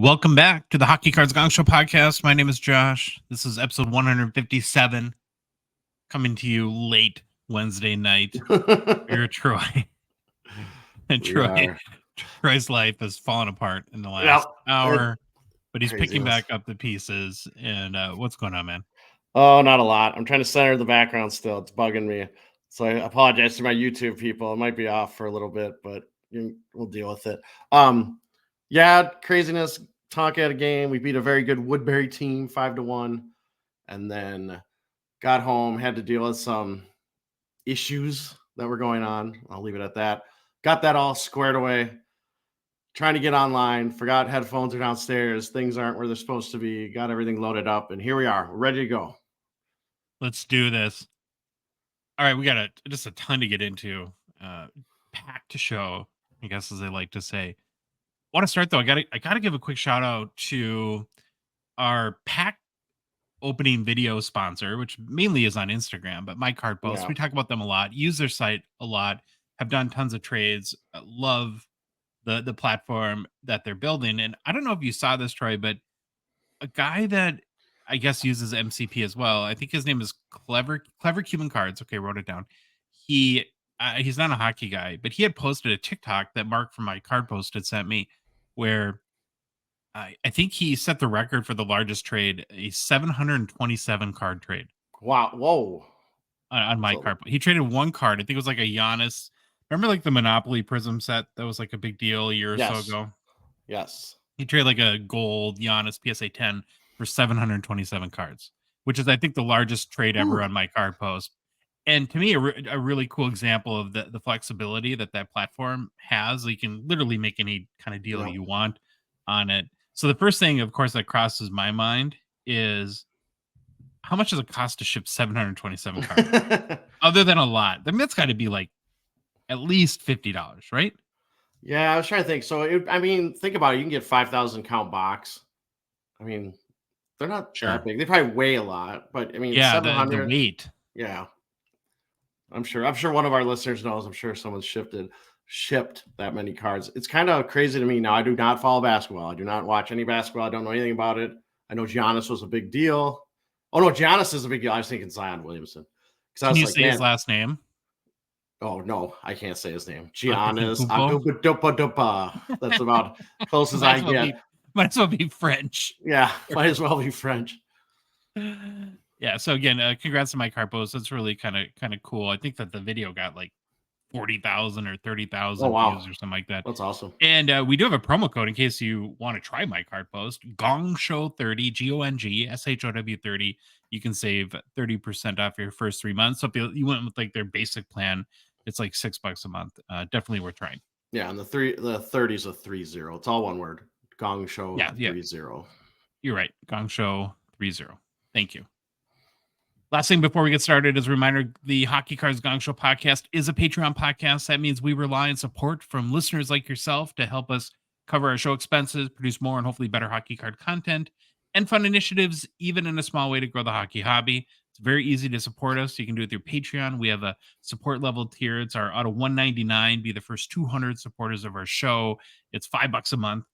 Welcome back to the Hockey Cards Gongshow podcast. My name is Josh. This is episode 157, coming to you late Wednesday night. You're Troy. And Troy's life has fallen apart in the last hour, but he's picking back up the pieces. And what's going on, man? Oh, not a lot. I'm trying to center the background still. It's bugging me. So I apologize to my YouTube people. It might be off for a little bit, but we'll deal with it. Yeah, craziness. Talk at a game. We beat a very good Woodbury team 5-1, and then got home, had to deal with some issues that were going on. I'll leave it at that. Got that all squared away. Trying to get online. Forgot headphones are downstairs. Things aren't where they're supposed to be. Got everything loaded up, and here we are. We're ready to go. Let's do this. All right, we got just a ton to get into. Packed show, I guess, as they like to say. Want to start though? I gotta give a quick shout out to our pack opening video sponsor, which mainly is on Instagram, but My Card Post. Yeah. We talk about them a lot. Use their site a lot. Have done tons of trades. Love the platform that they're building. And I don't know if you saw this, Troy, but a guy that I guess uses MCP as well. I think his name is Clever Cuban Cards. Okay, wrote it down. He's not a hockey guy, but he had posted a TikTok that Mark from My Card Post had sent me, where I think he set the record for the largest trade, a 727 card trade. Wow! Whoa! On My Card, he traded one card. I think it was like a Giannis. Remember, like the Monopoly Prism set that was like a big deal a year or so ago. Yes. He traded like a gold Giannis PSA 10 for 727 cards, which is I think the largest trade ever on My Card Post. And to me, a really cool example of the flexibility that platform has. You can literally make any kind of deal you want on it. So the first thing, of course, that crosses my mind is how much does it cost to ship 727 cards? Other than a lot. I mean, that's got to be like at least $50, right? Yeah, I was trying to think. So, think about it. You can get 5,000 count box. I mean, they're not that big. They probably weigh a lot, but I mean, 700. The weight. Yeah. I'm sure one of our listeners knows. I'm sure someone's shipped that many cards. It's kind of crazy to me. Now, I do not follow basketball. I do not watch any basketball. I don't know anything about it. I know Giannis was a big deal. Oh, no, Giannis is a big deal. I was thinking Zion Williamson. Can you say his last name? Oh, no, I can't say his name. Giannis Antetokounmpo. That's about close as I get. Might as well be French. Yeah, might as well be French. Yeah, so again, congrats to My Card Post. That's really kind of cool. I think that the video got like 40,000 or 30,000 views or something like that. That's awesome. And we do have a promo code in case you want to try My Card Post. Gongshow 30, GONGSHOW 30. You can save 30% off your first 3 months. So if you went with like their basic plan, it's like $6 a month. Definitely worth trying. Yeah, and the 30 is a 30. It's all one word. Gongshow 30. You're right. Gongshow 30. Thank you. Last thing before we get started is a reminder, the Hockey Cards Gongshow podcast is a Patreon podcast. That means we rely on support from listeners like yourself to help us cover our show expenses, produce more and hopefully better hockey card content, and fun initiatives, even in a small way to grow the hockey hobby. It's very easy to support us. You can do it through Patreon. We have a support level tier. It's our out of $199, be the first 200 supporters of our show. It's $5 a month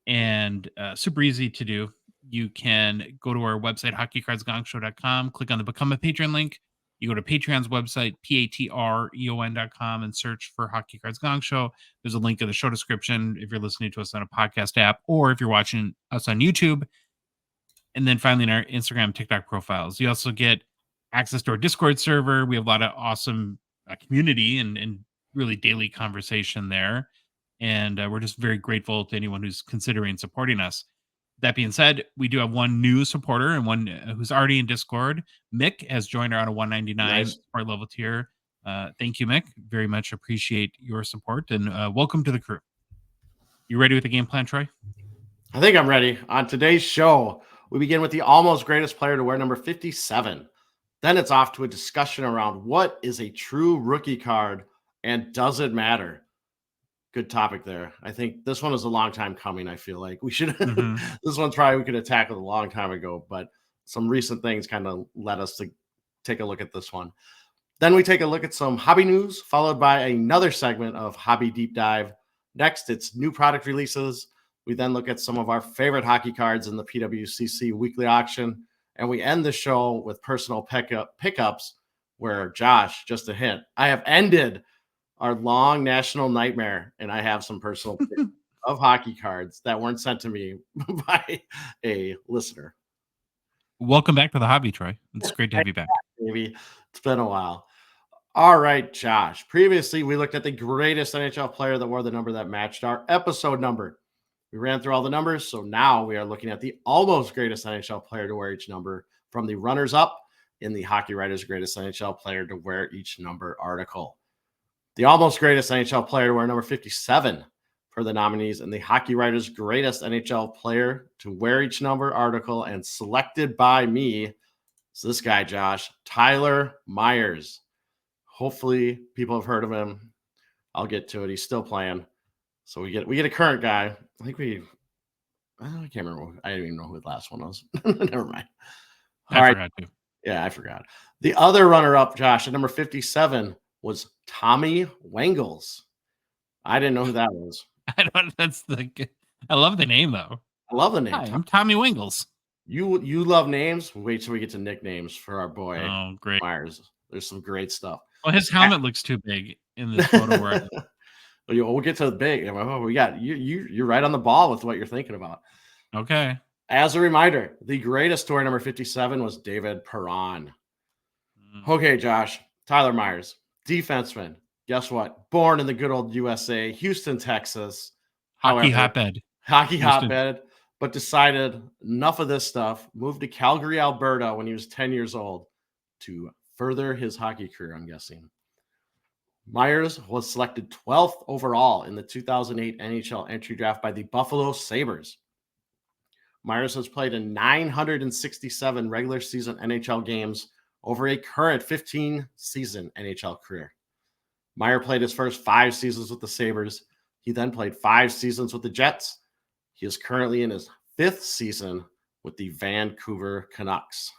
and super easy to do. You can go to our website, hockeycardsgongshow.com, click on the Become a Patron link. You go to Patreon's website, patreon.com, and search for Hockey Cards Gong Show. There's a link in the show description if you're listening to us on a podcast app or if you're watching us on YouTube. And then finally, in our Instagram, TikTok profiles. You also get access to our Discord server. We have a lot of awesome community and really daily conversation there. And we're just very grateful to anyone who's considering supporting us. That being said, we do have one new supporter and one who's already in Discord. Mick has joined our out of 199 support level tier. Thank you, Mick. Very much appreciate your support and welcome to the crew. You ready with the game plan, Troy? I think I'm ready. On today's show, we begin with the almost greatest player to wear number 57. Then it's off to a discussion around what is a true rookie card and does it matter? Good topic there. I think this one was a long time coming. I feel like we should, this one's probably we could have tackled a long time ago, but some recent things kind of led us to take a look at this one. Then we take a look at some hobby news, followed by another segment of Hobby Deep Dive. Next, it's new product releases. We then look at some of our favorite hockey cards in the PWCC Weekly Auction. And we end the show with personal pickups where, Josh, just a hint, I have ended our long national nightmare, and I have some personal pickups of hockey cards that weren't sent to me by a listener. Welcome back to the hobby, Troy. It's great to have you back. Maybe it's been a while. All right, Josh. Previously, we looked at the greatest NHL player that wore the number that matched our episode number. We ran through all the numbers, so now we are looking at the almost greatest NHL player to wear each number from the runners-up in the Hockey Writers' Greatest NHL Player to Wear Each Number article. The almost greatest NHL player to wear number 57 for the nominees in the Hockey Writers' Greatest NHL Player to Wear Each Number article, and selected by me. So this guy, Josh, Tyler Myers. Hopefully people have heard of him. I'll get to it. He's still playing. So we get a current guy. I can't remember. I don't even know who the last one was. Never mind. I forgot to. Yeah, I forgot. The other runner-up, Josh, at number 57 was Tommy Wengels. I didn't know who that was. I love the name though. I love the name. Hi, I'm Tommy Wengels. You love names? Wait till we get to nicknames for our boy. Oh, great. Myers. There's some great stuff. Well, his helmet looks too big in this photo where we'll get to the big. We got you're right on the ball with what you're thinking about. Okay. As a reminder, the greatest tour number 57 was David Perron. Okay, Josh, Tyler Myers, defenseman. Guess what? Born in the good old USA, Houston, Texas. Hockey hotbed, but decided enough of this stuff, moved to Calgary, Alberta when he was 10 years old to further his hockey career, I'm guessing. Myers was selected 12th overall in the 2008 NHL entry draft by the Buffalo Sabres. Myers has played in 967 regular season NHL games over a current 15-season NHL career. Meyer played his first 5 seasons with the Sabres. He then played 5 seasons with the Jets. He is currently in his 5th season with the Vancouver Canucks.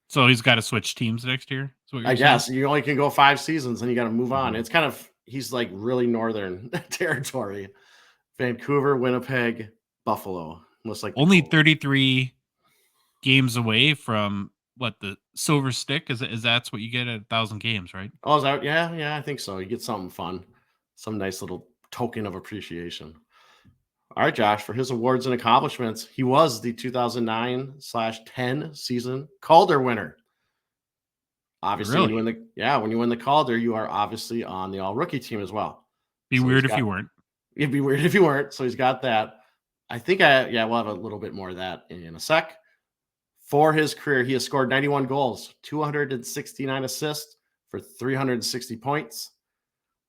So he's got to switch teams next year? I guess. You only can go 5 seasons and you got to move on. It's kind of, he's like really northern territory. Vancouver, Winnipeg, Buffalo. Only 33 games away from the Silver Stick is that's what you get at 1,000 games, right? Oh, is that? Yeah, I think so. You get something fun, some nice little token of appreciation. All right, Josh, for his awards and accomplishments, he was the 2009/10 season Calder winner. Obviously, really? when you win the Calder, you are obviously on the all rookie team as well. Be weird if you weren't. It'd be weird if you weren't. So he's got that. I think we'll have a little bit more of that in a sec. For his career, he has scored 91 goals, 269 assists for 360 points.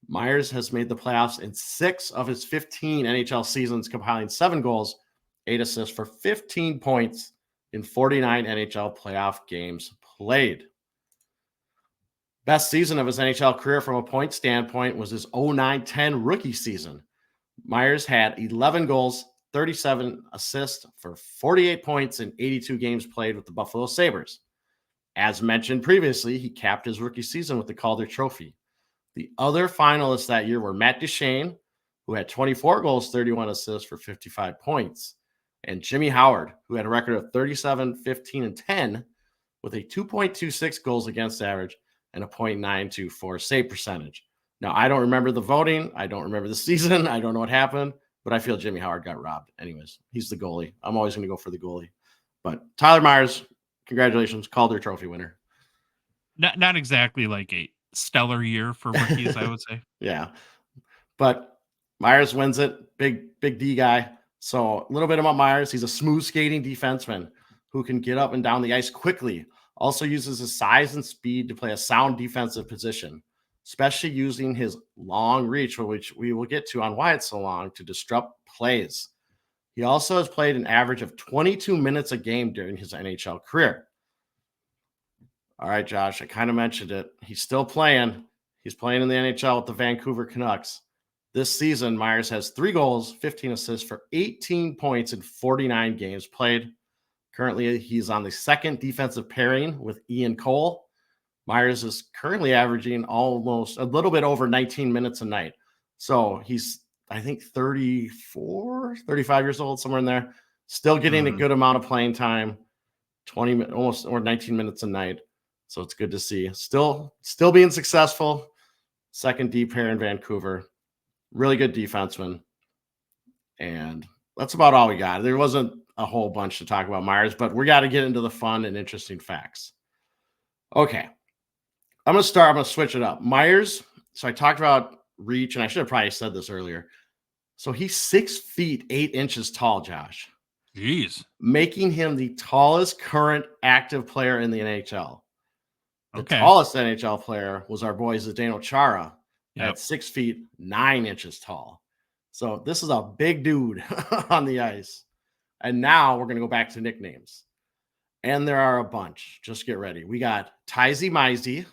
Myers has made the playoffs in 6 of his 15 NHL seasons, compiling 7 goals, 8 assists for 15 points in 49 NHL playoff games played. Best season of his NHL career from a point standpoint was his 09-10 rookie season. Myers had 11 goals, 37 assists for 48 points in 82 games played with the Buffalo Sabres. As mentioned previously, he capped his rookie season with the Calder Trophy. The other finalists that year were Matt Duchene, who had 24 goals, 31 assists for 55 points, and Jimmy Howard, who had a record of 37, 15, and 10 with a 2.26 goals against average and a .924 save percentage. Now, I don't remember the voting. I don't remember the season. I don't know what happened. But I feel Jimmy Howard got robbed. Anyways, he's the goalie. I'm always going to go for the goalie. But Tyler Myers, congratulations, Calder Trophy winner. Not exactly like a stellar year for rookies, I would say. Yeah. But Myers wins it. Big D guy. So a little bit about Myers. He's a smooth skating defenseman who can get up and down the ice quickly. Also uses his size and speed to play a sound defensive position, especially using his long reach, which we will get to on why it's so long, to disrupt plays. He also has played an average of 22 minutes a game during his NHL career. All right, Josh, I kind of mentioned it. He's still playing. He's playing in the NHL with the Vancouver Canucks. This season, Myers has 3 goals, 15 assists for 18 points in 49 games played. Currently, he's on the second defensive pairing with Ian Cole. Myers is currently averaging almost a little bit over 19 minutes a night. So he's I think 34, 35 years old, somewhere in there. Still getting a good amount of playing time, 20 almost or 19 minutes a night. So it's good to see. Still being successful. Second D pair in Vancouver. Really good defenseman. And that's about all we got. There wasn't a whole bunch to talk about Myers, but we got to get into the fun and interesting facts. Okay. I'm going to switch it up. Myers. So I talked about reach, and I should have probably said this earlier. So he's 6 feet 8 inches tall, Josh. Jeez. Making him the tallest current active player in the NHL. The tallest NHL player was our boy Zdeno Chara at 6 feet 9 inches tall. So this is a big dude on the ice. And now we're going to go back to nicknames. And there are a bunch. Just get ready. We got Tizy Mizey.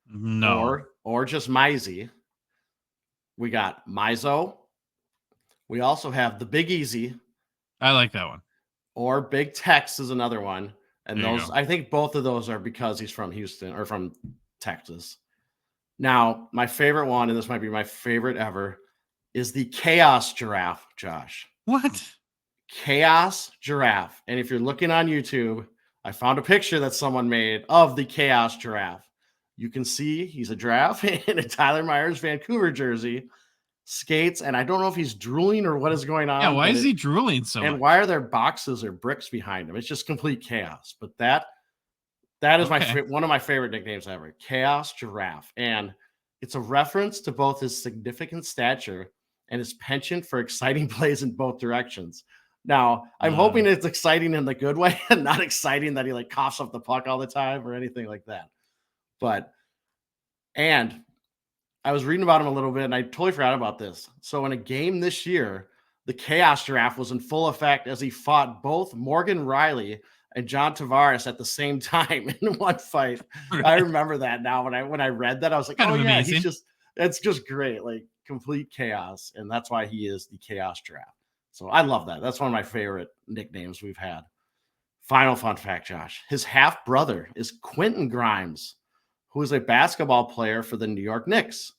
No. Or just Mizey. We got Mizo. We also have the Big Easy. I like that one. Or Big Tex is another one. And those, I think both of those are because he's from Houston or from Texas. Now, my favorite one, and this might be my favorite ever, is the Chaos Giraffe, Josh. What? Chaos Giraffe. And if you're looking on YouTube, I found a picture that someone made of the Chaos Giraffe. You can see he's a giraffe in a Tyler Myers Vancouver jersey, skates, and I don't know if he's drooling or what is going on. Yeah, why is he drooling so much? And why are there boxes or bricks behind him? It's just complete chaos. But that is one of my favorite nicknames ever, Chaos Giraffe. And it's a reference to both his significant stature and his penchant for exciting plays in both directions. Now, I'm hoping it's exciting in the good way and not exciting that he like coughs up the puck all the time or anything like that. And I was reading about him a little bit and I totally forgot about this. So in a game this year, the Chaos Giraffe was in full effect as he fought both Morgan Riley and John Tavares at the same time in one fight. Right. I remember that now. When I read that, I was like, kind of amazing. It's just great, like complete chaos. And that's why he is the Chaos Giraffe. So I love that. That's one of my favorite nicknames we've had. Final fun fact, Josh. His half brother is Quentin Grimes, who is a basketball player for the New York Knicks.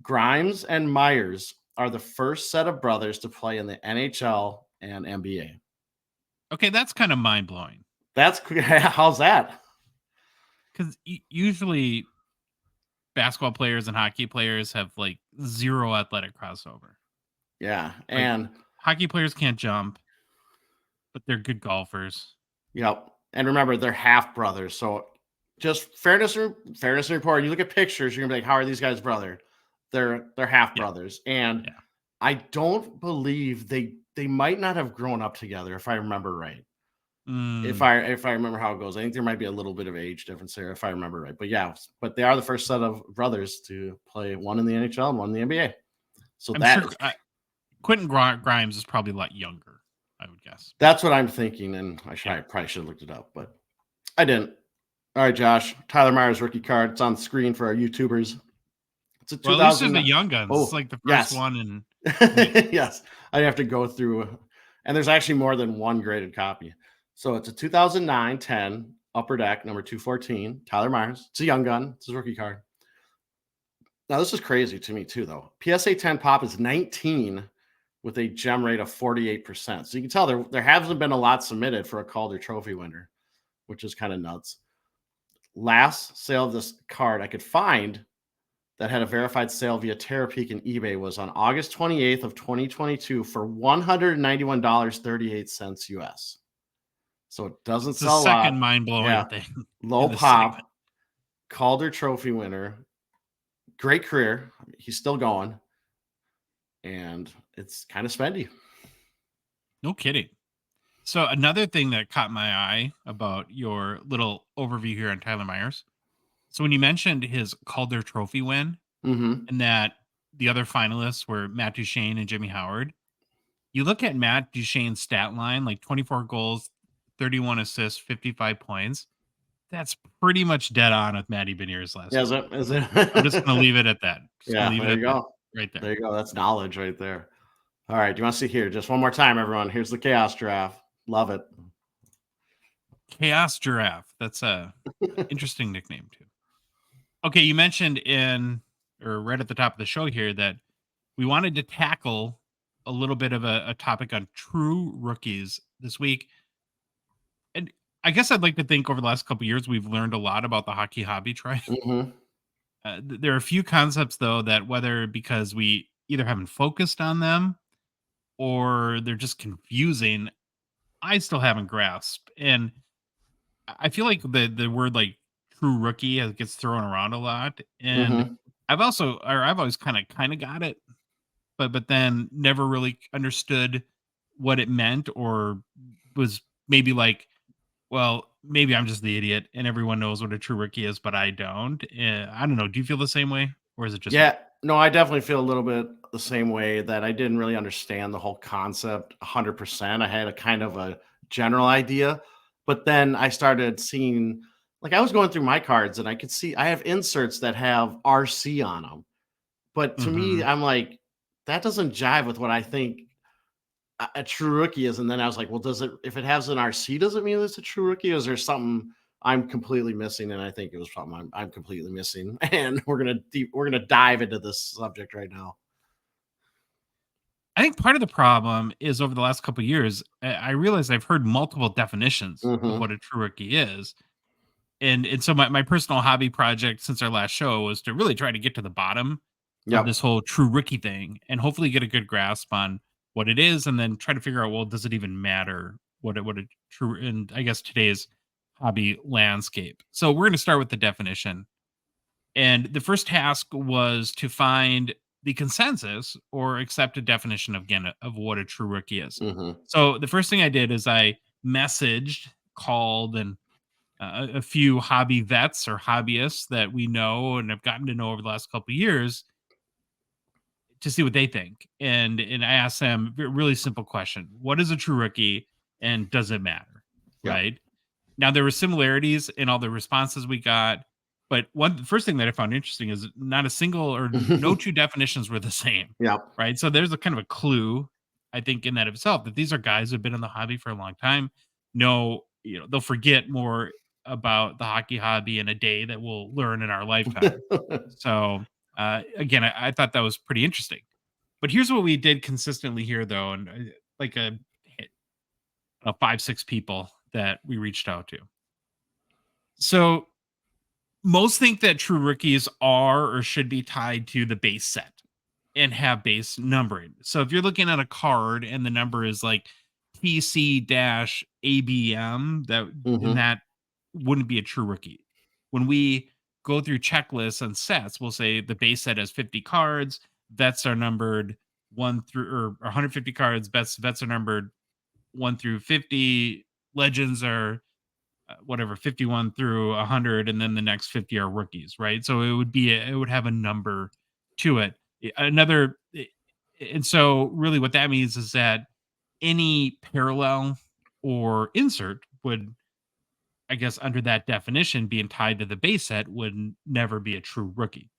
Grimes and Myers are the first set of brothers to play in the NHL and NBA. Okay, that's kind of mind-blowing. How's that? Because usually basketball players and hockey players have like zero athletic crossover. Yeah, and hockey players can't jump, but they're good golfers. Yep, and remember, they're half brothers. So just fairness report. You look at pictures, you're gonna be like, how are these guys brother? They're half brothers, and I don't believe they might not have grown up together, if I remember right. If I remember how it goes, I think there might be a little bit of age difference there, if I remember right. But they are the first set of brothers to play, one in the NHL and one in the NBA. So Quentin Grimes is probably a lot younger, I would guess. That's what I'm thinking, and I probably should have looked it up, but I didn't. All right, Josh. Tyler Myers rookie card. It's on the screen for our YouTubers. It's a 2000. Well, at least there's the young guns. It's like the first one, and yes, I have to go through, and there's actually more than one graded copy. So it's a 2009-10 Upper Deck number 214. Tyler Myers. It's a young gun. It's his rookie card. Now this is crazy to me too, though. PSA 10 pop is 19 with a gem rate of 48%. So you can tell there hasn't been a lot submitted for a Calder Trophy winner, which is kind of nuts. Last sale of this card I could find that had a verified sale via Terapeak and eBay was on August 28th of 2022 for $191.38 US. So it doesn't sell a lot. The second mind-blowing thing. Low pop, segment. Calder Trophy winner. Great career. He's still going. And it's kind of spendy. No kidding. So another thing that caught my eye about your little overview here on Tyler Myers. So when you mentioned his Calder Trophy win, and that the other finalists were Matt Duchene and Jimmy Howard, you look at Matt Duchene's stat line, like 24 goals, 31 assists, 55 points. That's pretty much dead on with Matty Beniers last year. Is it? I'm just going to leave it at that. There you go. Right there. There you go. That's knowledge right there. All right. Do you want to see here? Just one more time, everyone. Here's the Chaos Giraffe. Love it. Chaos Giraffe. That's a interesting nickname too. Okay, you mentioned right at the top of the show here that we wanted to tackle a little bit of a topic on true rookies this week. And I guess I'd like to think over the last couple of years, we've learned a lot about the hockey hobby tribe. Mm-hmm. There are a few concepts, though, that whether because we either haven't focused on them or they're just confusing, I still haven't grasped. And I feel like the word like true rookie gets thrown around a lot. And Mm-hmm. I've always kind of got it, but then never really understood what it meant, or was maybe like, well, maybe I'm just the idiot and everyone knows what a true rookie is, but I don't. I don't know. Do you feel the same way, or is it just me? Yeah, no, I definitely feel a little bit the same way that I didn't really understand the whole concept 100%. I had a kind of a general idea, but then I started seeing, like, I was going through my cards and I could see I have inserts that have RC on them. But to me, Hmm. I'm like, that doesn't jive with what I think a true rookie is. And then I was like, well, does it, if it has an RC, does it mean it's a true rookie? Or is there something I'm completely missing? And I think it was something I'm completely missing. And we're gonna dive into this subject right now. I think part of the problem is over the last couple of years, I realized I've heard multiple definitions of Mm-hmm. what a true rookie is. And so my personal hobby project since our last show was to really try to get to the bottom of Yep. this whole true rookie thing and hopefully get a good grasp on what it is, and then try to figure out, well, does it even matter what a true, and I guess today's hobby landscape. So we're going to start with the definition. And the first task was to find the consensus or accepted definition of, again, of what a true rookie is. Mm-hmm. So the first thing I did is I messaged, called, and a few hobby vets or hobbyists that we know and have gotten to know over the last couple of years to see what they think. And I asked them a really simple question: what is a true rookie, and does it matter? Yep. Right now, there were similarities in all the responses we got, but the first thing that I found interesting is not a single or no two definitions were the same. Yep. Right, so there's a kind of a clue, I think, in that of itself, that these are guys who've been in the hobby for a long time. No, they'll forget more about the hockey hobby in a day that we'll learn in our lifetime. So, again, I thought that was pretty interesting. But here's what we did consistently here, though, and like a 5, 6 people that we reached out to. So most think that true rookies are or should be tied to the base set and have base numbering. So if you're looking at a card and the number is like TC ABM, Mm-hmm. that wouldn't be a true rookie. When we go through checklists and sets, we'll say the base set has 50 cards, vets are numbered 1 through, or 150 cards, vets are numbered 1 through 50, legends are whatever, 51 through 100, and then the next 50 are rookies, right? So it would have a number to it. Another And so really what that means is that any parallel or insert would, I guess, under that definition, being tied to the base set would never be a true rookie.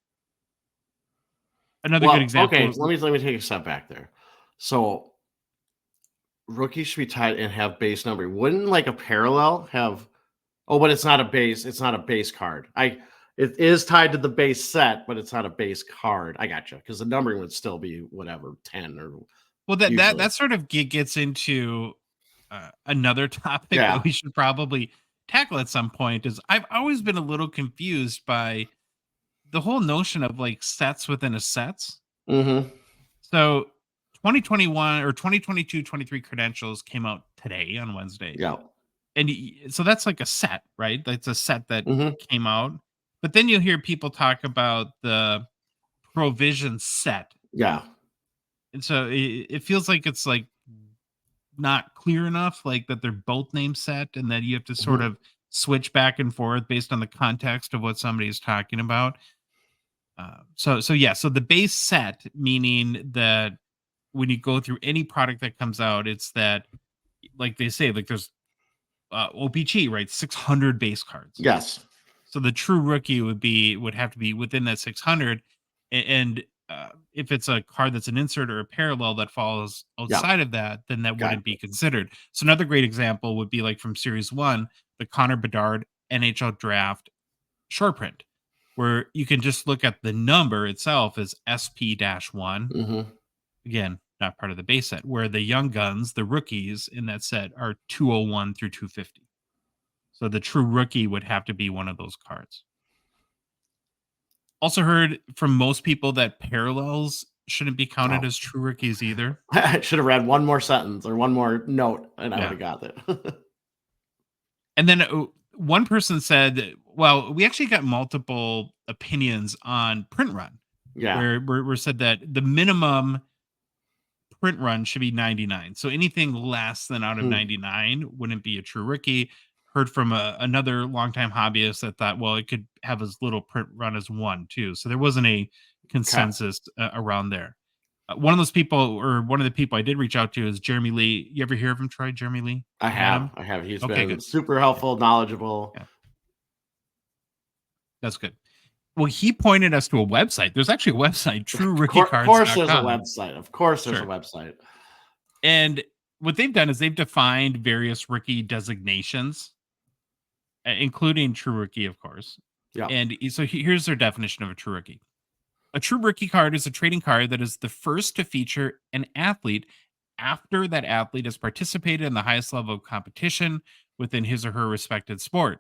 Another good Well, okay, example. let me take a step back there. So rookies should be tied and have base number. Wouldn't like a parallel have, oh, but it's not a base card. It is tied to the base set, but it's not a base card. I gotcha. Because the numbering would still be whatever, 10 or Well, that usually. sort of gets into another topic that Yeah. we should probably tackle at some point. Is I've always been a little confused by the whole notion of like sets within a sets. Mm-hmm. So 2021 or 2022 23 credentials came out today on Wednesday. Yeah. And so that's like a set, right? That's a set that Mm-hmm. came out. But then you'll hear people talk about the provision set. Yeah. And so it feels like it's like not clear enough, like that they're both name set, and that you have to sort Mm-hmm. of switch back and forth based on the context of what somebody is talking about. So the base set, meaning that when you go through any product that comes out, it's that, like they say, like there's O-Pee-Chee, right? 600 base cards. Yes. So the true rookie would have to be within that 600, and if it's a card that's an insert or a parallel that falls Yeah. outside of that, then that wouldn't Gotcha. be considered. So another great example would be like from Series One, the Connor Bedard NHL Draft short print. where you can just look at the number itself as SP-1. Mm-hmm. Again, not part of the base set, where the young guns, the rookies in that set, are 201 through 250. So the true rookie would have to be one of those cards. Also heard from most people that parallels shouldn't be counted as true rookies either. I should have read one more sentence or one more note, and I would have got it. And then one person said, well, we actually got multiple opinions on print run. Yeah. Where said that the minimum print run should be 99. So anything less than out of 99 wouldn't be a true rookie. Heard from another longtime hobbyist that thought, well, it could have as little print run as 1 too. So there wasn't a consensus around there. One of those people, or one of the people I did reach out to, is Jeremy Lee. You ever hear of him, Troy? Jeremy Lee? I have. He's been good. Super helpful, knowledgeable. Yeah. That's good. Well, he pointed us to a website. There's actually a website, TrueRookieCards.com. Of course there's a website. Of course there's a website. And what they've done is they've defined various rookie designations, including true rookie, of course. Yeah. And so here's their definition of a true rookie. A true rookie card is a trading card that is the first to feature an athlete after that athlete has participated in the highest level of competition within his or her respected sport.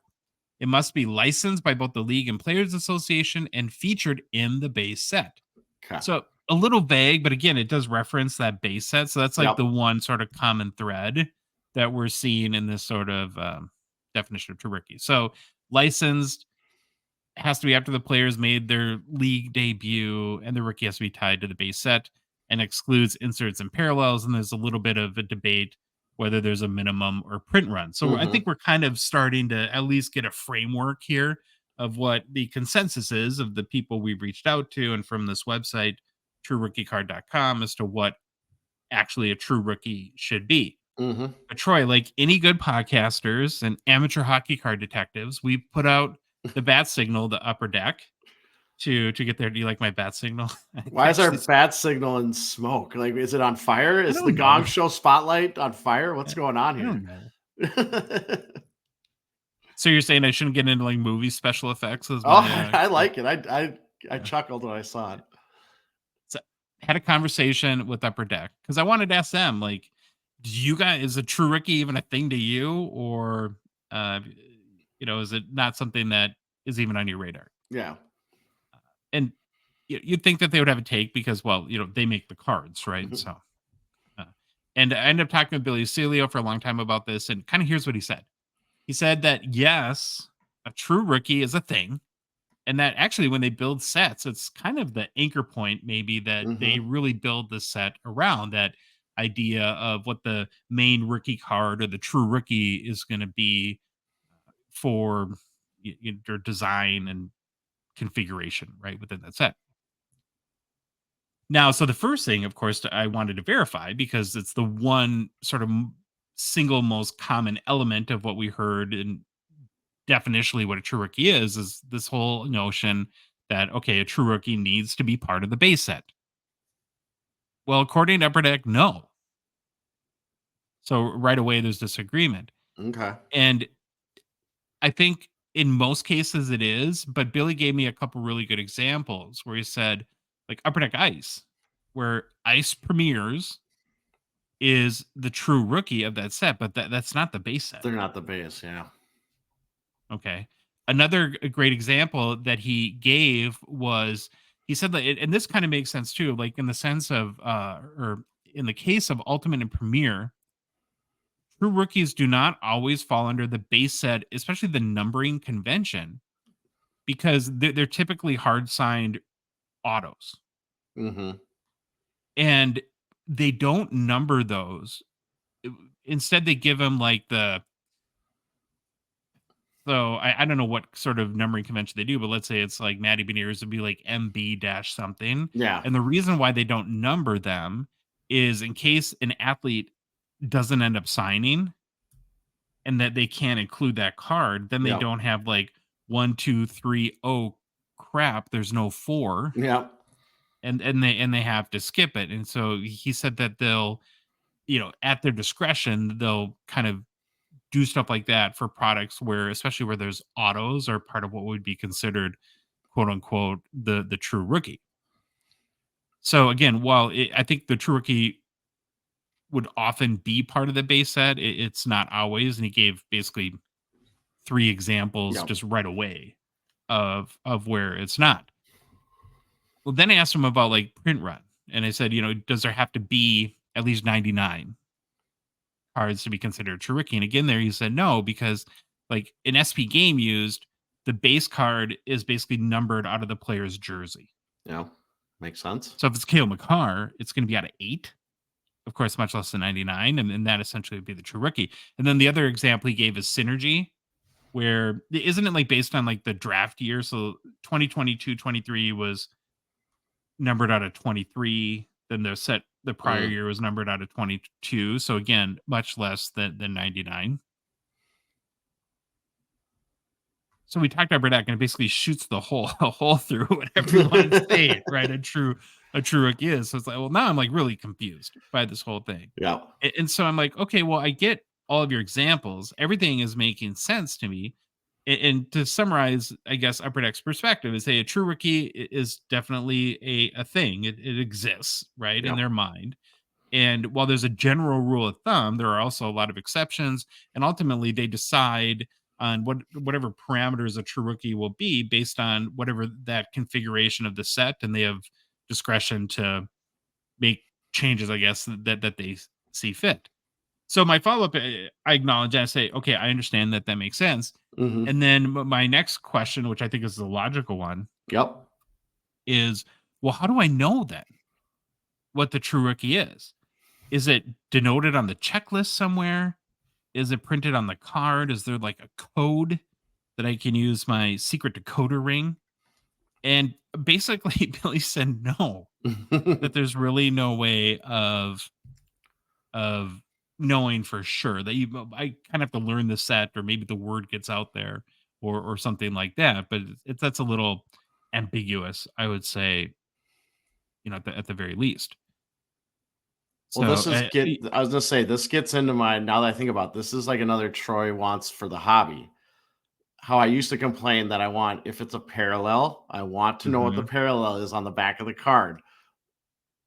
It must be licensed by both the League and Players Association and featured in the base set. Okay. So a little vague, but again, it does reference that base set. So that's like the one sort of common thread that we're seeing in this sort of definition of true rookie. So licensed has to be after the players made their league debut, and the rookie has to be tied to the base set, and excludes inserts and parallels. And there's a little bit of a debate whether there's a minimum or print run. So I think we're kind of starting to at least get a framework here of what the consensus is of the people we've reached out to and from this website, TrueRookieCard.com, as to what actually a true rookie should be. But Troy, like any good podcasters and amateur hockey card detectives, we put out the bat signal, the upper deck, to get there. Do you like my bat signal? Why is our bat signal in smoke? Like, is it on fire? Is the Gong Show spotlight on fire? What's going on here? I don't know. So you're saying I shouldn't get into like movie special effects? I like it. I chuckled when I saw it. So had a conversation with Upper Deck because I wanted to ask them, like, do you guys, is a true rookie even a thing to you, or is it not something that is even on your radar? Yeah. And you'd think that they would have a take because, well, they make the cards, right? So, and I ended up talking with Billy Celio for a long time about this, and kind of here's what he said. He said that, yes, a true rookie is a thing, and that actually when they build sets, it's kind of the anchor point maybe that they really build the set around, that idea of what the main rookie card or the true rookie is going to be for your design and configuration right within that set. Now, so the first thing, of course, I wanted to verify, because it's the one sort of single most common element of what we heard, and definitionally what a true rookie is this whole notion that, okay, a true rookie needs to be part of the base set. Well, according to Upper Deck, no. So right away, there's disagreement. Okay. And I think in most cases it is, but Billy gave me a couple really good examples where he said, like Upper Deck Ice, where Ice Premiers is the true rookie of that set, but that's not the base set. They're not the base, yeah. Okay. Another great example that he gave was, he said that, and this kind of makes sense too, like in the sense of, or in the case of Ultimate and Premier, true rookies do not always fall under the base set, especially the numbering convention, because they're typically hard signed autos. And they don't number those. Instead, they give them like so I don't know what sort of numbering convention they do, but let's say it's like Matty Beniers would be like MB dash something. Yeah. And the reason why they don't number them is in case an athlete doesn't end up signing and that they can't include that card, then they don't have like 1, 2, 3, oh crap, there's no 4. Yeah. And they have to skip it. And so he said that they'll, at their discretion, they'll kind of do stuff like that for products where, especially where there's autos, are part of what would be considered quote unquote the true rookie. So again, while I think the true rookie would often be part of the base set, it's not always. And he gave basically 3 examples Yeah. just right away of where it's not. Well, then I asked him about like print run, and I said, does there have to be at least 99 cards to be considered true rookie? And again, there he said no, because like an SP game used, the base card is basically numbered out of the player's jersey. Yeah, makes sense. So if it's Cale Makar, it's going to be out of 8, of course, much less than 99, and that essentially would be the true rookie. And then the other example he gave is Synergy, where isn't it like based on like the draft year? So 2022-23 was numbered out of 23. Then the prior year was numbered out of 22. So again, much less than 99. So we talked about that, and it basically shoots a hole through whatever you want to say, right? A true rookie is. So it's like, well, now I'm like really confused by this whole thing. Yeah. And so I'm like, okay, well, I get all of your examples. Everything is making sense to me. And to summarize, I guess Upper Deck's perspective is, hey, a true rookie is definitely a thing. It exists, right, in Yeah. their mind. And while there's a general rule of thumb, there are also a lot of exceptions. And ultimately, they decide on whatever parameters a true rookie will be based on whatever that configuration of the set, and they have discretion to make changes, I guess, that they see fit. So my follow up, I acknowledge and I say, okay, I understand that makes sense. Mm-hmm. And then my next question, which I think is the logical one, Yep. is, well, how do I know then what the true rookie is? Is it denoted on the checklist somewhere? Is it printed on the card? Is there like a code that I can use my secret decoder ring? And basically, Billy said no, that there's really no way of knowing for sure that I kind of have to learn the set, or maybe the word gets out there, or something like that. But that's a little ambiguous, I would say, at the very least. Well, So I was gonna say, this gets into my, now that I think about it, this is like another Troy wants for the hobby. How I used to complain that I want, if it's a parallel, I want to know what the Mhm. parallel is on the back of the card.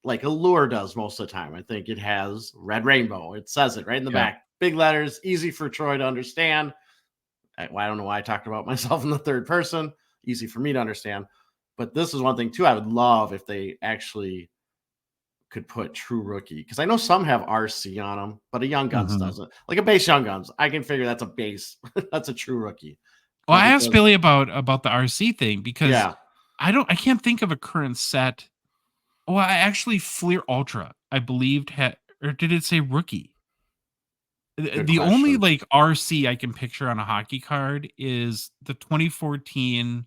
Like Allure does most of the time. I think it has red rainbow. It says it right in the Yeah. back. Big letters, easy for Troy to understand. I don't know why I talked about myself in the third person. Easy for me to understand. But this is one thing too. I would love if they actually could put true rookie, because I know some have RC on them, but a Young Guns Mhm. doesn't. Like a base Young Guns, I can figure that's a base. That's a true rookie. Well, But I asked because, Billy about the RC thing, because yeah, I can't think of a current set. Well, I actually Fleer Ultra, I believed had, or did it say rookie? good The only question. like RC I can picture on a hockey card is the 2014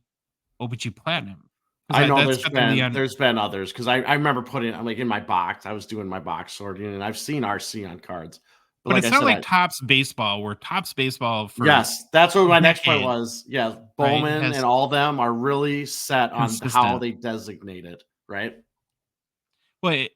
O-Pee-Chee Platinum, I because know that's got the Leon. there's been others, because I remember putting, I'm like in my box. I was doing my box sorting, and I've seen RC on cards. But But like I it's not said, like Topps Baseball, where Topps Baseball for yes, that's what my next point decades, was. Yeah, right, Bowman and has all them are really set on how consistent. they designate it, right? Well,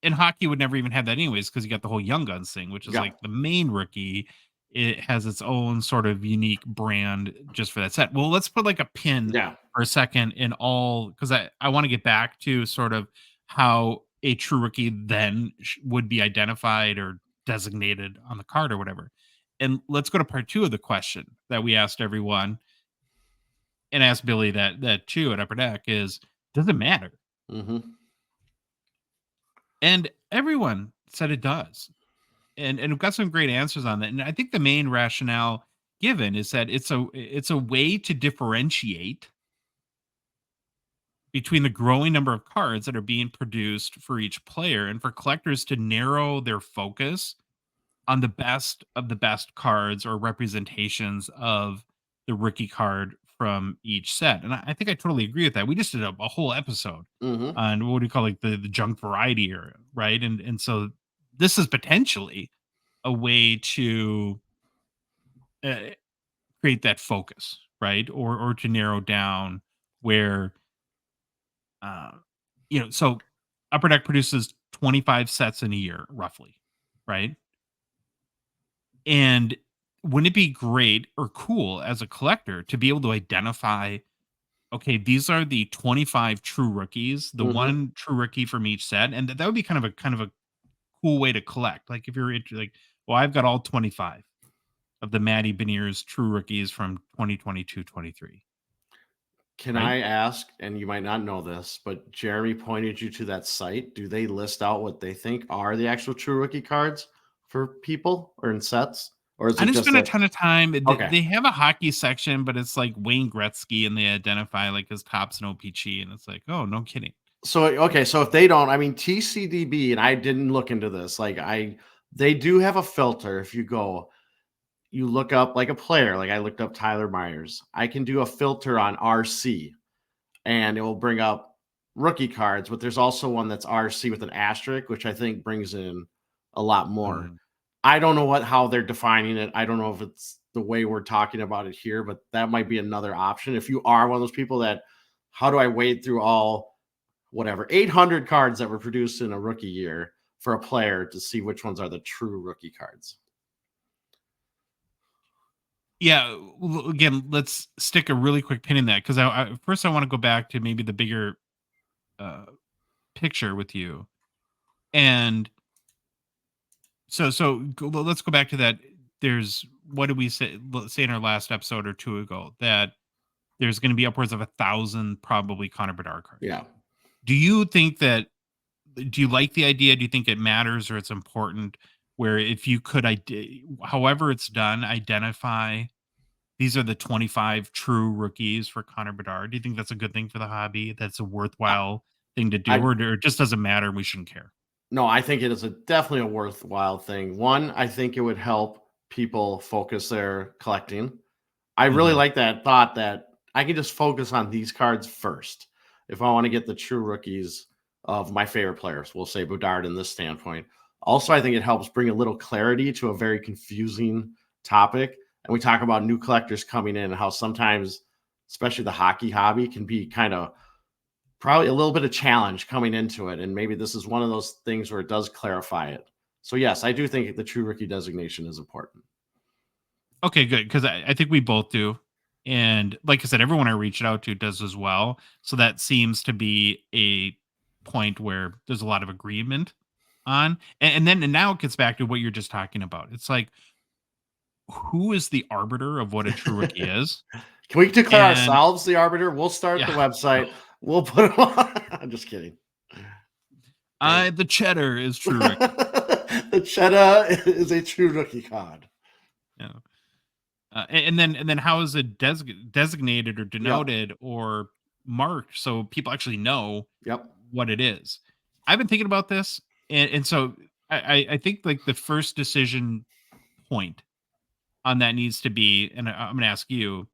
in hockey would never even have that anyways, because you got the whole Young Guns thing, which is Yeah, like the main rookie. It has its own sort of unique brand just for that set. Well, let's put like a pin yeah. for a second in all, because I want to get back to sort of how a true rookie then would be identified or designated on the card or whatever. And let's go to part 2 of the question that we asked everyone, and asked Billy that too at Upper Deck, is, does it matter? Hmm. And everyone said it does. And we've got some great answers on that. And I think the main rationale given is that it's a way to differentiate between the growing number of cards that are being produced for each player, and for collectors to narrow their focus on the best of the best cards or representations of the rookie card from each set. And I think I totally agree with that. We just did a whole episode Hmm. on what do you call, like the junk variety area, right? And so this is potentially a way to uh, create that focus, right? Or to narrow down where, uh, so Upper Deck produces 25 sets in a year, roughly, right? And wouldn't it be great or cool as a collector to be able to identify okay, these are the 25 true rookies, the Hmm. one true rookie from each set, and that would be kind of a cool way to collect. Like if you're into like, well, I've got all 25 of the Matty Beniers true rookies from 2022-23, Can right? I ask, and you might not know this, but Jeremy pointed you to that site. Do they list out what they think are the actual true rookie cards for people or in sets? Or is I it didn't just spend a that? ton of time. Okay. They have a hockey section, but it's like Wayne Gretzky, and they identify like his tops and O-Pee-Chee, and it's like, oh, no kidding. So, okay. So if they don't, I mean, TCDB, and I didn't look into this, they do have a filter. If you go, you look up like a player, like I looked up Tyler Myers, I can do a filter on RC and it will bring up rookie cards, but there's also one that's RC with an asterisk, which I think brings in a lot more. Mm. I don't know how they're defining it. I don't know if it's the way we're talking about it here, but that might be another option. If you are one of those people that, how do I wade through all whatever 800 cards that were produced in a rookie year for a player to see which ones are the true rookie cards? Yeah. Again, let's stick a really quick pin in that because first I want to go back to maybe the bigger uh, picture with you. And let's go back to that. There's what did we say? Let's say in our last episode or two ago that there's going to be upwards of 1,000 probably Connor Bedard cards. Yeah. Do you think that? Do you like the idea? Do you think it matters or it's important? Where if you could, however it's done, identify these are the 25 true rookies for Connor Bedard. Do you think that's a good thing for the hobby? That's a I, worthwhile thing to do, I or it just doesn't matter and we shouldn't care? No, I think it is definitely a worthwhile thing. One, I think it would help people focus their collecting. I really Mhm. like that thought that I can just focus on these cards first. If I want to get the true rookies of my favorite players, we'll say Bedard in this standpoint. Also, I think it helps bring a little clarity to a very confusing topic. And we talk about new collectors coming in and how sometimes, especially the hockey hobby, can be kind of probably a little bit of challenge coming into it. And maybe this is one of those things where it does clarify it. So, yes, I do think the true rookie designation is important. Okay, good. Because I think we both do. And like I said, everyone I reached out to does as well. So that seems to be a point where there's a lot of agreement on. And now it gets back to what you're just talking about. It's like, who is the arbiter of what a true rookie is? Can we declare And ourselves the arbiter? We'll start the yeah, no. website. We'll put them on. I'm just kidding. Dang. The cheddar is true rookie. The Cheddar is a true rookie card. Yeah. And then how is it designated or Yep. denoted or marked so people actually know Yep. what it is? I've been thinking about this, and so I think like the first decision point on that needs to be, and I'm going to ask you: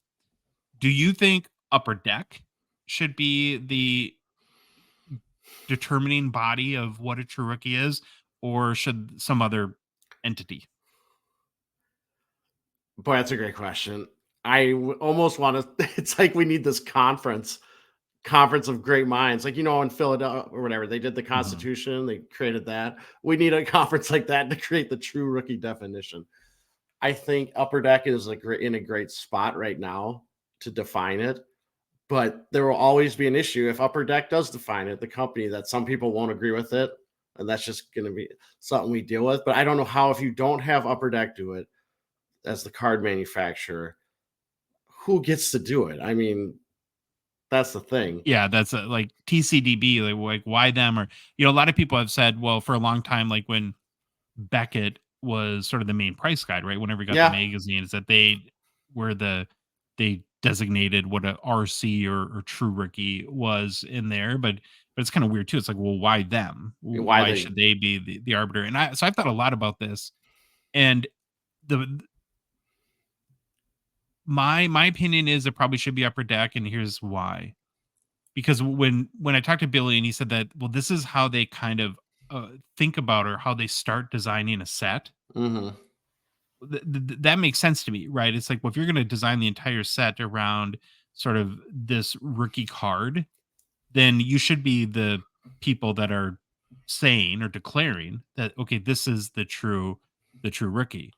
do you think Upper Deck should be the determining body of what a true rookie is, or should some other entity? Boy, that's a great question. Almost want to. It's like we need this conference of great minds. Like, in Philadelphia or whatever, they did the Mhm. Constitution, they created that. We need a conference like that to create the true rookie definition. I think Upper Deck is in a great spot right now to define it, but there will always be an issue if Upper Deck does define it, the company, that some people won't agree with it, and that's just going to be something we deal with. But I don't know how, if you don't have Upper Deck do it as the card manufacturer, who gets to do it? I mean, that's the thing. Yeah, that's like TCDB, like why them? Or a lot of people have said, well, for a long time, like when Beckett was sort of the main price guide, right? Whenever we got the Yeah, magazines, that were they designated what a RC or true rookie was in there, but it's kind of weird too. It's like, well, why them? why Why they should they be the arbiter? And I've thought a lot about this, and the my opinion is it probably should be Upper Deck, and here's why. Because when I talked to Billy and he said that, well, this is how they kind of think about or how they start designing a set. Mhm. That makes sense to me, right? It's like, well, if you're going to design the entire set around sort of this rookie card, then you should be the people that are saying or declaring that, okay, this is the true rookie.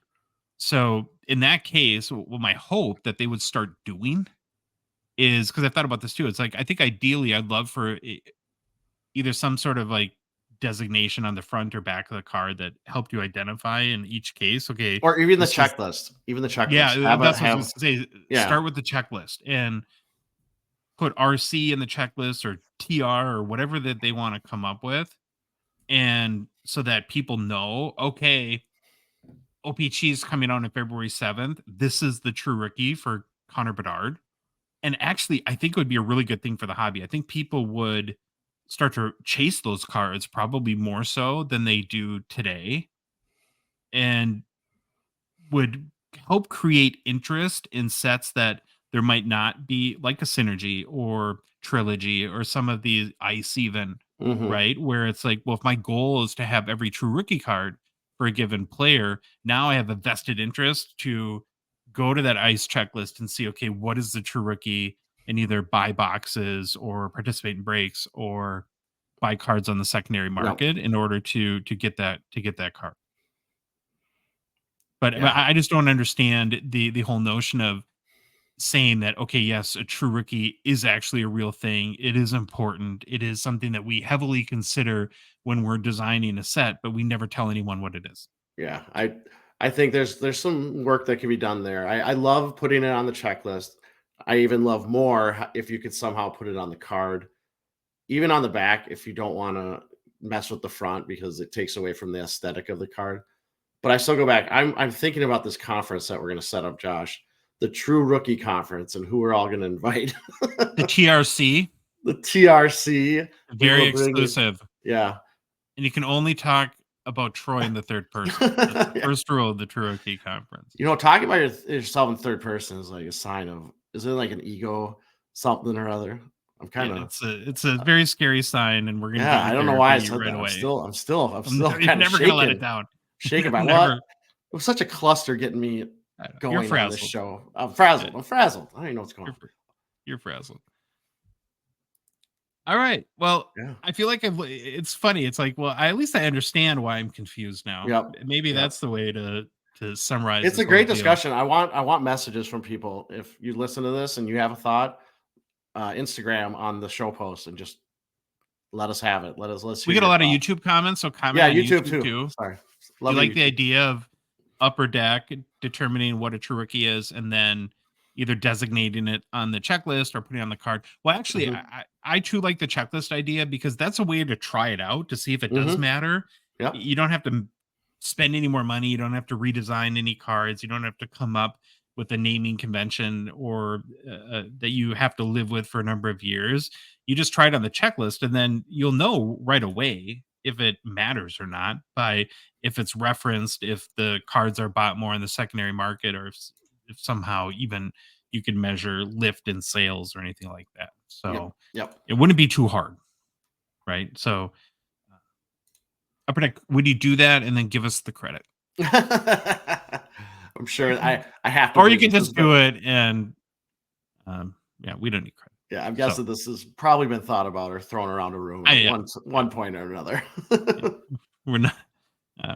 So in that case, well, my hope that they would start doing is because I thought about this too. It's like I think ideally I'd love for either some sort of like designation on the front or back of the card that helped you identify in each case. Okay, Or even the this is checklist. Even the checklist. yeah, Have a that's what I have was gonna say. yeah. Start with the checklist and put RC in the checklist or TR or whatever that they want to come up with. And so that people know, okay, O-Pee-Chee is coming out on February 7th. This is the true rookie for Connor Bedard. And actually, I think it would be a really good thing for the hobby. I think people would start to chase those cards probably more so than they do today and would help create interest in sets that there might not be, like a synergy or trilogy or some of these ice even, Mhm. right? Where it's like, well, if my goal is to have every true rookie card for a given player, now I have a vested interest to go to that ice checklist and see, okay, what is the true rookie, and either buy boxes or participate in breaks or buy cards on the secondary Yep. market in order to get that card. But Yeah. I just don't understand the whole notion of saying that, okay, yes, a true rookie is actually a real thing. It is important. It is something that we heavily consider when we're designing a set, but we never tell anyone what it is. Yeah. I think there's some work that can be done there. I love putting it on the checklist. I even love more if you could somehow put it on the card, even on the back if you don't want to mess with the front because it takes away from the aesthetic of the card. But I still go back. I'm thinking about this conference that we're going to set up, Josh, the True Rookie Conference, and who we're all going to invite. The TRC, The TRC. We very will bring you. exclusive, Yeah. and you can only talk about Troy in the third person. That's the Yeah. first rule of the True Rookie Conference. Talking about yourself in third person is like a sign of, is it like an ego, something or other? I'm kind of, It's a very scary sign, and we're gonna get yeah. you I don't know why I therapy said right that. I'm away. still, I'm still, I'm I'm still you're kind of never gonna let it shaken, down. shaken by what? Never. It was such a cluster getting me I know. You're going on this frazzled. show. I'm Yeah, frazzled. I'm frazzled. I don't even know what's going you're on. fr you're frazzled. All right. Well, Yeah. I feel like it's funny. It's like, well, at least I understand why I'm confused now. Yep. Maybe Yep. that's the way to summarize It's this a whole great deal. discussion. I want messages from people. If you listen to this and you have a thought, Instagram on the show post and just let us have it. Let's We hear get a your lot of thought. YouTube comments, so comment Yeah, on YouTube YouTube too. too. Sorry. You Love the like the YouTube. idea of upper deck determining what a true rookie is and then either designating it on the checklist or putting it on the card. Well, actually, Hmm. I too like the checklist idea because that's a way to try it out to see if it does Hmm. matter. Yep. You don't have to spend any more money. You don't have to redesign any cards. You don't have to come up with a naming convention or that you have to live with for a number of years. You just try it on the checklist, and then you'll know right away if it matters or not by if it's referenced, if the cards are bought more in the secondary market, or if somehow even you can measure lift in sales or anything like that. Yep. So Yep. it wouldn't be too hard, right? So Upper Deck, would you do that and then give us the credit? I'm sure I have to Or you believe can this has just been, do it and yeah, we don't need credit. yeah, I'm So guessing this has probably been thought about or thrown around a room I at yeah, yeah, one point or another. yeah. We're not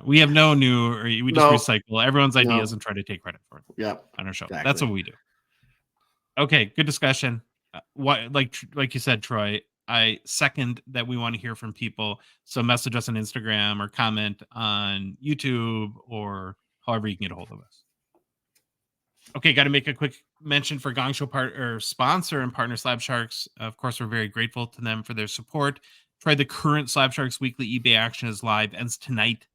we have no new or we just No, recycle everyone's ideas no. and try to take credit for it Yep. on our show. That's Exactly. what we do. Okay, good discussion. What like you said, Troy, I second that we want to hear from people. So message us on Instagram or comment on YouTube or however you can get a hold of us. Okay, got to make a quick mention for Gong Show part or sponsor and partner Slab Sharks. Of course, we're very grateful to them for their support. Try the current Slab Sharks weekly eBay auction is live, ends tonight.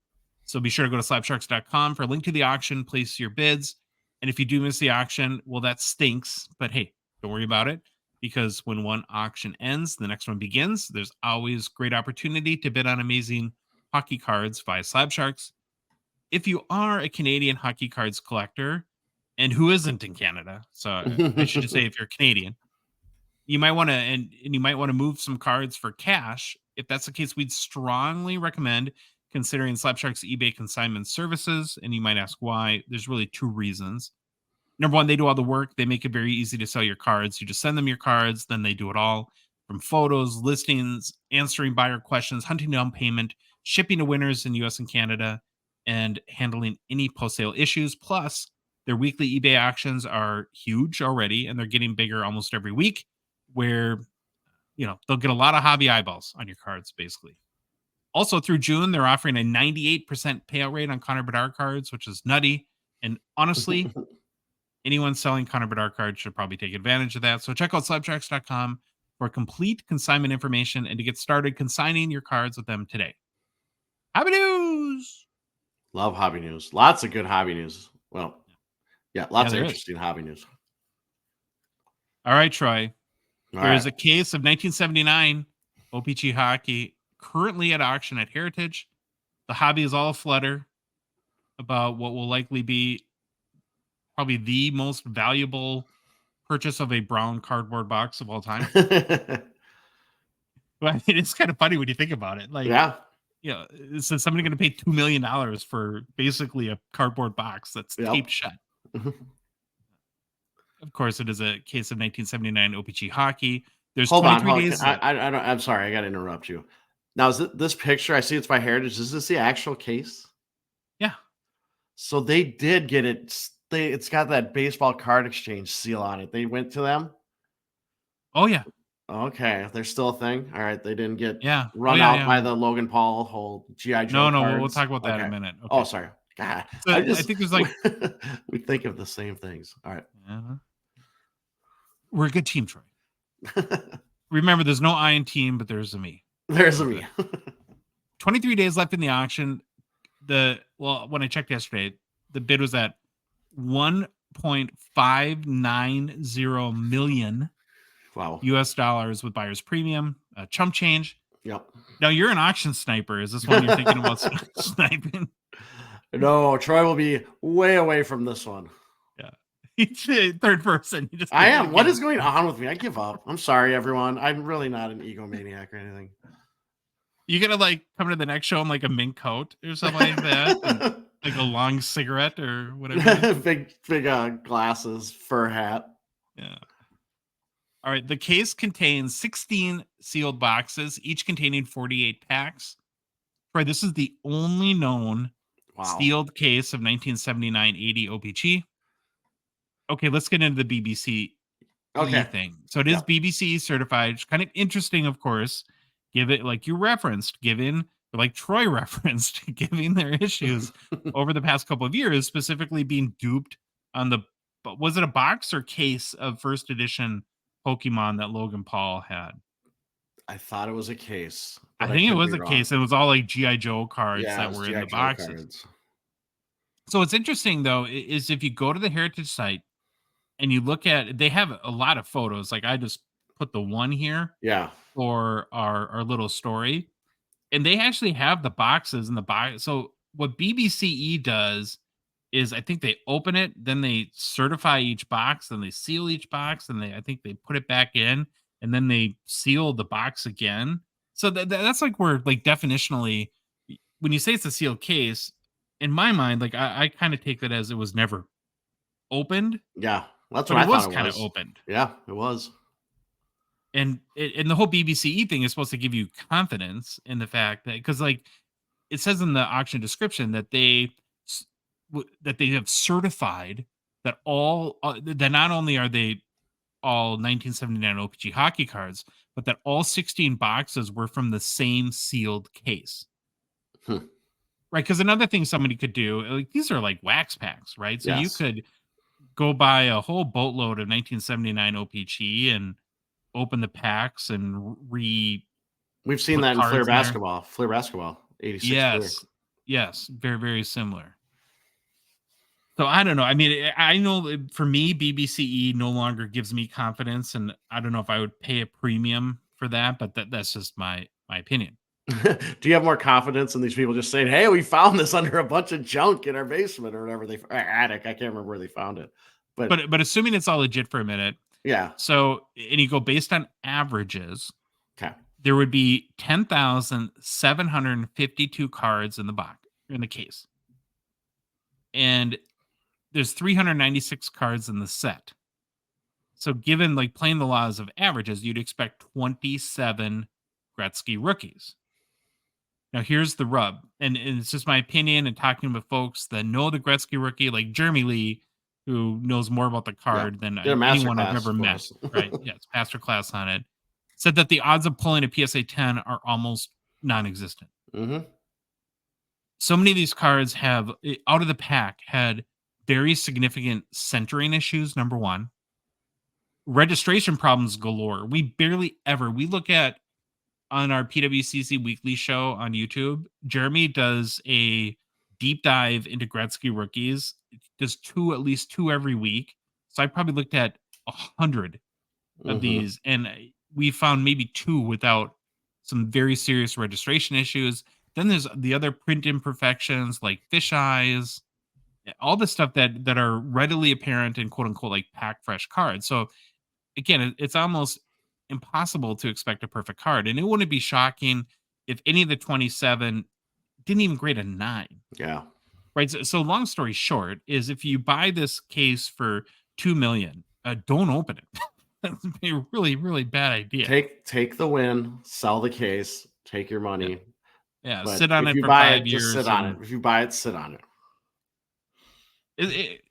So be sure to go to slabsharks.com for a link to the auction, place your bids. And if you do miss the auction, well, that stinks. But hey, don't worry about it because when one auction ends, the next one begins. There's always great opportunity to bid on amazing hockey cards via Slab Sharks. If you are a Canadian hockey cards collector, and who isn't in Canada, so I should just say if you're Canadian, you might want to and you might want to move some cards for cash. If that's the case, we'd strongly recommend considering Slapshark's eBay consignment services. And you might ask why. There's really two reasons. Number one, they do all the work. They make it very easy to sell your cards. You just send them your cards, then they do it all from photos, listings, answering buyer questions, hunting down payment, shipping to winners in US and Canada, and handling any post sale issues. Plus, Their weekly eBay auctions are huge already, and they're getting bigger almost every week, where, they'll get a lot of hobby eyeballs on your cards, basically. Also, through June, they're offering a 98% payout rate on Connor Bedard cards, which is nutty. And honestly, anyone selling Connor Bedard cards should probably take advantage of that. So check out slabtracks.com for complete consignment information and to get started consigning your cards with them today. Hobby news! Love hobby news. Lots of good hobby news. Well, yeah, lots of interesting hobby news. All right, Troy. There is a case of 1979 O-Pee-Chee hockey currently at auction at Heritage. The hobby is all aflutter about what will likely be probably the most valuable purchase of a brown cardboard box of all time. But I mean, it's kind of funny when you think about it. Like, is somebody going to pay $2 million for basically a cardboard box that's taped shut? Of course, it is a case of 1979 O-Pee-Chee hockey. There's 23 days. I'm sorry, I got to interrupt you. Now, is this picture? I see it's by Heritage. Is this the actual case? Yeah. So they did get it. It's got that baseball card exchange seal on it. They went to them. Oh yeah. Okay, they're still a thing. All right, they didn't get run out by the Logan Paul whole GI Joe. No, cards. we'll talk about that in a minute. Okay. Oh, sorry. God, so I think there's like we think of the same things. All right. We're a good team, Troy. Remember, there's no I in team, but there's a me. There's a me. 23 days left in the auction. When I checked yesterday, the bid was at $1.590 million. Wow. US dollars with buyer's premium, chump change. Yep. Now you're an auction sniper. Is this one you're thinking about sniping? No, Troy will be way away from this one. Yeah. Third person. I am. What is going on with me? I give up. I'm sorry, everyone. I'm really not an egomaniac or anything. You gonna like come to the next show in like a mink coat or something like that? And, like a long cigarette or whatever. big glasses, fur hat. Yeah. All right. The case contains 16 sealed boxes, each containing 48 packs. Right. This is the only known sealed case of 1979-80 O-Pee-Chee. Okay, let's get into the BBC thing. So it is BBC certified. It's kind of interesting, of course. Give it like you referenced, like Troy referenced, giving their issues over the past couple of years, specifically being duped on was it a box or case of first edition Pokemon that Logan Paul had? I thought it was a case. I think it was a case. It was all like GI Joe cards that were in the boxes. Cards. So what's interesting though is if you go to the Heritage site and you look at, they have a lot of photos. Like I just put the one here. Yeah. For our little story, and they actually have the boxes in the box. So what BBCE does is I think they open it, then they certify each box, then they seal each box, and I think they put it back in, and then they seal the box again. So that's like where like definitionally, when you say it's a sealed case, in my mind, like I kind of take that as it was never opened. Yeah, that's what I thought it was. Kind of opened. Yeah, it was. And the whole BBCE thing is supposed to give you confidence in the fact that, because like it says in the auction description that they have certified that that not only are they all 1979 O-Pee-Chee hockey cards, but that all 16 boxes were from the same sealed case. Right? Because another thing somebody could do, like these are like wax packs, right? So you could go buy a whole boatload of 1979 O-Pee-Chee and open the packs and we've seen that in Flair basketball. 86. Yes, very, very similar. So I don't know. I mean, I know for me, BBCE no longer gives me confidence, and I don't know if I would pay a premium for that, but that's just my opinion. Do you have more confidence in these people just saying, "Hey, we found this under a bunch of junk in our basement or whatever attic"? I can't remember where they found it, but assuming it's all legit for a minute. Yeah. So, and you go based on averages. Okay. There would be 10,752 cards in the case. And there's 396 cards in the set. So given like playing the laws of averages, you'd expect 27 Gretzky rookies. Now here's the rub. And it's just my opinion and talking with folks that know the Gretzky rookie, like Jeremy Lee, who knows more about the card than Did a master anyone I've class ever met. course. Right? Yes, masterclass on it. Said that the odds of pulling a PSA 10 are almost non-existent. Mm-hmm. So many of these cards have, out of the pack, had very significant centering issues. Number one, registration problems galore. We barely ever, we look at on our PWCC Weekly show on YouTube, Jeremy does a deep dive into Gretzky rookies. Does at least two every week. So I probably looked at 100 of Mm-hmm. these, and we found maybe two without some very serious registration issues. Then there's the other print imperfections like fish eyes, all the stuff that are readily apparent in quote unquote like pack fresh cards. So again, it's almost impossible to expect a perfect card, and it wouldn't be shocking if any of the 27 didn't even grade a 9. Yeah. Right. So long story short is if you buy this case for 2 million, don't open it. That's a really, really bad idea. Take the win, sell the case, take your money. Yeah, But sit on if it you for buy 5 it, just years. sit on it. If you buy it, sit on it.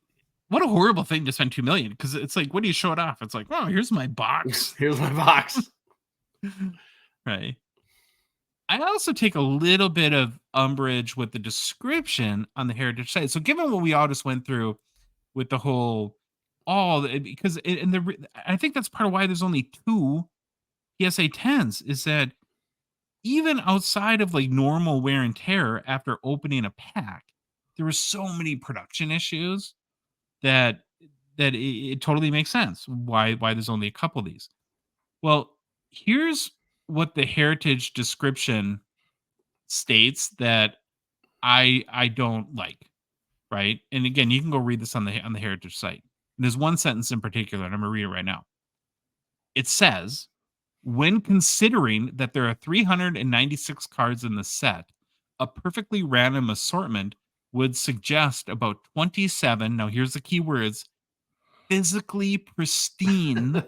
What a horrible thing to spend 2 million, because it's like, what do you show it off? It's like, oh, here's my box. Here's my box. Right. I also take a little bit of umbrage with the description on the Heritage site. So given what we all just went through with the whole, because I think that's part of why there's only 2 PSA 10s, is that even outside of like normal wear and tear after opening a pack, there were so many production issues that it totally makes sense why there's only a couple of these. Well, here's what the Heritage description states that I don't like, right? And again, you can go read this on the Heritage site. And there's one sentence in particular, and I'm gonna read it right now. It says, when considering that there are 396 cards in the set, a perfectly random assortment would suggest about 27. Now, here's the key words: physically pristine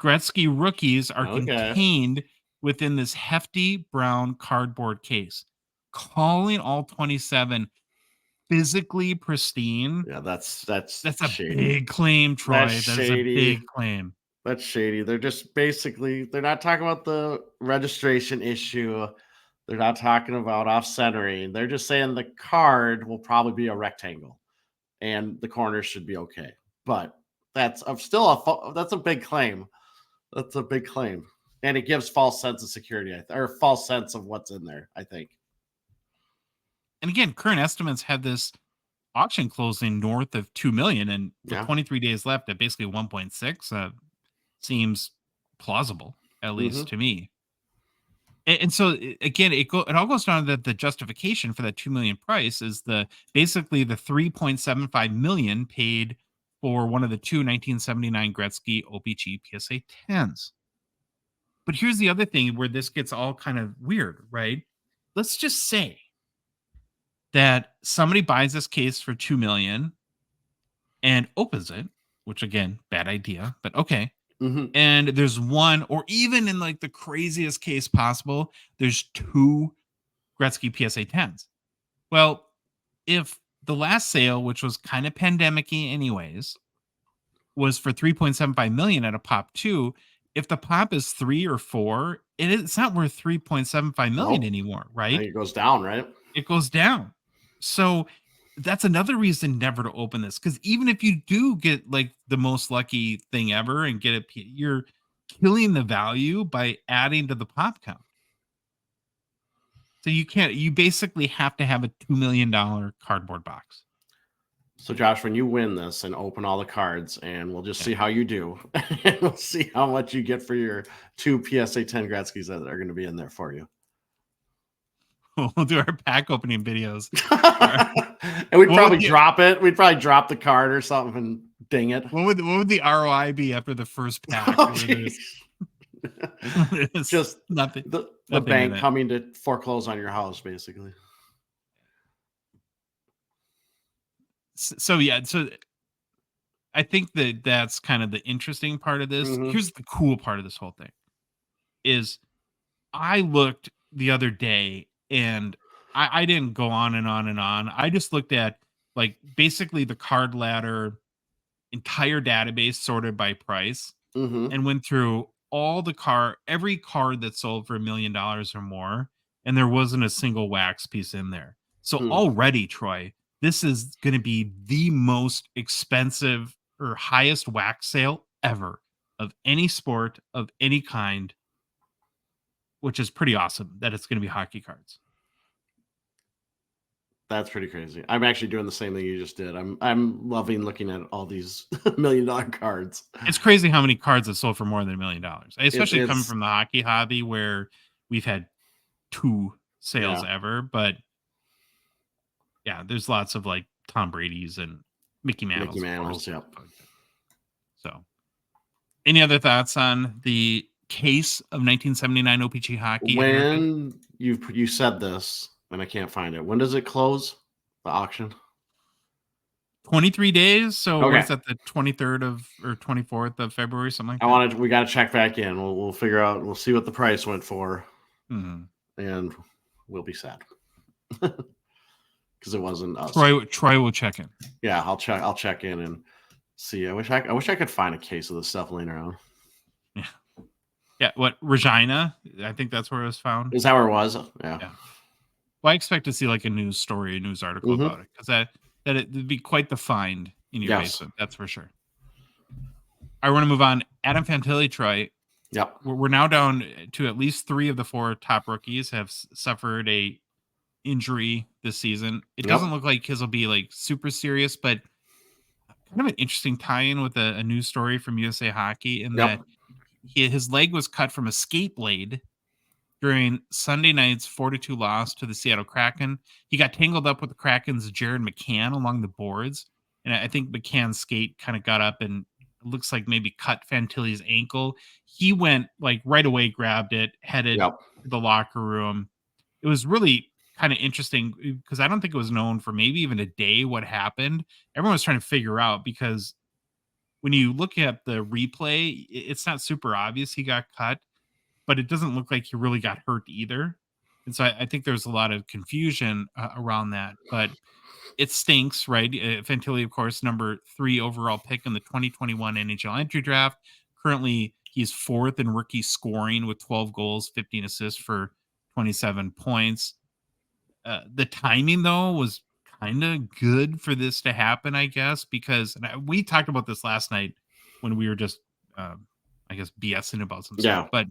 Gretzky rookies are Okay. contained within this hefty brown cardboard case. Calling all 27 physically pristine, Yeah, that's that's a shady. big claim, Troy. That's That is a shady. big claim. That's shady. They're just basically, they're not talking about the registration issue. They're not talking about off centering. They're just saying the card will probably be a rectangle and the corners should be okay. But that's that's a big claim. That's a big claim. And it gives false sense of security, or false sense of what's in there, I think. And again, current estimates have this auction closing north of 2 million, and with Yeah. 23 days left at basically 1.6, seems plausible, at least to me. And so again, it all goes down to the justification for that 2 million price is basically the 3.75 million paid for one of the 2 1979 Gretzky O-Pee-Chee PSA 10s. But here's the other thing where this gets all kind of weird, right? Let's just say that somebody buys this case for 2 million and opens it, which again, bad idea, but okay. Mhm. And there's one, or even in like the craziest case possible, there's 2 Gretzky PSA 10s. Well, if the last sale, which was kind of pandemic-y anyways, was for 3.75 million at a pop 2, if the pop is 3 or 4, it's not worth 3.75 million Nope. anymore, I right? think it goes down, right? It goes down. So that's another reason never to open this, because even if you do get like the most lucky thing ever and get it, you're killing the value by adding to the pop count. So you basically have to have a $2 million cardboard box. So Josh, when you win this and open all the cards, and we'll just see how you do, and we'll see how much you get for your 2 PSA 10 Gretzky's that are going to be in there for you. We'll do our pack opening videos. And we'd probably drop it. We'd probably drop the card or something and ding it. What would the ROI be after the first pack? Oh, just nothing. The bank coming to foreclose on your house, basically. So yeah, so I think that's kind of the interesting part of this. Here's the cool part of this whole thing is I looked the other day and I didn't go on and on and on. I just looked at like basically the card ladder entire database sorted by price Mm-hmm. and went through every card that sold for $1 million or more, and there wasn't a single wax piece in there. So Hmm. already, Troy, this is going to be the most expensive or highest wax sale ever of any sport of any kind, which is pretty awesome that it's going to be hockey cards. That's pretty crazy. I'm actually doing the same thing you just did. I'm loving looking at all these $1 million cards. It's crazy how many cards have sold for more than $1 million, especially coming It's from the hockey hobby where we've had 2 sales yeah, ever. But yeah, there's lots of like Tom Brady's and Mickey Mickey Mantle's, of course. Mantles. Yep. So, any other thoughts on the case of 1979 O-Pee-Chee hockey, American? When you said this, and I can't find it. When does it close? The auction? 23 days. So, what Okay. is that, the 23rd of or 24th of February, something like I that? wanted. We got to check back in. We'll figure out. We'll see what the price went for, Hmm. and we'll be sad because it wasn't us. Troy will check in. Yeah, I'll check. I'll check in and see. I wish I could find a case of this stuff laying around. Yeah. Yeah. What, Regina? I think that's where it was found. Is that where it was? Yeah. Yeah. Well, I expect to see like a news story, a news article Mm-hmm. about it, because that it'd be quite the find in your Yes. basement. That's for sure. I want to move on. Adam Fantilli, Troy. Yep. We're now down to at least 3 of the 4 top rookies have suffered a injury this season. It Yep. doesn't look like his will be like super serious, but kind of an interesting tie-in with a news story from USA Hockey in that his leg was cut from a skate blade during Sunday night's 4-2 loss to the Seattle Kraken. He got tangled up with the Kraken's Jared McCann along the boards, and I think McCann's skate kind of got up and it looks like maybe cut Fantilli's ankle. He went like right away, grabbed it, headed Yep. to the locker room. It was really kind of interesting because I don't think it was known for maybe even a day what happened. Everyone was trying to figure out because when you look at the replay, it's not super obvious he got cut, but it doesn't look like he really got hurt either. And so I think there's a lot of confusion around that, but it stinks, right? Fantilli, of course, number 3 overall pick in the 2021 NHL entry draft. Currently, he's 4th in rookie scoring with 12 goals, 15 assists for 27 points. The timing, though, was kind of good for this to happen, I guess, because we talked about this last night when we were just, I guess, BSing about some stuff. Yeah. But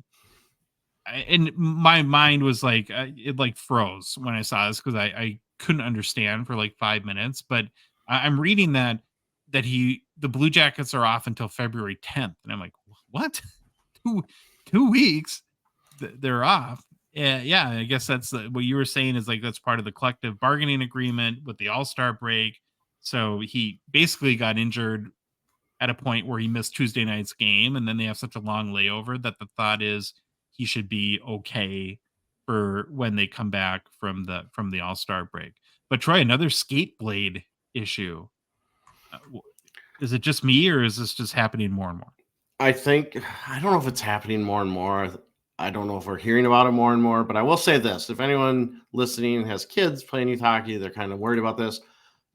and my mind was like, it like froze when I saw this because I couldn't understand for like 5 minutes. But I'm reading that the Blue Jackets are off until February 10th, and I'm like, what? two weeks? They're off. Yeah, I guess that's what you were saying is like that's part of the collective bargaining agreement with the All-Star break. So he basically got injured at a point where he missed Tuesday night's game, and then they have such a long layover that the thought is he should be okay for when they come back from the All-Star break. But Troy, another skate blade issue. Is it just me, or is this just happening more and more? I think I don't know if it's happening more and more. I don't know if we're hearing about it more and more, but I will say this. If anyone listening has kids playing youth hockey, they're kind of worried about this.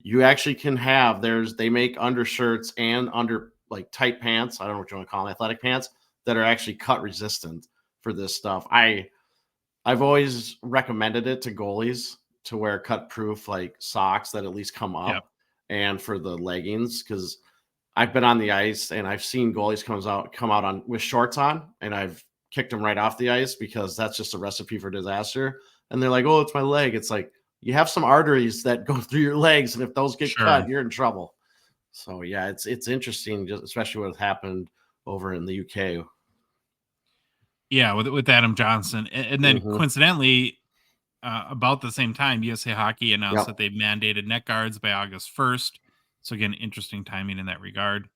You actually can have they make undershirts and under like tight pants. I don't know what you want to call them, athletic pants that are actually cut resistant for this stuff. I've always recommended it to goalies to wear cut proof like socks that at least come up, Yep. and for the leggings, because I've been on the ice and I've seen goalies come out on with shorts on, and I've kicked them right off the ice because that's just a recipe for disaster. And they're like, "Oh, it's my leg." It's like you have some arteries that go through your legs, and if those get cut, you're in trouble. So yeah, it's interesting, just especially what happened over in the UK. Yeah, with Adam Johnson, and then Mm-hmm. coincidentally, about the same time, USA Hockey announced that Yep. they've mandated net guards by August 1st. So again, interesting timing in that regard.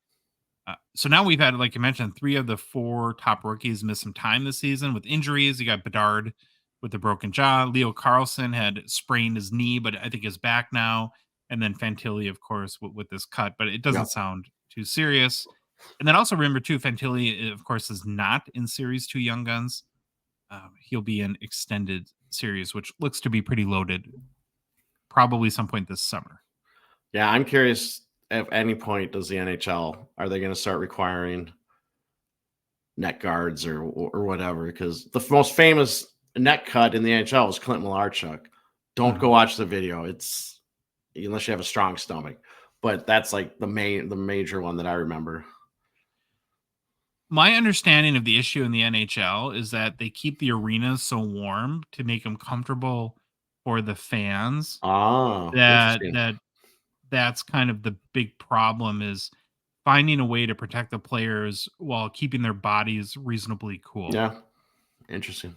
So now we've had, like you mentioned, 3 of the 4 top rookies miss some time this season with injuries. You got Bedard with a broken jaw. Leo Carlson had sprained his knee, but I think is back now. And then Fantilli, of course, with this cut, but it doesn't Yep. sound too serious. And then also remember too, Fantilli, of course, is not in Series 2 Young Guns. He'll be in extended series, which looks to be pretty loaded, probably some point this summer. Yeah, I'm curious. at any point does the NHL, are they going to start requiring net guards or whatever? Because the most famous net cut in the NHL was Clint Malarchuk. Don't go watch the video. It's unless you have a strong stomach, but that's like the major one that I remember. My understanding of the issue in the NHL is that they keep the arenas so warm to make them comfortable for the fans. Oh, That's kind of the big problem, is finding a way to protect the players while keeping their bodies reasonably cool. Yeah. Interesting.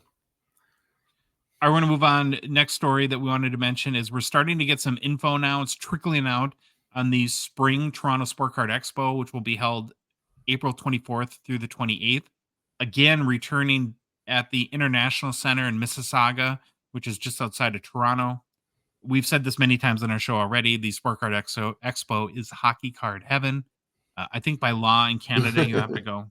I want to move on. Next story that we wanted to mention is we're starting to get some info now. It's trickling out on the spring Toronto Sport Card Expo, which will be held April 24th through the 28th. Again, returning at the International Center in Mississauga, which is just outside of Toronto. We've said this many times on our show already. The Sport Card Expo is hockey card heaven. I think by law in Canada, you have to go.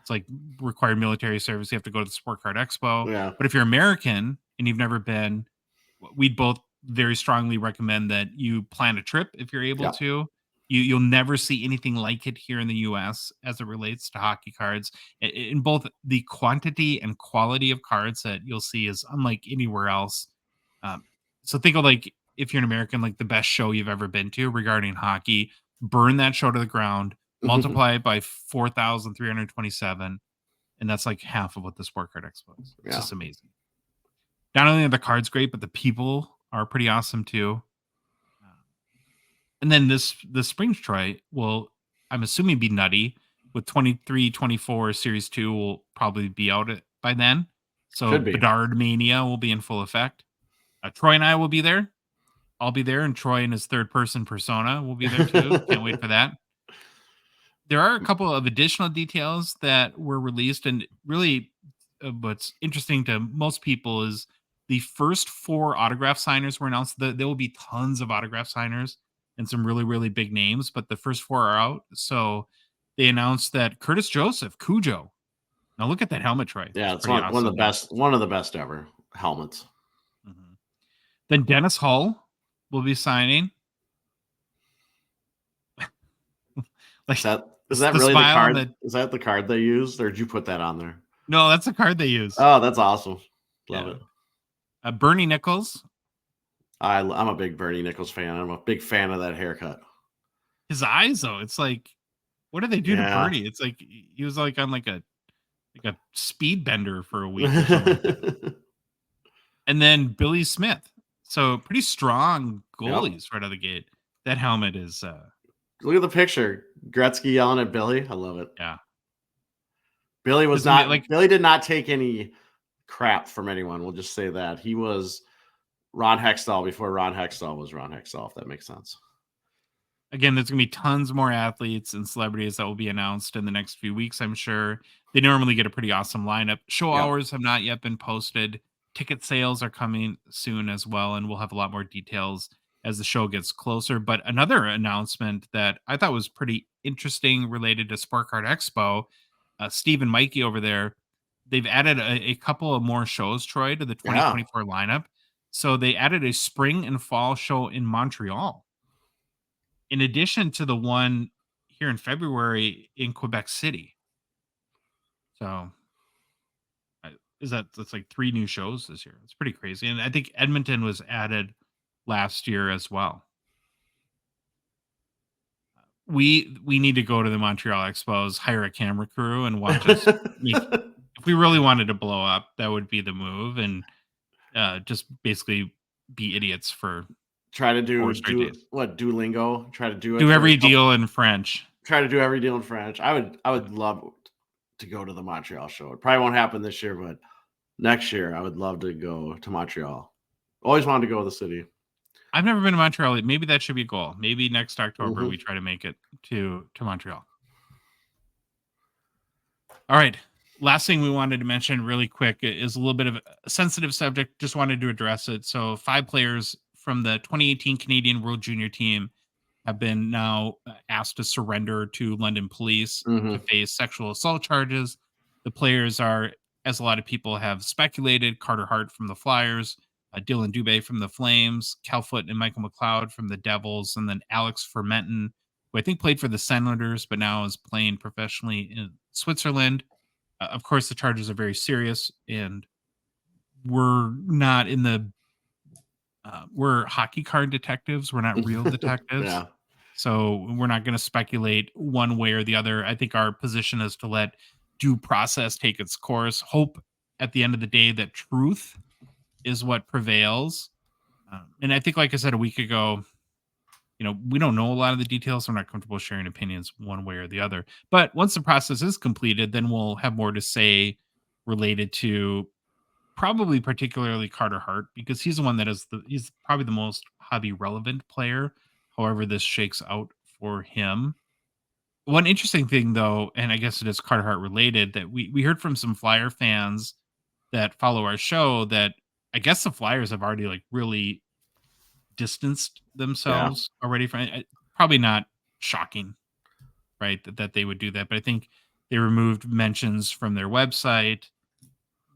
It's like required military service. You have to go to the Sport Card Expo. Yeah. But if you're American and you've never been, we'd both very strongly recommend that you plan a trip if you're able to. You'll never see anything like it here in the US as it relates to hockey cards. In both the quantity and quality of cards that you'll see is unlike anywhere else. So think of, like, if you're an American, like the best show you've ever been to regarding hockey, burn that show to the ground, multiply it by 4,327, and that's like half of what the Sport Card Expo is. It's just amazing. Not only are the cards great, but the people are pretty awesome too. And then the spring Troy will, I'm assuming, be nutty with 23-24 Series 2 will probably be out by then. So Bedard Mania will be in full effect. Troy and I will be there. I'll be there, and Troy and his third-person persona will be there too. Can't wait for that. There are a couple of additional details that were released, and really what's interesting to most people is the first 4 autograph signers were announced. There will be tons of autograph signers and some really, really big names, but the first 4 are out. So they announced that Curtis Joseph, Cujo. Now look at that helmet, Troy. Yeah, it's one of the best ever helmets. Then Dennis Hull will be signing. Like, is that really the card? Is that the card they used, or did you put that on there? No, that's the card they used. Oh, that's awesome. Love it. Bernie Nichols. I'm a big Bernie Nichols fan. I'm a big fan of that haircut. His eyes, though, it's like, what did they do to Bernie? It's like he was like on like a speed bender for a week or something. And then Billy Smith. So pretty strong goalies right out of the gate. That helmet is look at the picture. Gretzky yelling at Billy. I love it. Yeah. Billy was not like Billy did not take any crap from anyone. We'll just say that. He was Ron Hextall before Ron Hextall was Ron Hextall, if that makes sense. Again, there's going to be tons more athletes and celebrities that will be announced in the next few weeks, I'm sure. They normally get a pretty awesome lineup. Show hours have not yet been posted. Ticket sales are coming soon as well, and we'll have a lot more details as the show gets closer. But another announcement that I thought was pretty interesting related to Sport Card Expo, Steve and Mikey over there, they've added a couple of more shows, Troy, to the 2024 lineup. So they added a spring and fall show in Montreal, in addition to the one here in February in Quebec City. So that's like 3 new shows this year. It's pretty crazy. And I think Edmonton was added last year as well. We need to go to the Montreal Expos, hire a camera crew, and watch us. If we really wanted to blow up, that would be the move, and just basically be idiots for try to do Duolingo. Try to do every deal in French. Try to do every deal in French. I would love to go to the Montreal show. It probably won't happen this year, but next year I would love to go to Montreal. Always wanted to go to the city. I've never been to Montreal. Maybe that should be a goal. Maybe next October we try to make it to Montreal. All right. Last thing we wanted to mention really quick is a little bit of a sensitive subject. Just wanted to address it. So 5 players from the 2018 Canadian World Junior team have been now asked to surrender to London police to face sexual assault charges. The players are, as a lot of people have speculated, Carter Hart from the Flyers, Dylan Dubé from the Flames, Cal Foote and Michael McLeod from the Devils, and then Alex Fermenton, who I think played for the Senators, but now is playing professionally in Switzerland. Of course, the charges are very serious, and we're not in the we're hockey card detectives. We're not real detectives. Yeah. So we're not going to speculate one way or the other. I think our position is to let due process take its course. Hope at the end of the day that truth is what prevails. And I think, like I said a week ago, we don't know a lot of the details. So we're not comfortable sharing opinions one way or the other. But once the process is completed, then we'll have more to say related to probably particularly Carter Hart, because he's the one that he's probably the most hobby relevant player. However, this shakes out for him. One interesting thing though, and I guess it is Carter Hart related, that we heard from some Flyer fans that follow our show that I guess the Flyers have already like really distanced Yeah. themselves already from probably not shocking, right? That they would do that. But I think they removed mentions from their website.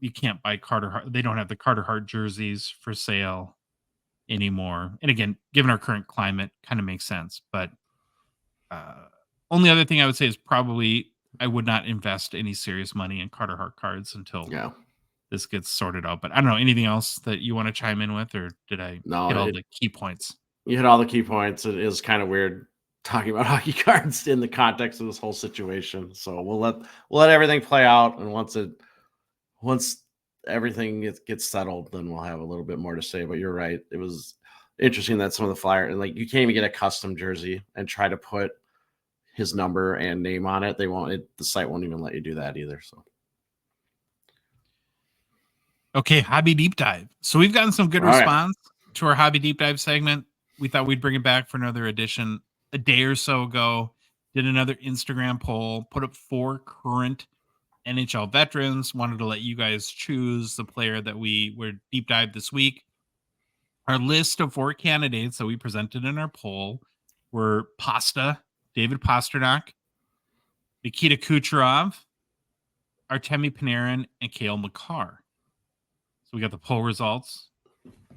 You can't buy Carter Hart. They don't have the Carter Hart jerseys for sale anymore. And again, given our current climate, kind of makes sense. But only other thing I would say is probably I would not invest any serious money in Carter Hart cards until this gets sorted out. But I don't know, anything else that you want to chime in with, or did I hit all the key points? You hit all the key points. It is kind of weird talking about hockey cards in the context of this whole situation. So we'll let everything play out, and once everything gets settled, then we'll have a little bit more to say. But you're right. It was interesting that some of the Flyer, and like, you can't even get a custom jersey and try to put his number and name on it. They won't. The site won't even let you do that either. So. Okay, hobby deep dive. So we've gotten some good All right. response to our hobby deep dive segment. We thought we'd bring it back for another edition a day or so ago. Did another Instagram poll, put up 4 current NHL veterans. Wanted to let you guys choose the player that we were deep dive this week. Our list of 4 candidates that we presented in our poll were Pasta, David Pastrnak, Nikita Kucherov, Artemi Panarin, and Cale Makar. So we got the poll results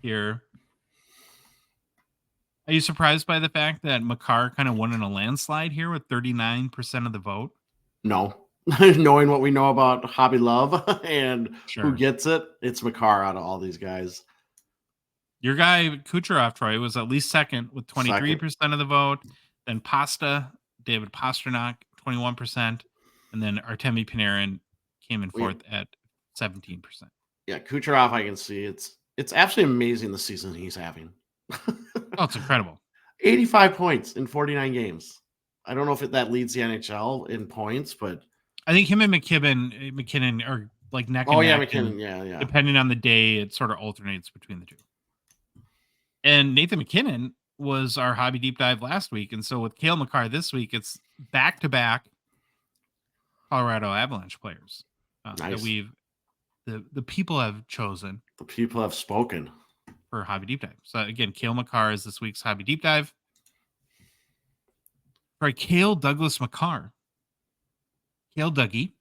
here. Are you surprised by the fact that Makar kind of won in a landslide here with 39% of the vote? No. Knowing what we know about hobby love and who gets it, it's Makar out of all these guys. Your guy Kucherov, Troy, was at least second with 23% of the vote. Then Pasta, David Pastrnak, 21%. And then Artemi Panarin came in fourth at 17%. Yeah, Kucherov, I can see. It's absolutely amazing the season he's having. Oh, it's incredible. 85 points in 49 games. I don't know if that leads the NHL in points, but I think him and McKinnon are like neck and neck. McKinnon, yeah. Depending on the day, it sort of alternates between the two. And Nathan McKinnon was our hobby deep dive last week. And so with Cale Makar this week, it's back-to-back Colorado Avalanche players that the people have chosen. The people have spoken for hobby deep dive. So again, Cale Makar is this week's hobby deep dive. All right, Cale Douglas Makar. Cale Dougie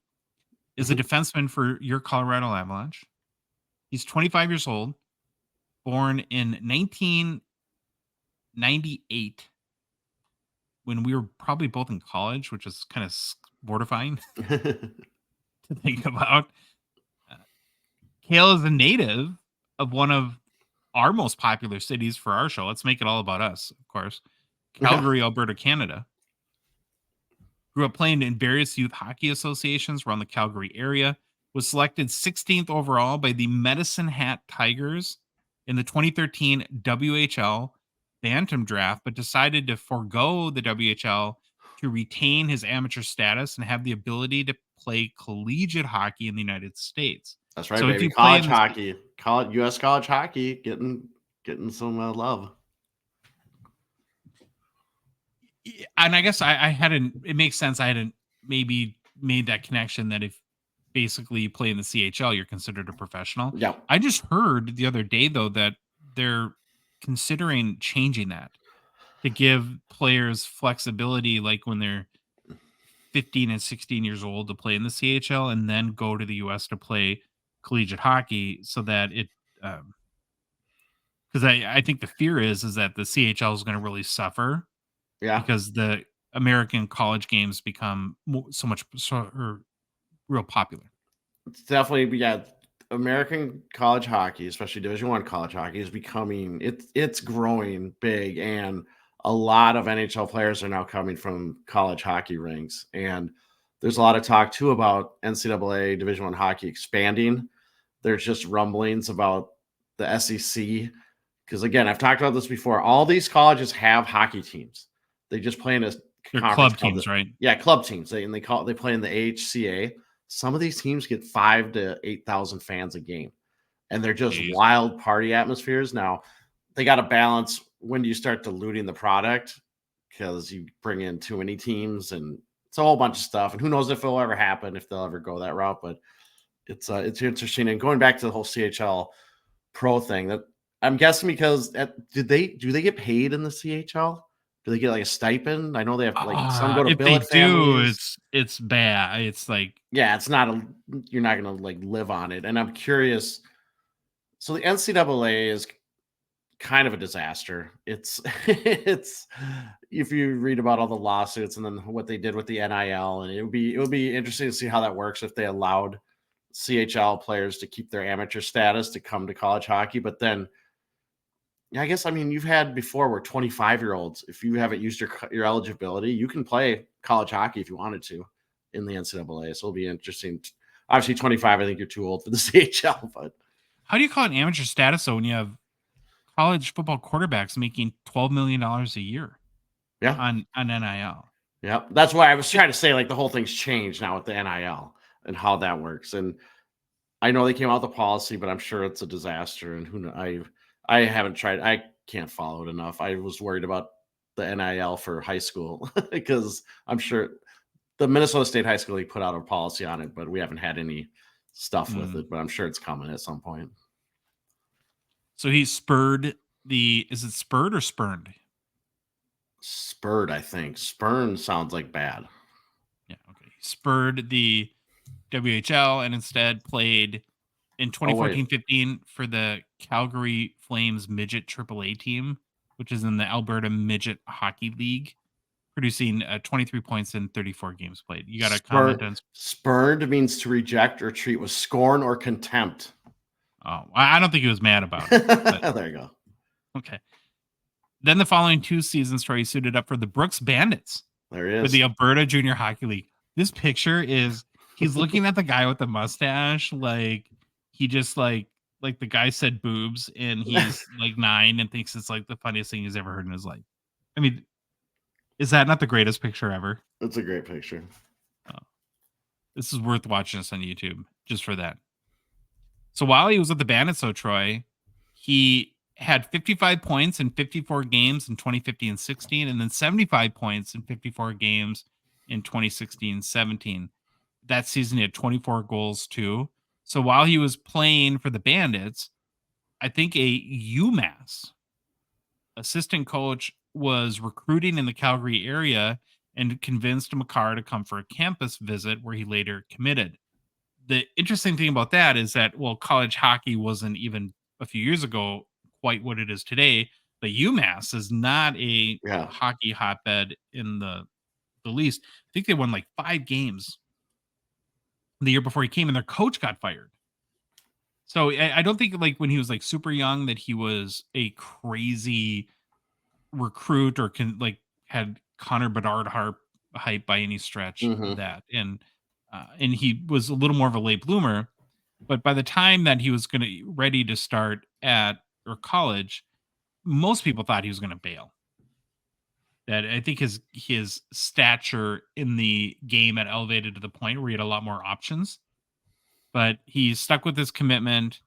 is a defenseman for your Colorado Avalanche. He's 25 years old, born in 1998, when we were probably both in college, which is kind of mortifying to think about. Cale is a native of one of our most popular cities for our show. Let's make it all about us, of course. Calgary, Alberta, Canada. Grew up playing in various youth hockey associations around the Calgary area. Was selected 16th overall by the Medicine Hat Tigers in the 2013 WHL Bantam Draft, but decided to forego the WHL to retain his amateur status and have the ability to play collegiate hockey in the United States. That's right, so baby. College hockey, U.S. college hockey, getting some love. And I guess I hadn't. It makes sense. I hadn't maybe made that connection that if basically you play in the CHL, you're considered a professional. Yeah. I just heard the other day though that they're considering changing that to give players flexibility, like when they're 15 and 16 years old, to play in the CHL and then go to the US to play collegiate hockey, so that it because I think the fear is that the CHL is going to really suffer Yeah, because the American college games become or real popular. it's definitely yeah. American college hockey, especially Division One college hockey, is becoming it's growing big, and a lot of NHL players are now coming from college hockey rinks. And there's a lot of talk too about NCAA Division One hockey expanding. There's just rumblings about the SEC because again, I've talked about this before. All these colleges have hockey teams. They just play in a They're conference club called teams, right? club teams. They play in the AHCA. Some of these teams get 5 to 8,000 fans a game, and they're just Jeez. wild party atmospheres. Now they got to balance when do you start diluting the product because you bring in too many teams and it's a whole bunch of stuff. And who knows if it'll ever happen, if they'll ever go that route. But it's interesting. And going back to the whole CHL pro thing, that I'm guessing because do they get paid in the CHL? Do they get like a stipend? I know they have like some go to If they billet do, families. it's bad. It's like Yeah, it's not a you're not gonna like live on it. And I'm curious. So the NCAA is kind of a disaster. It's it's if you read about all the lawsuits and then what they did with the NIL, and it would be interesting to see how that works if they allowed CHL players to keep their amateur status to come to college hockey. But then, yeah, I guess I mean you've had before where 25-year-olds, if you haven't used your eligibility, you can play college hockey if you wanted to in the NCAA. So it'll be interesting. Obviously, 25, I think you're too old for the CHL, but how do you call it amateur status though when you have college football quarterbacks making $12 million a year yeah. on NIL? Yeah, that's why I was trying to say, like, the whole thing's changed now with the NIL and how that works, and I know they came out with the policy, but I'm sure it's a disaster, and who kno I haven't tried I can't follow it enough. I was worried about the NIL for high school because I'm sure the Minnesota State High School League put out a policy on it, but we haven't had any stuff with Mm. it, but I'm sure it's coming at some point. So he spurred is it spurred or spurned? Spurred, I think. Spurn sounds like bad. Yeah, okay. He spurred the WHL and instead played in Oh, wait. 2014-15 for the Calgary Flames midget AAA team, which is in the Alberta Midget Hockey League, producing 23 points in 34 games played. You got a comment on? Spurned means to reject or treat with scorn or contempt. Oh, I don't think he was mad about it, but There you go. okay. Then the following two seasons, Troy suited up for the Brooks Bandits There he for is. the Alberta Junior Hockey League. This picture is he's looking at the guy with the mustache, like he just like the guy said boobs, and he's like 9 and thinks it's like the funniest thing he's ever heard in his life. I mean, is that not the greatest picture ever? That's a great picture. Oh, this is worth watching this on YouTube just for that. So while he was with the Bandits, though, Troy, he had 55 points in 54 games in 2015 and 16, and then 75 points in 54 games in 2016-17. That season, he had 24 goals too. So while he was playing for the Bandits, I think a UMass assistant coach was recruiting in the Calgary area and convinced Makar to come for a campus visit where he later committed. The interesting thing about that is that, well, college hockey wasn't even a few years ago quite what it is today. But UMass is not a Yeah. hockey hotbed in the least. I think they won like 5 games the year before he came, and their coach got fired. So I don't think like when he was like super young that he was a crazy recruit or can like had Connor Bedard harp hype by any stretch of Hmm. that. And he was a little more of a late bloomer. But by the time that he was going to ready to start at or college, most people thought he was going to bail. That I think his stature in the game had elevated to the point where he had a lot more options. But he stuck with his commitment.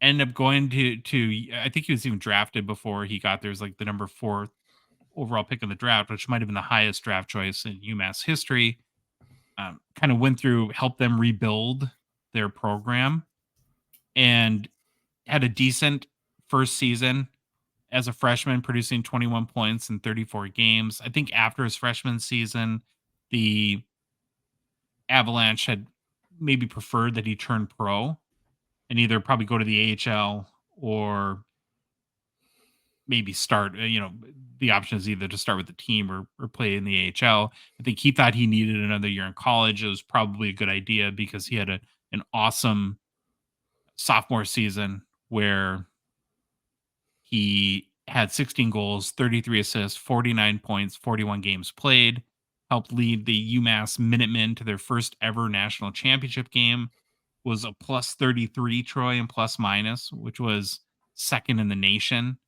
Ended up going to I think he was even drafted before he got there as like the number 4 overall pick in the draft, which might have been the highest draft choice in UMass history. Kind of went through, helped them rebuild their program, and had a decent first season as a freshman, producing 21 points in 34 games. I think after his freshman season, the Avalanche had maybe preferred that he turn pro and either probably go to the AHL or maybe start, the option is either to start with the team or play in the AHL. I think he thought he needed another year in college. It was probably a good idea because he had an awesome sophomore season where he had 16 goals, 33 assists, 49 points, 41 games played, helped lead the UMass Minutemen to their first ever national championship game, was a plus 33 Troy and plus minus, which was second in the nation,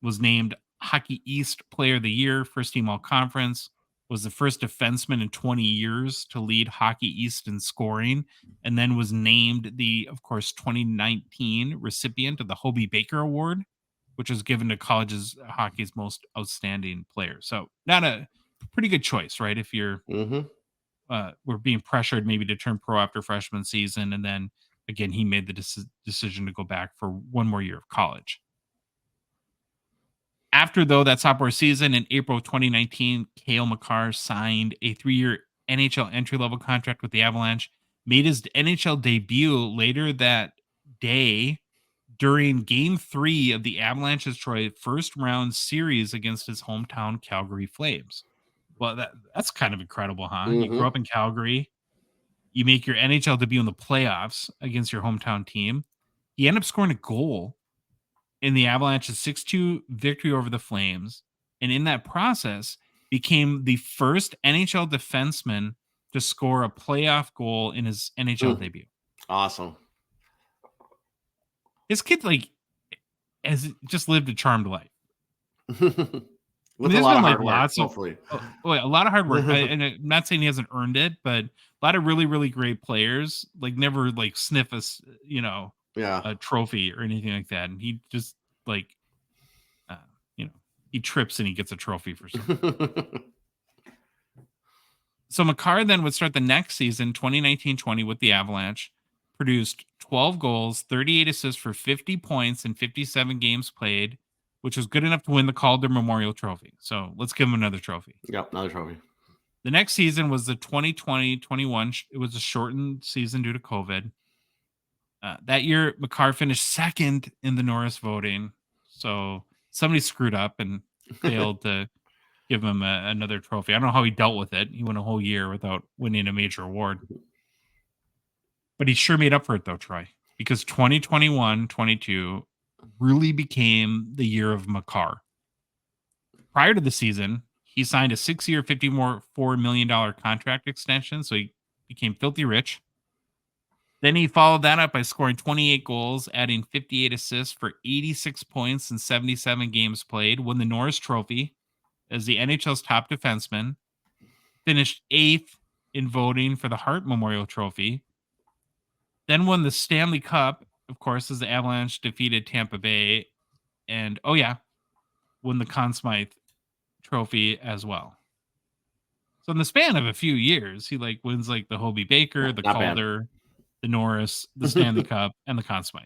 was named Hockey East Player of the Year, first team all conference, was the first defenseman in 20 years to lead Hockey East in scoring, and then was named the, of course, 2019 recipient of the Hobie Baker Award, which was given to college's hockey's most outstanding player. So not a pretty good choice, right? If you're we're being pressured maybe to turn pro after freshman season, and then again he made the decision to go back for one more year of college. After, though, that sophomore season in April of 2019, Cale Makar signed a 3-year NHL entry-level contract with the Avalanche, made his NHL debut later that day during Game 3 of the Avalanche's Troy first-round series against his hometown Calgary Flames. Well, that's kind of incredible, huh? You grew up in Calgary. You make your NHL debut in the playoffs against your hometown team. You end up scoring a goal in the Avalanche's 6-2 victory over the Flames, and in that process became the first NHL defenseman to score a playoff goal in his NHL debut. Awesome. This kid has just lived a charmed life. With a lot of hard work, hopefully. A lot of hard work. And I'm not saying he hasn't earned it, but a lot of really, really great players never sniff a trophy or anything like that. And he just he trips and he gets a trophy for something. So Makar then would start the next season, 2019-20, with the Avalanche, produced 12 goals, 38 assists for 50 points in 57 games played, which was good enough to win the Calder Memorial Trophy. So let's give him another trophy. Yep, another trophy. The next season was the 2020-21. It was a shortened season due to COVID. That year, Makar finished second in the Norris voting. So somebody screwed up and failed to give him another trophy. I don't know how he dealt with it. He went a whole year without winning a major award. But he sure made up for it, though, Troy, because 2021-22 really became the year of Makar. Prior to the season, he signed a 6-year, $54 million contract extension, so he became filthy rich. Then he followed that up by scoring 28 goals, adding 58 assists for 86 points in 77 games played, won the Norris Trophy as the NHL's top defenseman, finished 8th in voting for the Hart Memorial Trophy, then won the Stanley Cup, of course, as the Avalanche defeated Tampa Bay, and won the Conn Smythe Trophy as well. So in the span of a few years, he wins the Hobie Baker, the Calder, the Norris, the Stanley Cup, and the Conn Smythe.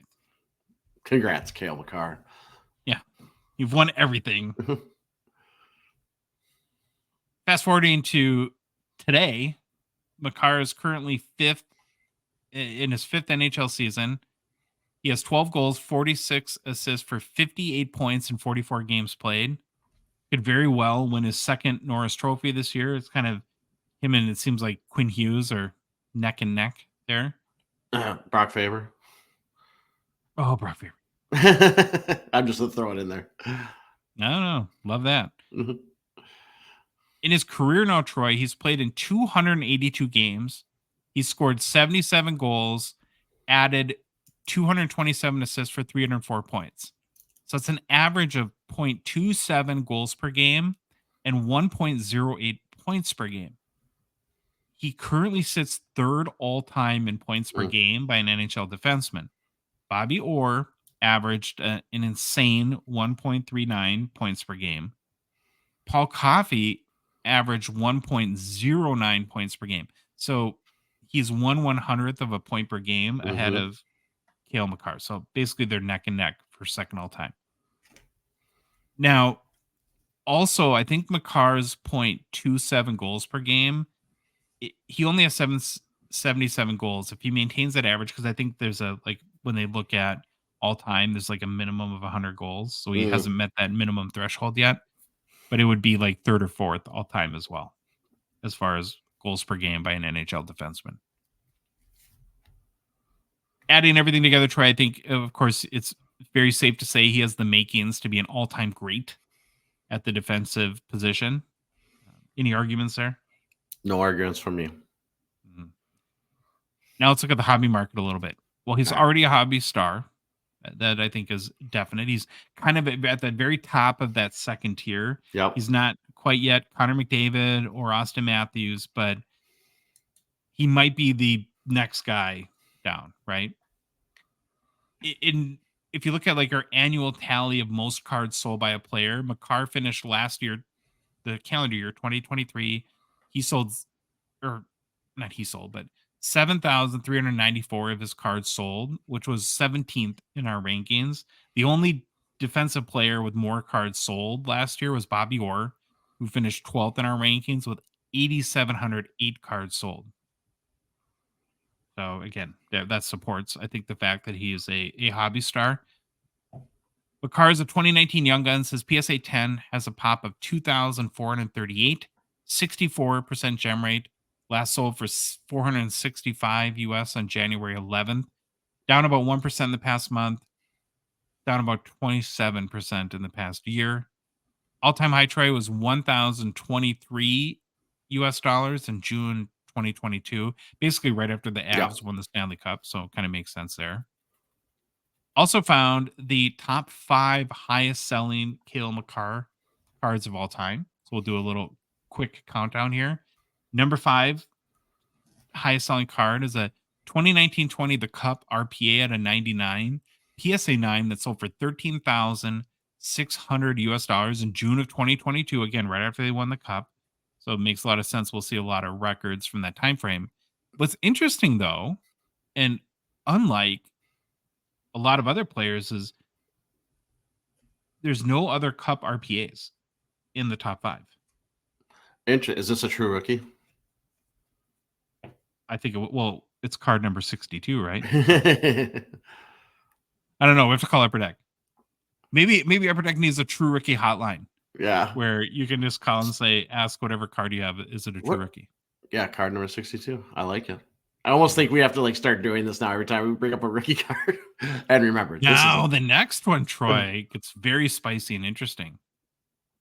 Congrats, Cale Makar. Yeah, you've won everything. Fast forwarding to today, Makar is currently in his fifth NHL season. He has 12 goals, 46 assists for 58 points in 44 games played. Could very well win his second Norris Trophy this year. It's kind of him and it seems like Quinn Hughes are neck and neck there. Brock Faber. Oh, Brock Faber. I'm just going to throw it in there. No. Love that. In his career now, Troy, he's played in 282 games. He scored 77 goals, added 227 assists for 304 points. So it's an average of 0.27 goals per game and 1.08 points per game. He currently sits third all-time in points per game by an NHL defenseman. Bobby Orr averaged an insane 1.39 points per game. Paul Coffey averaged 1.09 points per game. So he's 1/100th of a point per game ahead of Cale Makar. So basically they're neck and neck for second all time. Now, also, I think Makar's 0.27 goals per game, he only has 77 goals. If he maintains that average, because I think there's when they look at all time. There's like a minimum of 100 goals. So he Mhm. hasn't met that minimum threshold yet, but it would be like third or fourth all time as well, as far as goals per game by an NHL defenseman. Adding everything together, Troy, I think, of course, it's very safe to say he has the makings to be an all-time great at the defensive position. Any arguments there? No arguments from me. Mhm. Now let's look at the hobby market a little bit. Well, he's All right. already a hobby star. That I think is definite. He's kind of at the very top of that second tier. Yep. He's not quite yet Connor McDavid or Austin Matthews, but he might be the next guy down, right? In If you look at like our annual tally of most cards sold by a player, Makar finished last year, the calendar year 2023. He sold, or not he sold, but 7,394 of his cards sold, which was 17th in our rankings. The only defensive player with more cards sold last year was Bobby Orr, who finished 12th in our rankings with 8,708 cards sold. So again, that supports, I think, the fact that he is a hobby star. Makar's a 2019 Young Guns. His PSA 10 has a pop of 2,438, 64% gem rate. Last sold for 465 US on January 11th. Down about 1% in the past month. Down about 27% in the past year. All-time high trade was 1,023 US dollars in June 2022, basically right after the Yeah. Avs won the Stanley Cup, so kind of makes sense there. Also found the top 5 highest selling Cale Makar cards of all time. So we'll do a little quick countdown here. Number 5 highest selling card is a 2019-20 The Cup RPA at a 99, PSA 9 that sold for 13,600 US dollars in June of 2022. Again, right after they won the Cup. So it makes a lot of sense. We'll see a lot of records from that time frame. What's interesting though, and unlike a lot of other players, is there's no other Cup RPAs in the top 5. Is this a true rookie? I think well, it's card number 62, right? I don't know. We have to call Upper Deck. Maybe Upper Deck needs a true rookie hotline Yeah. where you can just call and say, ask whatever card you have. Is it a true rookie? Yeah, card number 62. I like it. I almost think we have to like start doing this now every time we bring up a rookie card. And remember, Now the next one, Troy, gets very spicy and interesting.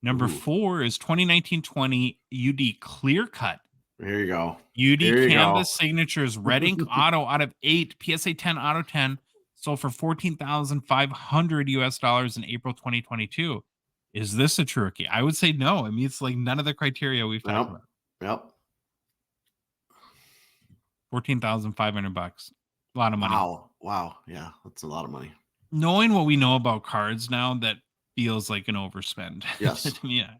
Number 4 is 2019-20 UD Clear Cut. Here you go. UD Canvas Signatures Red Ink Auto out of 8, PSA 10 Auto 10, sold for 14,500 US dollars in April 2022. Is this a true rookie? I would say no. I mean, it's like none of the criteria we've talked about. Yep. 14,500 bucks. A lot of money. Wow. Yeah, that's a lot of money. Knowing what we know about cards now, that feels like an overspend. Yes. Yeah.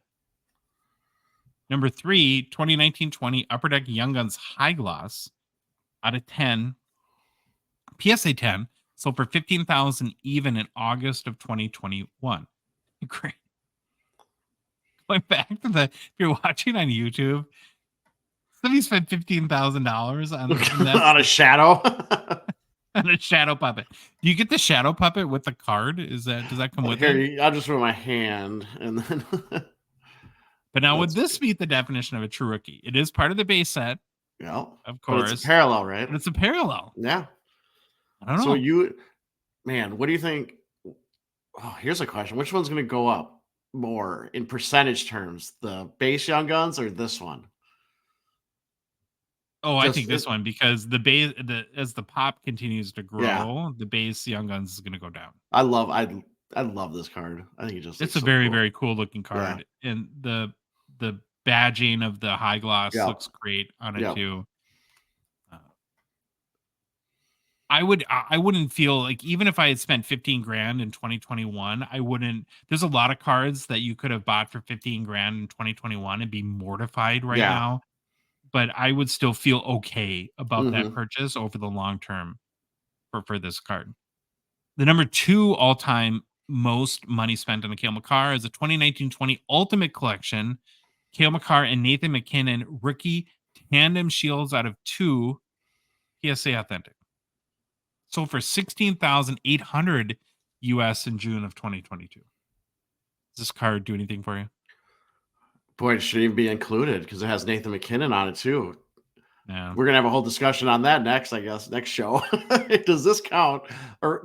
Number 3, 2019-20 Upper Deck Young Guns High Gloss out of 10. PSA 10 sold for 15,000 even in August of 2021. Great. Going back to if you're watching on YouTube, somebody spent $15,000 on a shadow. On a shadow puppet. Do you get the shadow puppet with the card? Does that come with it? I'll just put my hand and then. But now would this meet the definition of a true rookie? It is part of the base set. Yeah, of course. But it's a parallel, right? But it's a parallel. Yeah. I don't know. So what do you think? Oh, here's a question. Which one's going to go up more in percentage terms? The base Young Guns or this one? Oh, I think this one, because the base, as the pop continues to grow, the base Young Guns is going to go down. I love this card. I think it's a very, very cool looking card. Yeah. And the badging of the high gloss looks great on it too. I wouldn't feel like, even if I had spent 15 grand in 2021, I wouldn't. There's a lot of cards that you could have bought for 15 grand in 2021 and be mortified right now. But I would still feel okay about that purchase over the long term for this card. The number 2 all-time most money spent on the Cale Makar is a 2019-20 Ultimate Collection. Cale Makar and Nathan McKinnon rookie tandem shields out of 2, PSA Authentic. Sold for 16,800 US in June of 2022. Does this card do anything for you? Boy, it shouldn't even be included because it has Nathan McKinnon on it too. Yeah. We're gonna have a whole discussion on that next, I guess, next show. Does this count? Or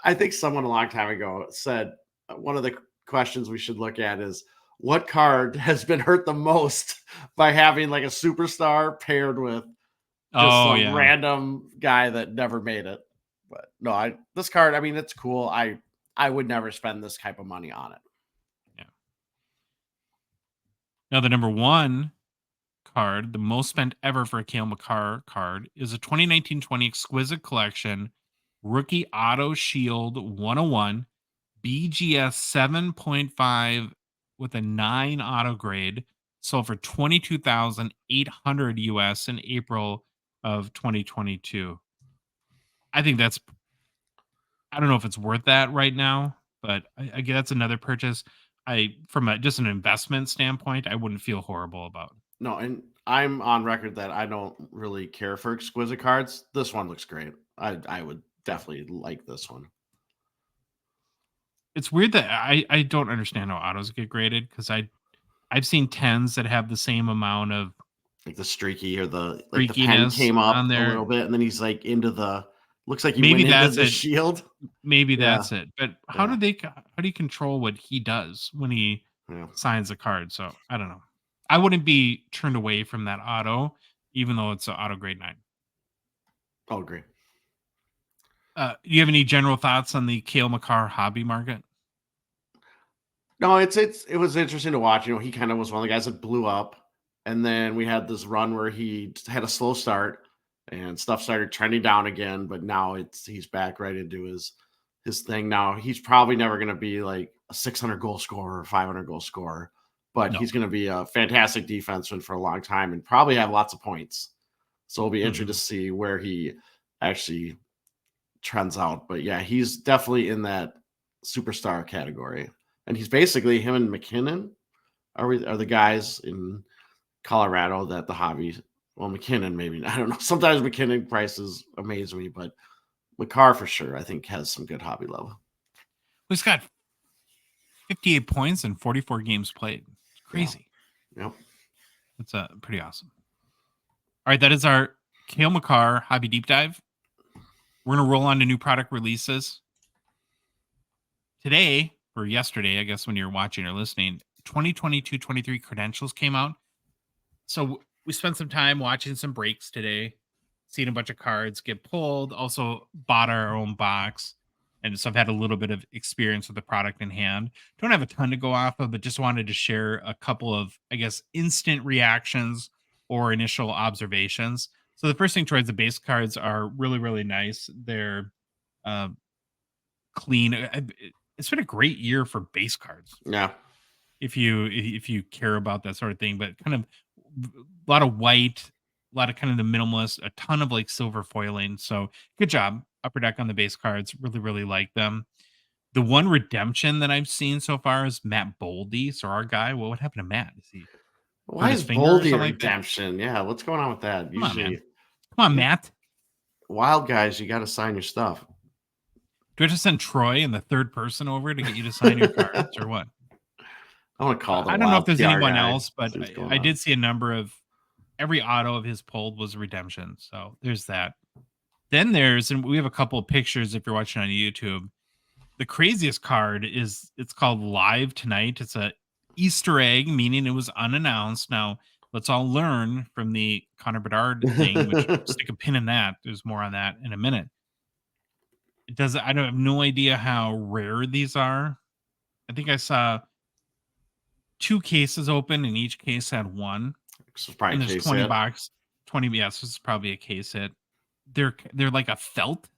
I think someone a long time ago said one of the questions we should look at is what card has been hurt the most by having like a superstar paired with just Oh, some yeah. random guy that never made it. But no, this card, I mean, it's cool. I would never spend this type of money on it. Yeah. Now, the number one card, the most spent ever for a Cale Makar card, is a 2019-20 Exquisite Collection Rookie Auto Shield 101 BGS 7.5 with a 9 auto grade, sold for 22,800 US in April of 2022. I think that's, I don't know if it's worth that right now, but I guess that's another purchase. From just an investment standpoint, I wouldn't feel horrible about. No, and I'm on record that I don't really care for exquisite cards. This one looks great. I would definitely like this one. It's weird that I don't understand how autos get graded because I've seen 10s that have the same amount of Like the streaky or the pen freakiness came up on a there. little bit, and then he's like into the looks like he Maybe went into that's the it. shield. Maybe Yeah. that's it. But Yeah. how do you control what he does when he Yeah. signs a card? So I don't know. I wouldn't be turned away from that auto, even though it's an auto grade 9. I'll agree. Do you have any general thoughts on the Cale Makar hobby market? No, it was interesting to watch. You know, he kind of was one of the guys that blew up, and then we had this run where he had a slow start, and stuff started trending down again. But now he's back right into his thing. Now he's probably never going to be like a 600 goal scorer or 500 goal scorer, but No. he's going to be a fantastic defenseman for a long time and probably have lots of points. So it'll be interesting to see where he actually trends out. But yeah, he's definitely in that superstar category. And he's basically him and McKinnon are the guys in Colorado that the hobby. Well, McKinnon maybe I don't know. Sometimes McKinnon prices amaze me, but Makar for sure I think has some good hobby level. He's got 58 points and 44 games played. It's crazy. Yeah. Yep. That's pretty awesome. All right, that is our Cale Makar hobby deep dive. We're going to roll on to new product releases. Today, or yesterday, I guess when you're watching or listening, 2022-23 credentials came out. So we spent some time watching some breaks today, seeing a bunch of cards get pulled, also bought our own box. And so I've had a little bit of experience with the product in hand. Don't have a ton to go off of, but just wanted to share a couple of, I guess, instant reactions or initial observations. So the first thing towards the base cards are really, really nice. They're clean. It's been a great year for base cards. Yeah. If you care about that sort of thing, but kind of a lot of white, a lot of kind of the minimalist, a ton of like silver foiling. So good job, Upper Deck on the base cards. Really, really like them. The one redemption that I've seen so far is Matt Boldy. So our guy, well, what happened to Matt? Is he Why hurt is his finger or Boldy something like that? redemption? Yeah, what's going on with that? Come on, Usually, man. Come on, Matt. wild guys, you got to sign your stuff. Do I just send Troy and the third person over to get you to sign your cards or what? I want to call the I don't know if wild there's PR anyone guy, else, but see what's going I on. did see a number of every auto of his pulled was a redemption. So there's that. Then and we have a couple of pictures if you're watching on YouTube. The craziest card it's called Live Tonight. It's a Easter egg, meaning it was unannounced. Now let's all learn from the Connor Bedard thing, which stick a pin in that. There's more on that in a minute. I don't have no idea how rare these are. I think I saw 2 cases open and each case had one. This is probably And a there's case 20 hit. box, 20. Yes, this is probably a case hit. They're like a felt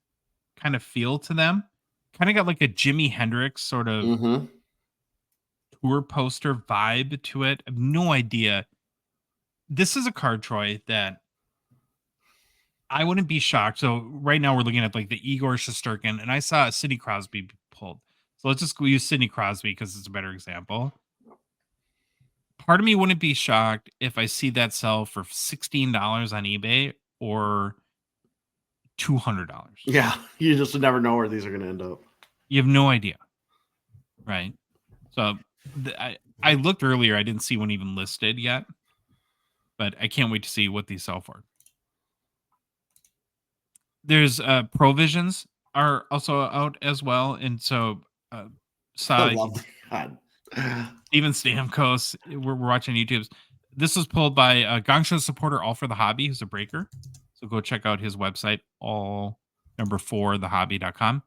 kind of feel to them. Kind of got like a Jimi Hendrix sort of Mm-hmm. tour poster vibe to it. I have no idea. This is a card, Troy, that I wouldn't be shocked. So right now we're looking at like the Igor Shesterkin, and I saw a Sidney Crosby pulled. So let's just go use Sidney Crosby because it's a better example. Part of me wouldn't be shocked if I see that sell for $16 on eBay or $200. Yeah, you just never know where these are going to end up. You have no idea, right? So I looked earlier. I didn't see one even listed yet, but I can't wait to see what these sell for. There's provisions are also out as well, and so I saw love God. Steven Stamkos. We're watching YouTube's. This was pulled by a Gongshow supporter, All for the Hobby, who's a breaker. So go check out his website, all number 4thehobby.com.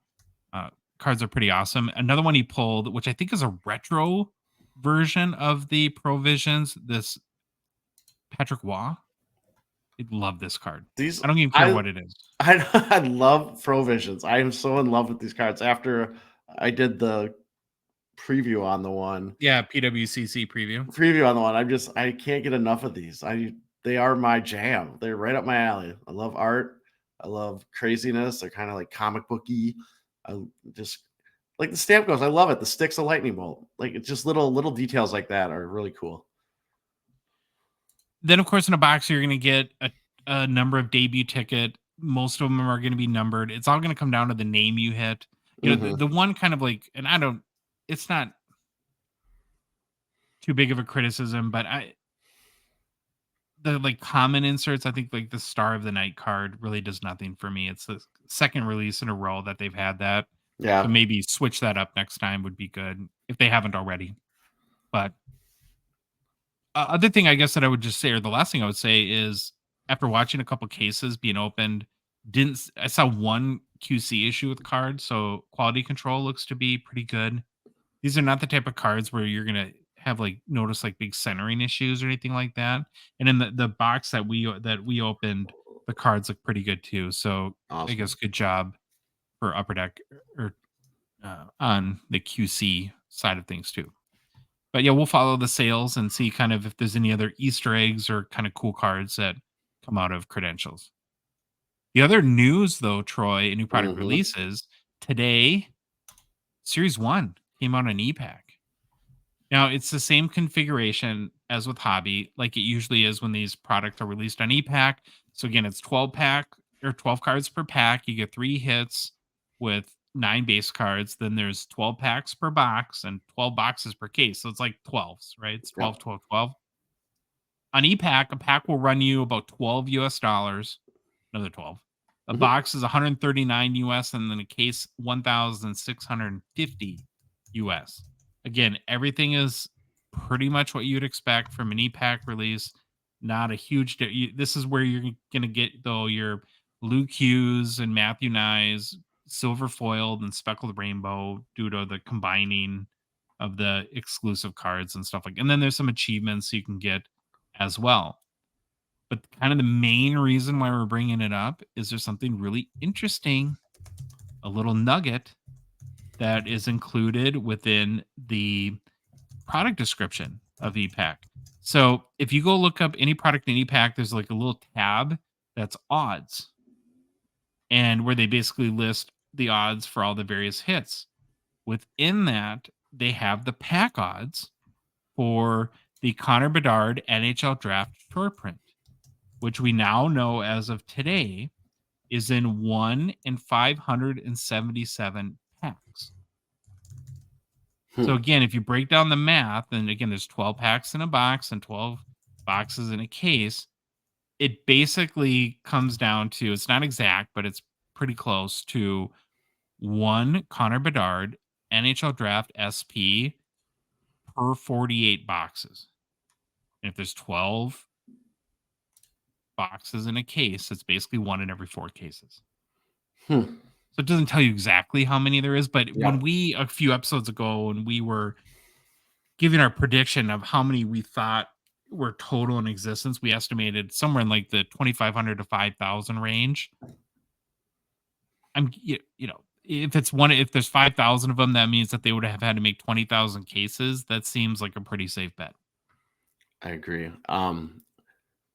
Uh, Cards are pretty awesome. Another one he pulled, which I think is a retro version of the provisions. This Patrick Waugh. I love this card. These I don't even care what it is. I love provisions. I am so in love with these cards. After I did the preview on the one, Yeah, PWCC preview. I can't get enough of these. They are my jam. They're right up my alley. I love art. I love craziness. They're kind of like comic booky. I just like the stamp goes. I love it. The sticks of lightning bolt. Like it's just little details like that are really cool. Then, of course, in a box, you're going to get a number of debut ticket. Most of them are going to be numbered. It's all going to come down to the name you hit. You know, the one kind of like, and it's not too big of a criticism, but the like common inserts, I think like the Star of the Night card really does nothing for me. It's the second release in a row that they've had that. Yeah. So maybe switch that up next time would be good if they haven't already. But other thing I guess that I would just say, or the last thing I would say is after watching a couple cases being opened, I saw one QC issue with cards, so quality control looks to be pretty good. These are not the type of cards where you're gonna have like notice like big centering issues or anything like that. And in the box that we opened, the cards look pretty good too. So I Awesome. guess good job for Upper Deck or on the QC side of things too. But yeah, we'll follow the sales and see kind of if there's any other Easter eggs or kind of cool cards that come out of credentials. The other news, though, Troy, new product releases today. Series 1 came out on E-Pack. Now, it's the same configuration as with Hobby, like it usually is when these products are released on E-Pack. So again, it's 12 pack or 12 cards per pack. You get 3 hits with 9 base cards. Then there's 12 packs per box and 12 boxes per case. So it's like 12s, right? It's 12, 12, 12. On E-Pack, a pack will run you about 12 US dollars, another 12. A box is 139 US, and then a case 1,650 US. Again, everything is pretty much what you'd expect from an E-Pack release. Not a huge. This is where you're going to get though your Lou Q's and Matthew Nye's silver foiled and speckled rainbow due to the combining of the exclusive cards and stuff like. And then there's some achievements you can get as well. But kind of the main reason why we're bringing it up is there's something really interesting, a little nugget that is included within the product description of E-Pack. So if you go look up any product in E-Pack, there's like a little tab that's odds, and where they basically list the odds for all the various hits. Within that, they have the pack odds for the Connor Bedard NHL Draft short print, which we now know as of today is in 1 in 577 packs. So again, if you break down the math, and again, there's 12 packs in a box and 12 boxes in a case, it basically comes down to, it's not exact, but it's pretty close to 1 Connor Bedard NHL Draft SP per 48 boxes. And if there's 12 boxes in a case, it's basically 1 in every 4 cases. So it doesn't tell you exactly how many there is, but when we, a few episodes ago, when we were giving our prediction of how many we thought were total in existence, we estimated somewhere in like the 2,500 to 5,000 range. If there's 5,000 of them, that means that they would have had to make 20,000 cases. That seems like a pretty safe bet. I agree.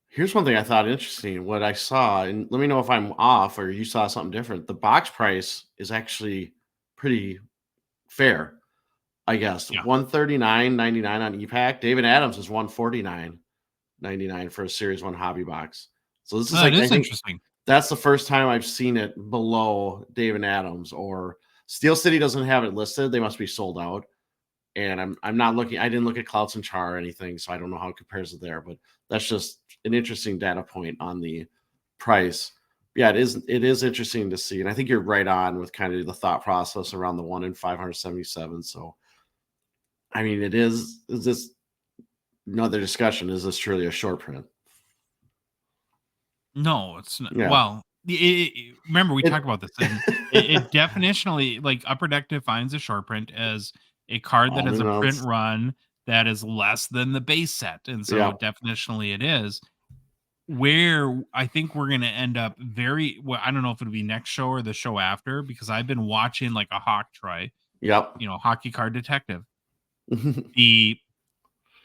Here's one thing I thought interesting. What I saw, and let me know if I'm off or you saw something different. The box price is actually pretty fair, I guess. Yeah. $139.99 on E-Pack. David Adams is $149.99 for a Series 1 hobby box. So this is It is interesting. That's the first time I've seen it below David Adams or Steel City doesn't have it listed. They must be sold out. And I'm not looking. I didn't look at Clouds and Char or anything, so I don't know how it compares to there. But that's just an interesting data point on the price. Yeah, it is interesting to see, and I think you're right on with kind of the thought process around the 1 in 577. So, I mean, it is this another discussion? Is this truly a short print? No, it's not. Yeah. Well, remember we talked about this, and it definitionally, like, Upper Deck defines a short print as a card that has a print run that is less than the base set, and so definitionally it is. Where I think we're going to end up well, I don't know if it'll be next show or the show after, because I've been watching like a hawk try. Yep. Hockey Card Detective. The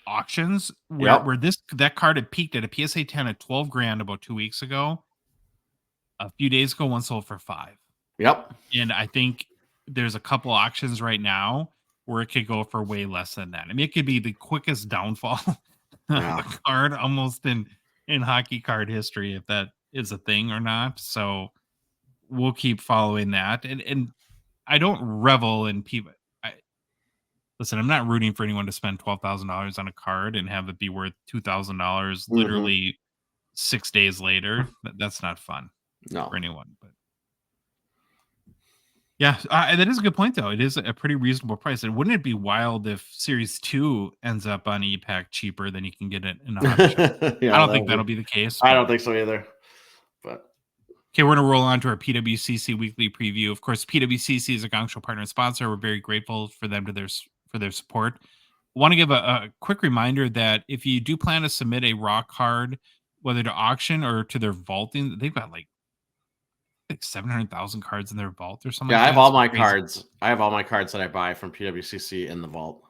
auctions where that card had peaked at a PSA 10 at 12 grand about 2 weeks ago. A few days ago, one sold for 5. Yep. And I think there's a couple auctions right now where it could go for way less than that. I mean, it could be the quickest downfall of the card almost in hockey card history, if that is a thing or not. So we'll keep following that. And I don't revel in people. Listen, I'm not rooting for anyone to spend $12,000 on a card and have it be worth $2,000 literally 6 days later. That's not fun for anyone. But yeah, that is a good point, though. It is a pretty reasonable price. And wouldn't it be wild if Series 2 ends up on ePack cheaper than you can get it in a hobby shop? I don't think that'll be the case. I don't think so either. But okay, we're going to roll on to our PWCC weekly preview. Of course, PWCC is a Gongshow partner and sponsor. We're very grateful for them for their support. I want to give a quick reminder that if you do plan to submit a raw card, whether to auction or to their vaulting, they've got like 700,000 cards in their vault or something. Yeah, I have all my cards. I have all my cards that I buy from PWCC in the vault.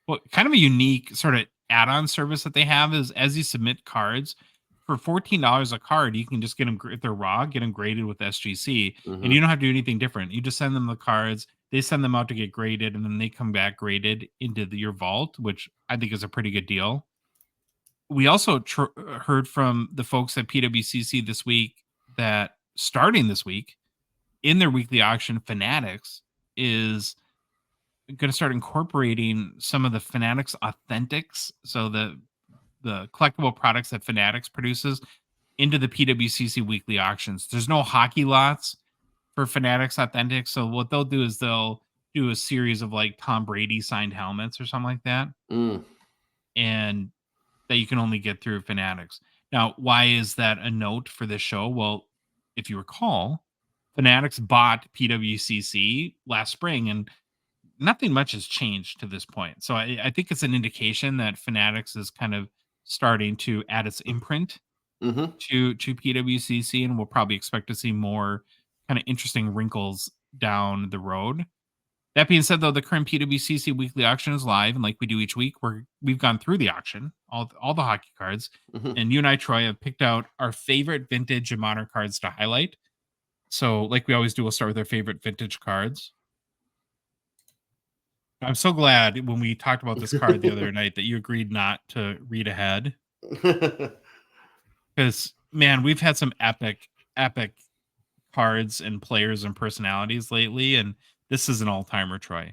Well, kind of a unique sort of add-on service that they have is as you submit cards for $14 a card, you can just get them, if they're raw, get them graded with SGC, and you don't have to do anything different. You just send them the cards, they send them out to get graded, and then they come back graded into your vault, which I think is a pretty good deal. We also heard from the folks at PWCC this week that starting this week in their weekly auction, Fanatics is going to start incorporating some of the Fanatics Authentics, so the collectible products that Fanatics produces, into the PWCC weekly auctions. There's no hockey lots for Fanatics Authentics, so what they'll do is they'll do a series of like Tom Brady signed helmets or something like that, and that you can only get through Fanatics. Now, why is that a note for this show? Well, if you recall, Fanatics bought PWCC last spring, and nothing much has changed to this point. So I think it's an indication that Fanatics is kind of starting to add its imprint to PWCC, and we'll probably expect to see more kind of interesting wrinkles down the road. That being said, though, the current PWCC weekly auction is live, and like we do each week, we've gone through the auction, all the hockey cards, and you and I, Troy, have picked out our favorite vintage and modern cards to highlight. So, like we always do, we'll start with our favorite vintage cards. I'm so glad when we talked about this card the other night that you agreed not to read ahead, because man, we've had some epic cards and players and personalities lately, and this is an all-timer, Troy.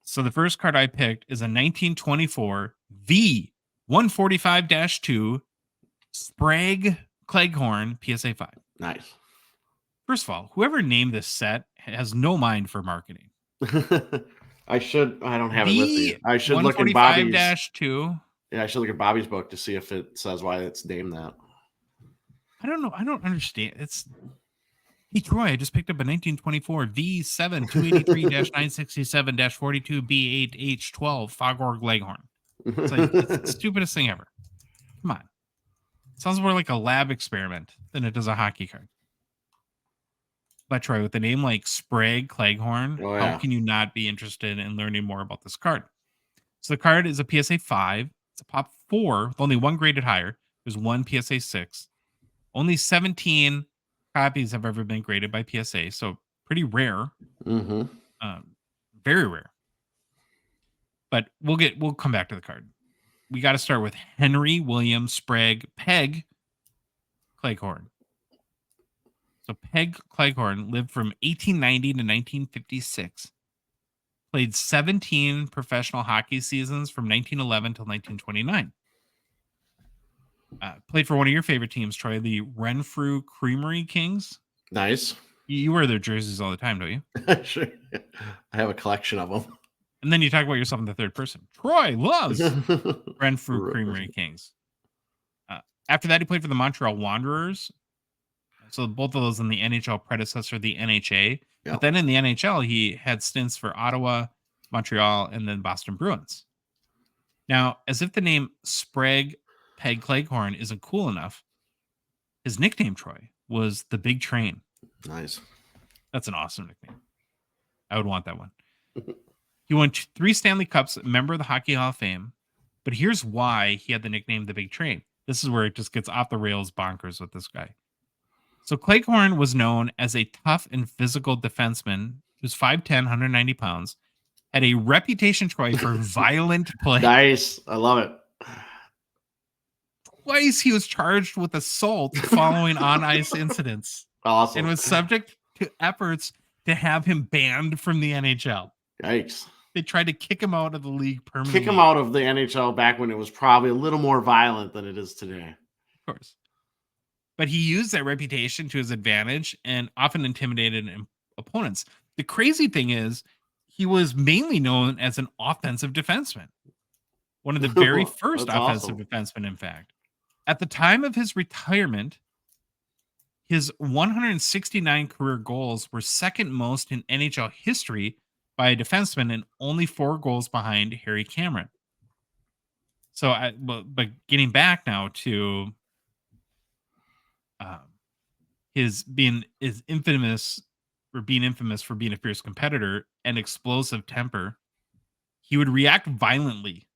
So the first card I picked is a 1924 V145-2 Sprague Cleghorn PSA 5. Nice. First of all, whoever named this set has no mind for marketing. I don't have it with me. I should look at Bobby's. 145-2. Yeah, I should look at Bobby's book to see if it says why it's named that. I don't know. I don't understand. Hey, Troy, I just picked up a 1924 V7 283-967-42B8H12 Foghorn Leghorn. It's like it's the stupidest thing ever. Come on. It sounds more like a lab experiment than it does a hockey card. But Troy, with a name like Sprague Cleghorn, how can you not be interested in learning more about this card? So the card is a PSA 5. It's a pop 4 with only one graded higher. There's one PSA 6. Only 17 copies have ever been graded by PSA, so pretty rare. Very rare. But we'll come back to the card. We got to start with Henry William Sprague Peg Cleghorn. So Peg Cleghorn lived from 1890 to 1956. Played 17 professional hockey seasons from 1911 till 1929. Played for one of your favorite teams, Troy, the Renfrew Creamery Kings. Nice. You wear their jerseys all the time, don't you? Sure. I have a collection of them. And then you talk about yourself in the third person. Troy loves Renfrew Creamery Kings. After that, he played for the Montreal Wanderers. So both of those in the NHL predecessor, the NHA. Yep. But then in the NHL, he had stints for Ottawa, Montreal, and then Boston Bruins. Now, as if the name Sprague Peg Cleghorn isn't cool enough, his nickname, Troy, was the Big Train. Nice. That's an awesome nickname. I would want that one. He won 3 Stanley Cups, member of the Hockey Hall of Fame. But here's why he had the nickname the Big Train. This is where it just gets off the rails bonkers with this guy. So Cleghorn was known as a tough and physical defenseman. He was 5'10", 190 pounds. Had a reputation, Troy, for violent play. Nice. I love it. Twice he was charged with assault following on-ice incidents. Awesome. And was subject to efforts to have him banned from the NHL. Yikes. They tried to kick him out of the league permanently. Kick him out of the NHL back when it was probably a little more violent than it is today. Of course. But he used that reputation to his advantage and often intimidated opponents. The crazy thing is, he was mainly known as an offensive defenseman. One of the very first offensive defensemen, in fact. At the time of his retirement, his 169 career goals were second most in NHL history by a defenseman and only 4 goals behind Harry Cameron. So, but getting back now to his infamous for being a fierce competitor and explosive temper, he would react violently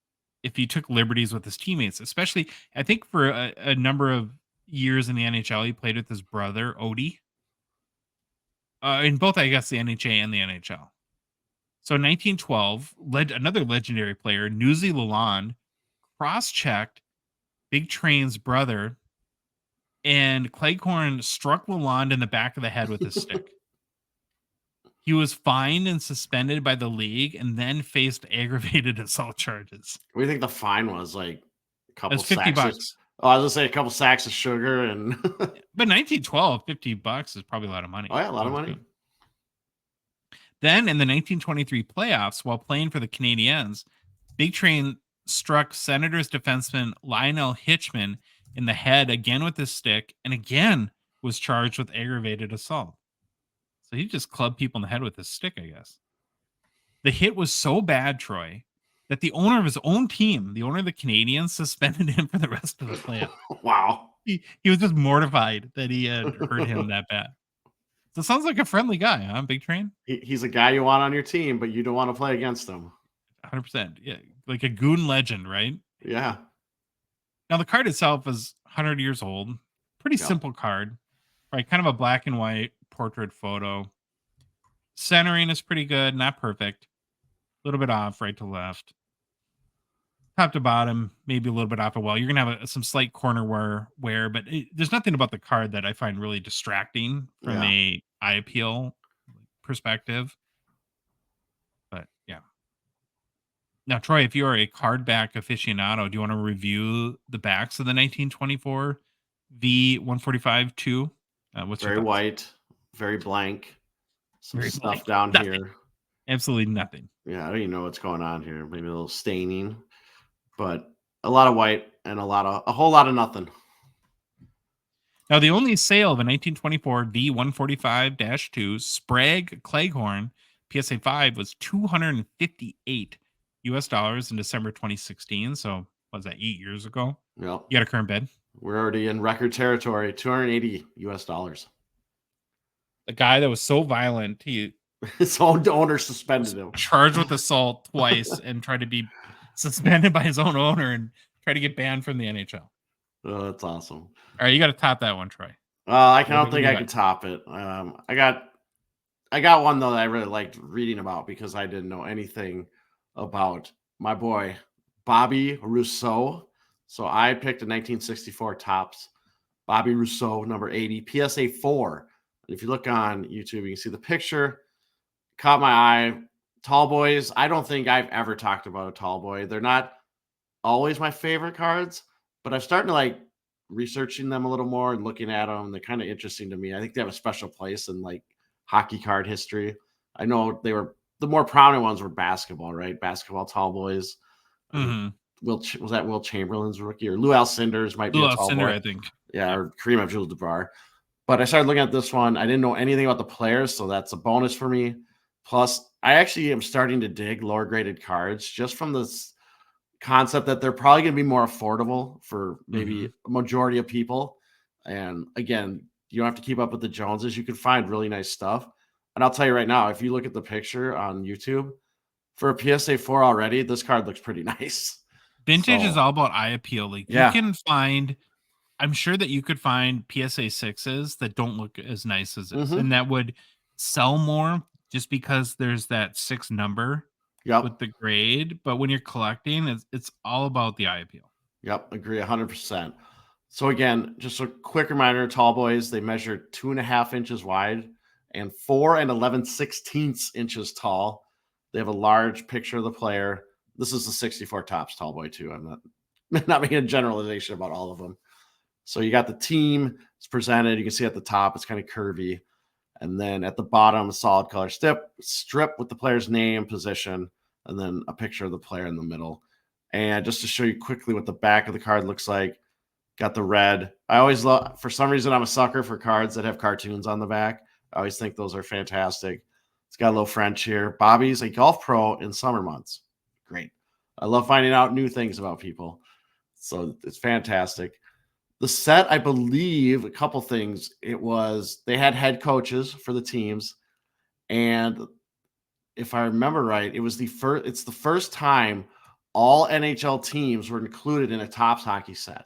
if he took liberties with his teammates, especially, I think, for a number of years in the NHL, he played with his brother, O-Pee-Chee, in both, I guess, the NHA and the NHL. So in 1912, another legendary player, Newsy Lalonde, cross-checked Big Train's brother, and Cleghorn struck Lalonde in the back of the head with his stick. He was fined and suspended by the league and then faced aggravated assault charges. What do you think the fine was? Like a couple $50. Oh, I was gonna say a couple sacks of sugar and but 1912, $50 is probably a lot of money. Oh yeah, a lot of money. Then in the 1923 playoffs, while playing for the Canadiens, Big Train struck Senators defenseman Lionel Hitchman in the head again with his stick, and again was charged with aggravated assault. So he just clubbed people in the head with his stick, I guess. The hit was so bad, Troy, that the owner of his own team, the owner of the Canadiens, suspended him for the rest of the playoffs. Wow. He was just mortified that he had hurt him that bad. So it sounds like a friendly guy, huh, Big Train? He's a guy you want on your team, but you don't want to play against him. 100%. Yeah, like a goon legend, right? Yeah. Now, the card itself is 100 years old. Pretty simple card, right? Kind of a black and white portrait photo. Centering is pretty good, not perfect. A little bit off right to left. Top to bottom, maybe a little bit off. You're going to have some slight corner wear, but there's nothing about the card that I find really distracting from a eye appeal perspective. But yeah. Now, Troy, if you are a card back aficionado, do you want to review the backs of the 1924 V145-2? What's very white, very blank. Some very stuff down here. Absolutely nothing. Yeah, I don't even know what's going on here. Maybe a little staining, but a lot of white and a whole lot of nothing. Now, the only sale of a 1924 V145-2 Sprague Cleghorn PSA 5 was $258 in December 2016. So, what was that, 8 years ago? Yeah. You got a current bid? We're already in record territory, $280. The guy that was so violent, his own owner suspended him. Charged with assault twice and tried to be suspended by his own owner and try to get banned from the NHL. Oh, that's awesome. All right, you got to top that one, Troy. I don't think I can top it. I got one though that I really liked reading about because I didn't know anything about my boy Bobby Rousseau. So I picked a 1964 Topps Bobby Rousseau number 80 PSA 4 If you look on YouTube, you can see the picture. Caught my eye. Tall boys. I don't think I've ever talked about a tall boy. They're not always my favorite cards, but I'm starting to like researching them a little more and looking at them. They're kind of interesting to me. I think they have a special place in like hockey card history. I know they were the more prominent ones were basketball, right? Basketball tall boys. I think was that Will Chamberlain's rookie or Lou Alcindor's might be Lou a tall Alcindor, boy. I think. Yeah, or Kareem Abdul-Jabbar. But I started looking at this one. I didn't know anything about the players, so that's a bonus for me. Plus, I actually am starting to dig lower graded cards just from this concept that they're probably going to be more affordable for maybe a majority of people. And again, you don't have to keep up with the Joneses. You can find really nice stuff. And I'll tell you right now, if you look at the picture on YouTube for a PSA 4 already, this card looks pretty nice. Vintage is all about eye appeal. Like you can find, I'm sure that you could find PSA 6s that don't look as nice as this, and that would sell more just because there's that 6 number with the grade. But when you're collecting, it's all about the eye appeal. Yep, agree 100%. So again, just a quick reminder, tall boys, they measure 2.5 inches wide and 4 11/16 inches tall. They have a large picture of the player. This is the 64 tops tall boy too. I'm not making a generalization about all of them. So you got the team, it's presented. You can see at the top, it's kind of curvy. And then at the bottom, a solid color strip with the player's name, position, and then a picture of the player in the middle. And just to show you quickly what the back of the card looks like, got the red. I always love, for some reason, I'm a sucker for cards that have cartoons on the back. I always think those are fantastic. It's got a little French here. Bobby's a golf pro in summer months. Great. I love finding out new things about people. So it's fantastic. The set, I believe, a couple things. It was, they had head coaches for the teams. And if I remember right, it's the first time all NHL teams were included in a Topps hockey set.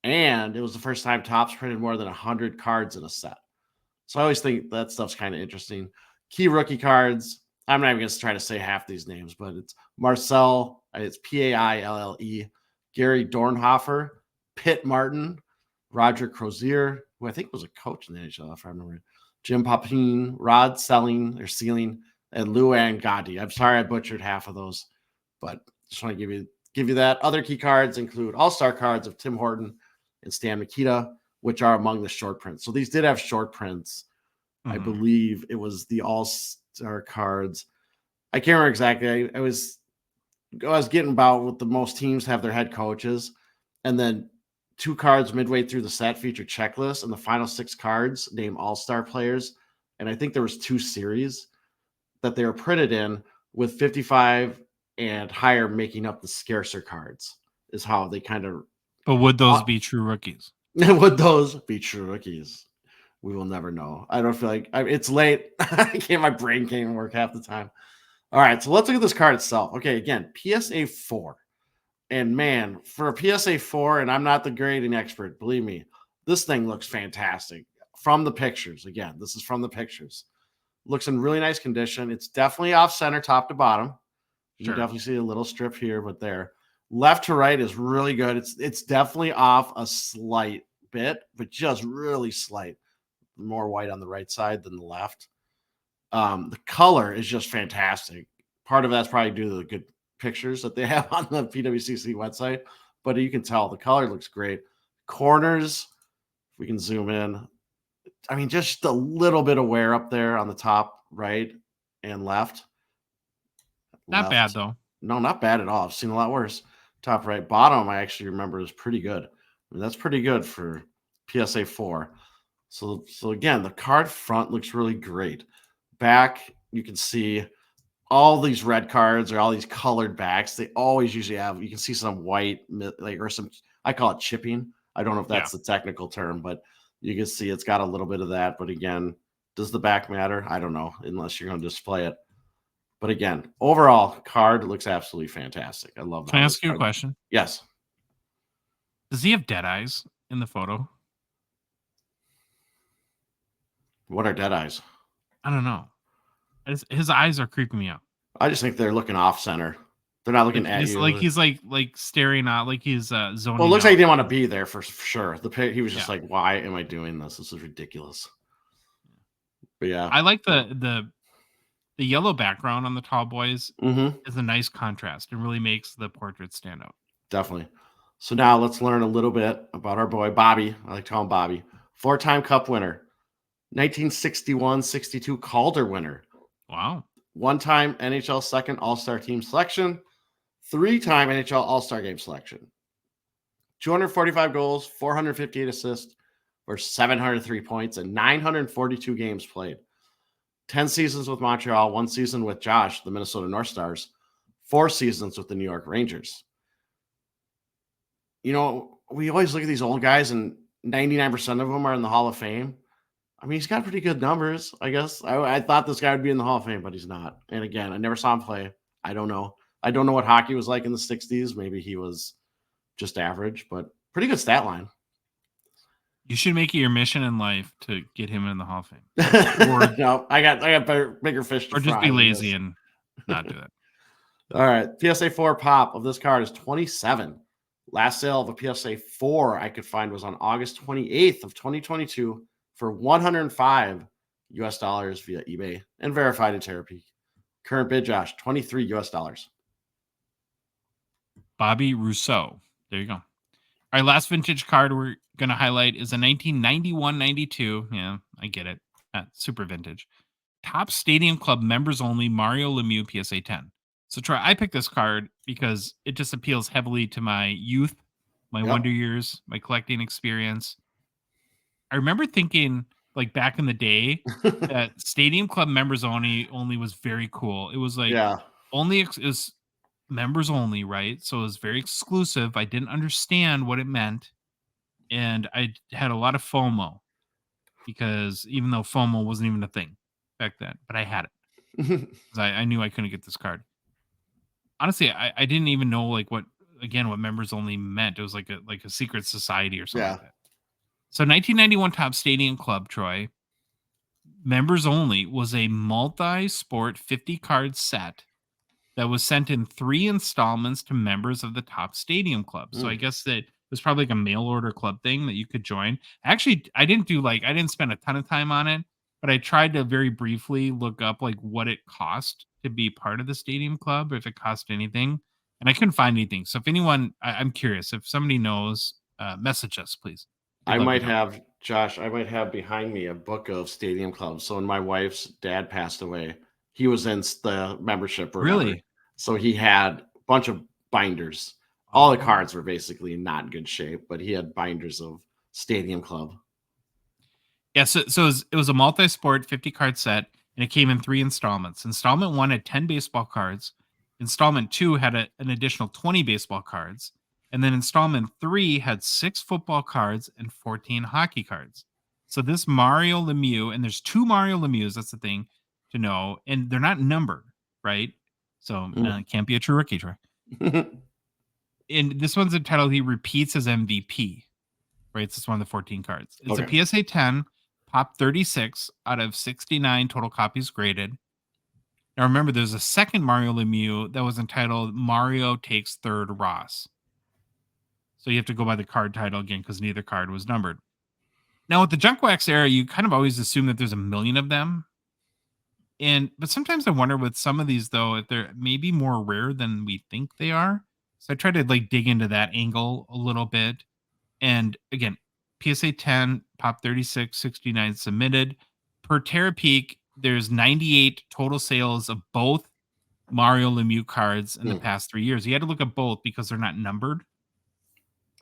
And it was the first time Topps printed more than 100 cards in a set. So I always think that stuff's kind of interesting. Key rookie cards. I'm not even going to try to say half these names, but it's Marcel. It's Paille. Gary Dornhofer. Pitt Martin. Roger Crozier, who I think was a coach in the NHL, if I remember. Jim Papin. Rod Sealing, and Luan Gotti. I'm sorry I butchered half of those, but just want to give you that. Other key cards include all-star cards of Tim Horton and Stan Mikita, which are among the short prints. So these did have short prints. I believe it was the all-star cards. I can't remember exactly. I was getting about what the most teams have their head coaches, and then 2 cards midway through the set feature checklists, and the final 6 cards name all-star players. And I think there was 2 series that they were printed in, with 55 and higher making up the scarcer cards, is how they kind of. But would those be true rookies? Would those be true rookies? We will never know. I don't feel like it's late. My brain can't even work half the time. All right, so let's look at this card itself. Okay, again, PSA 4. And man, for a PSA 4, and I'm not the grading expert, believe me, this thing looks fantastic. From the pictures, again, this is from the pictures. Looks in really nice condition. It's definitely off center, top to bottom. You can definitely see a little strip here, but there. Left to right is really good. It's definitely off a slight bit, but just really slight. More white on the right side than the left. The color is just fantastic. Part of that's probably due to the good pictures that they have on the PWCC website, but you can tell the color looks great. Corners, if we can zoom in. I mean, just a little bit of wear up there on the top right and left. Not bad, though. No, not bad at all. I've seen a lot worse. Top right. Bottom, I actually remember, is pretty good. I mean, that's pretty good for PSA 4. So again, the card front looks really great. Back, you can see all these red cards or all these colored backs. They always usually have, you can see some white, like, or some, I call it chipping. I don't know if that's the technical term, but you can see it's got a little bit of that. But again, does the back matter? I don't know, unless you're going to display it. But again, overall, card looks absolutely fantastic. I love that. Can I ask you a question? Yes. Does he have dead eyes in the photo? What are dead eyes? I don't know. His eyes are creeping me out. I just think they're looking off center. They're not looking at you. Like he's like staring out, like he's zoning. Well, it looks like he didn't want to be there for sure. He was just like, "Why am I doing this? This is ridiculous." But yeah, I like the yellow background on the tall boys is a nice contrast and really makes the portrait stand out. Definitely. So now let's learn a little bit about our boy Bobby. I like to call him Bobby. 4-time Cup winner, 1961-62 Calder winner, Wow. 1-time NHL second All-Star team selection, 3-time NHL All-Star game selection, 245 goals, 458 assists, or 703 points, and 942 games played. 10 seasons with Montreal, 1 season with Josh, the Minnesota North Stars, 4 seasons with the New York Rangers. You know, we always look at these old guys, and 99% of them are in the Hall of Fame. I mean, he's got pretty good numbers, I guess. I thought this guy would be in the Hall of Fame, but he's not. And again, I never saw him play. I don't know. I don't know what hockey was like in the 60s. Maybe he was just average, but pretty good stat line. You should make it your mission in life to get him in the Hall of Fame. Or, no, I got bigger fish to fry. Or just be lazy and not do it. All right. PSA 4 pop of this card is 27. Last sale of a PSA 4 I could find was on August 28th of 2022 for $105 via eBay and verified in Terapeak. Current bid, Josh, $23. Bobby Rousseau. There you go. Our last vintage card we're going to highlight is a 1991-92. Yeah, I get it. Super vintage. Top Stadium Club members only Mario Lemieux PSA 10. So Troy, I picked this card because it just appeals heavily to my youth, my wonder years, my collecting experience. I remember thinking, like back in the day, that Stadium Club members only was very cool. It was like only it was members only, right? So it was very exclusive. I didn't understand what it meant, and I had a lot of FOMO because even though FOMO wasn't even a thing back then, but I had it because I knew I couldn't get this card. Honestly, I didn't even know like what members only meant. It was like a secret society or something like that. So 1991 Top Stadium Club, Troy, members only was a multi-sport 50 card set that was sent in 3 installments to members of the Top Stadium Club. So I guess that it was probably like a mail order club thing that you could join. Actually, I didn't spend a ton of time on it, but I tried to very briefly look up like what it cost to be part of the Stadium Club, if it cost anything, and I couldn't find anything. So if anyone, I'm curious if somebody knows, message us, please. I might have, Josh, behind me a book of Stadium Clubs. So when my wife's dad passed away, he was in the membership. Really? So he had a bunch of binders. All the cards were basically not in good shape, but he had binders of Stadium Club. Yeah, so it was a multi-sport 50 card set, and it came in 3 installments. Installment 1 had 10 baseball cards. Installment 2 had an additional 20 baseball cards. And then installment 3 had 6 football cards and 14 hockey cards. So this Mario Lemieux, and there's 2 Mario Lemieux, that's the thing to know, and they're not numbered, right? So it can't be a true rookie, Troy. And this one's entitled He Repeats as MVP, right? It's one of the 14 cards. It's a PSA 10, pop 36 out of 69 total copies graded. Now remember, there's a second Mario Lemieux that was entitled Mario Takes Third Ross. So you have to go by the card title again because neither card was numbered. Now with the junk wax era, you kind of always assume that there's a million of them. But sometimes I wonder with some of these though, if they're maybe more rare than we think they are. So I try to like dig into that angle a little bit. And again, PSA 10, pop 36, 69 submitted. Per Terapeak, there's 98 total sales of both Mario Lemieux cards in the past 3 years. You had to look at both because they're not numbered.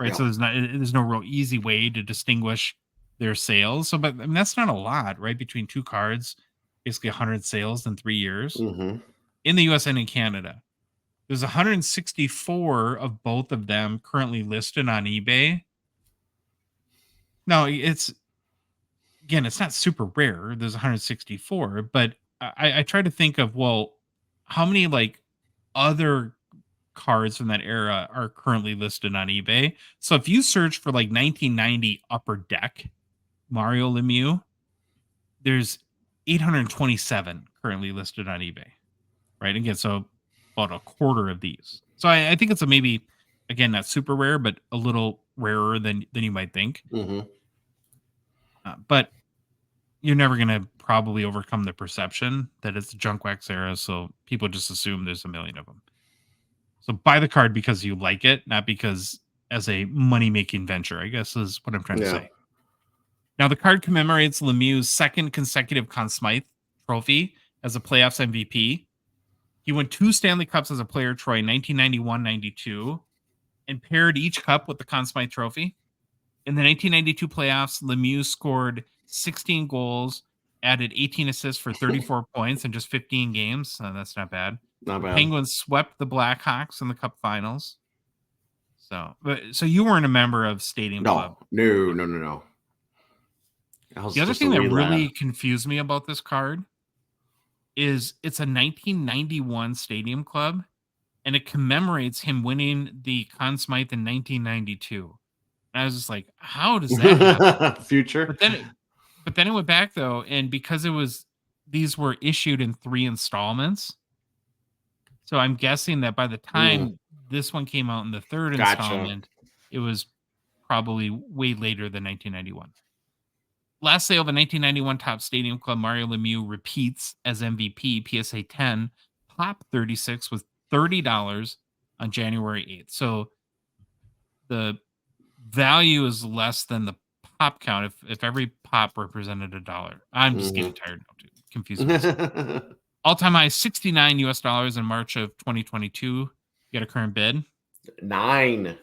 Right. Yeah. So there's no real easy way to distinguish their sales. So, but I mean, that's not a lot, right? Between 2 cards, basically 100 sales in 3 years in the US and in Canada. There's 164 of both of them currently listed on eBay. Now, it's not super rare. There's 164, but I try to think of, well, how many like other cards from that era are currently listed on eBay. So if you search for like 1990 Upper Deck Mario Lemieux, there's 827 currently listed on eBay. Right. Again, so about a quarter of these. So I think it's a maybe, again, not super rare, but a little rarer than you might think. But you're never going to probably overcome the perception that it's junk wax era. So people just assume there's a million of them. So buy the card because you like it, not because as a money-making venture, I guess is what I'm trying to say. Now, the card commemorates Lemieux's second consecutive Conn Smythe trophy as a playoffs MVP. He won 2 Stanley Cups as a player, Troy, 1991-92, and paired each cup with the Conn Smythe trophy. In the 1992 playoffs, Lemieux scored 16 goals, added 18 assists for 34 points in just 15 games. So that's not bad. Not The bad. Penguins swept the Blackhawks in the Cup Finals. So you weren't a member of Stadium Club. No. The other thing that really confused me about this card is it's a 1991 Stadium Club, and it commemorates him winning the Conn Smythe in 1992. And I was just like, how does that happen? Future. But then it went back though, and because these were issued in 3 installments. So I'm guessing that by the time this one came out in the 3rd installment, it was probably way later than 1991. Last sale of the 1991 Top Stadium Club, Mario Lemieux repeats as MVP, PSA 10, Pop 36 with $30 on January 8th. So the value is less than the pop count if every pop represented $1. I'm just getting tired now, too. Confusing myself. All-time high $69 US in March of 2022. You got a current bid? $9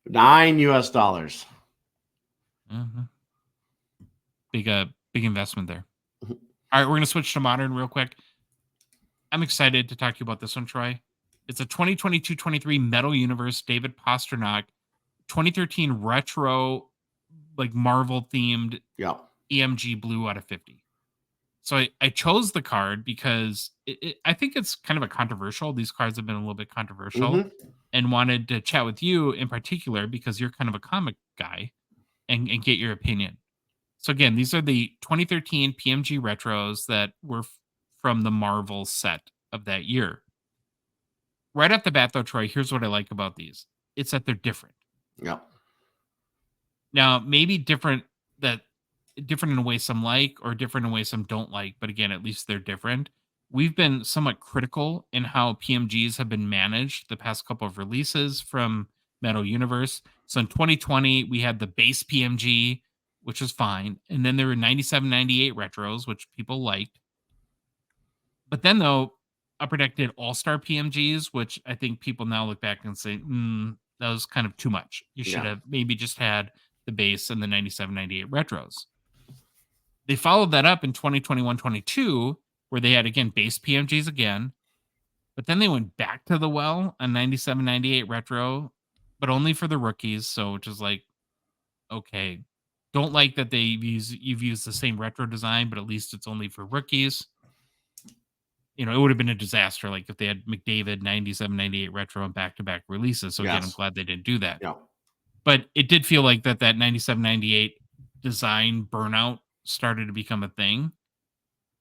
US. Mm-hmm. Big investment there. All right, we're going to switch to modern real quick. I'm excited to talk to you about this one, Troy. It's a 2022-23 Metal Universe David Pastrnak 2013 retro, like Marvel themed EMG blue out of 50. So I chose the card because I think it's kind of a controversial. These cards have been a little bit controversial, and wanted to chat with you in particular because you're kind of a comic guy and get your opinion. So again, these are the 2013 PMG retros that were from the Marvel set of that year. Right off the bat, though, Troy, here's what I like about these. It's that they're different. Yep. Now, maybe different in a way some like, or different in a way some don't like. But again, at least they're different. We've been somewhat critical in how PMGs have been managed the past couple of releases from Metal Universe. So in 2020, we had the base PMG, which was fine. And then there were 97, 98 retros, which people liked. But then, though, Upper Deck did All-Star PMGs, which I think people now look back and say, that was kind of too much. You should have maybe just had the base and the 97, 98 retros. They followed that up in 2021-22, where they had, again, base PMGs again. But then they went back to the well on 97, 98 retro, but only for the rookies. So which is like, okay, don't like that you've used the same retro design, but at least it's only for rookies. It would have been a disaster, like if they had McDavid 97, 98 retro and back-to-back releases. So again, I'm glad they didn't do that. Yeah. But it did feel like that 97, 98 design burnout started to become a thing.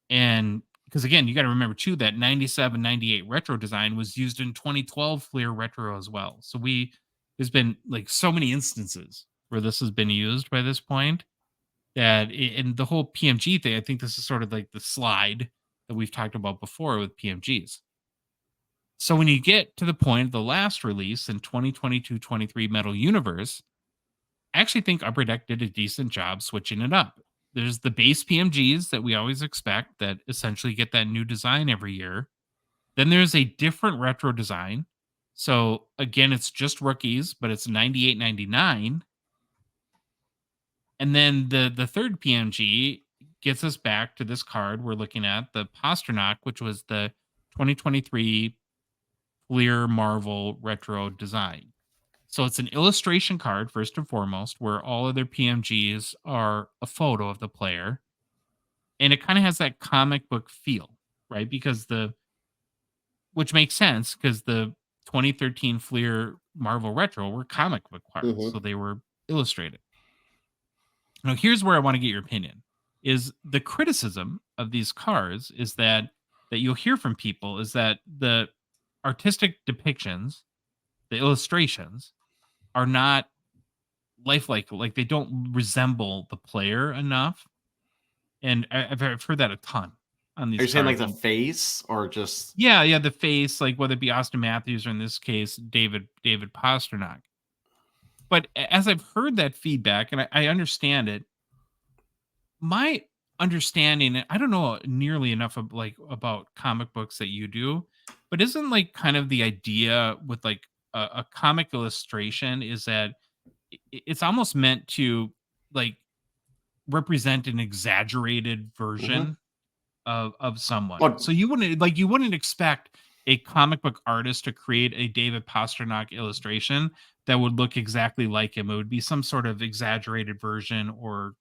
And because again, you got to remember too, that 97, 98 retro design was used in 2012 Fleer retro as well. So there's been like so many instances where this has been used by this point that in the whole PMG thing, I think this is sort of like the slide that we've talked about before with PMGs. So when you get to the point of the last release in 2022-23 Metal Universe, I actually think Upper Deck did a decent job switching it up. There's the base PMGs that we always expect that essentially get that new design every year. Then there's a different retro design. So again, it's just rookies, but it's 98, 99. And then the third PMG gets us back to this card we're looking at, the Pastrnak, which was the 2023 Fleer Marvel retro design. So it's an illustration card, first and foremost, where all of their PMGs are a photo of the player. And it kind of has that comic book feel, right? Which makes sense because the 2013 Fleer Marvel retro were comic book cards. So they were illustrated. Now, here's where I want to get your opinion. Is the criticism of these cards is that you'll hear from people is that the artistic depictions, the illustrations, are not lifelike. Like they don't resemble the player enough. And I've heard that a ton on these Are you saying like cards. the face or just? Yeah, the face, like whether it be Austin Matthews or in this case David Pastrnak. But as I've heard that feedback, and I understand it, my understanding, I don't know nearly enough of like about comic books that you do, but isn't like kind of the idea with like a comic illustration is that it's almost meant to like represent an exaggerated Mhm. version of someone. Well, So you wouldn't expect a comic book artist to create a David Pastrnak illustration that would look exactly like him. It would be some sort of exaggerated version, or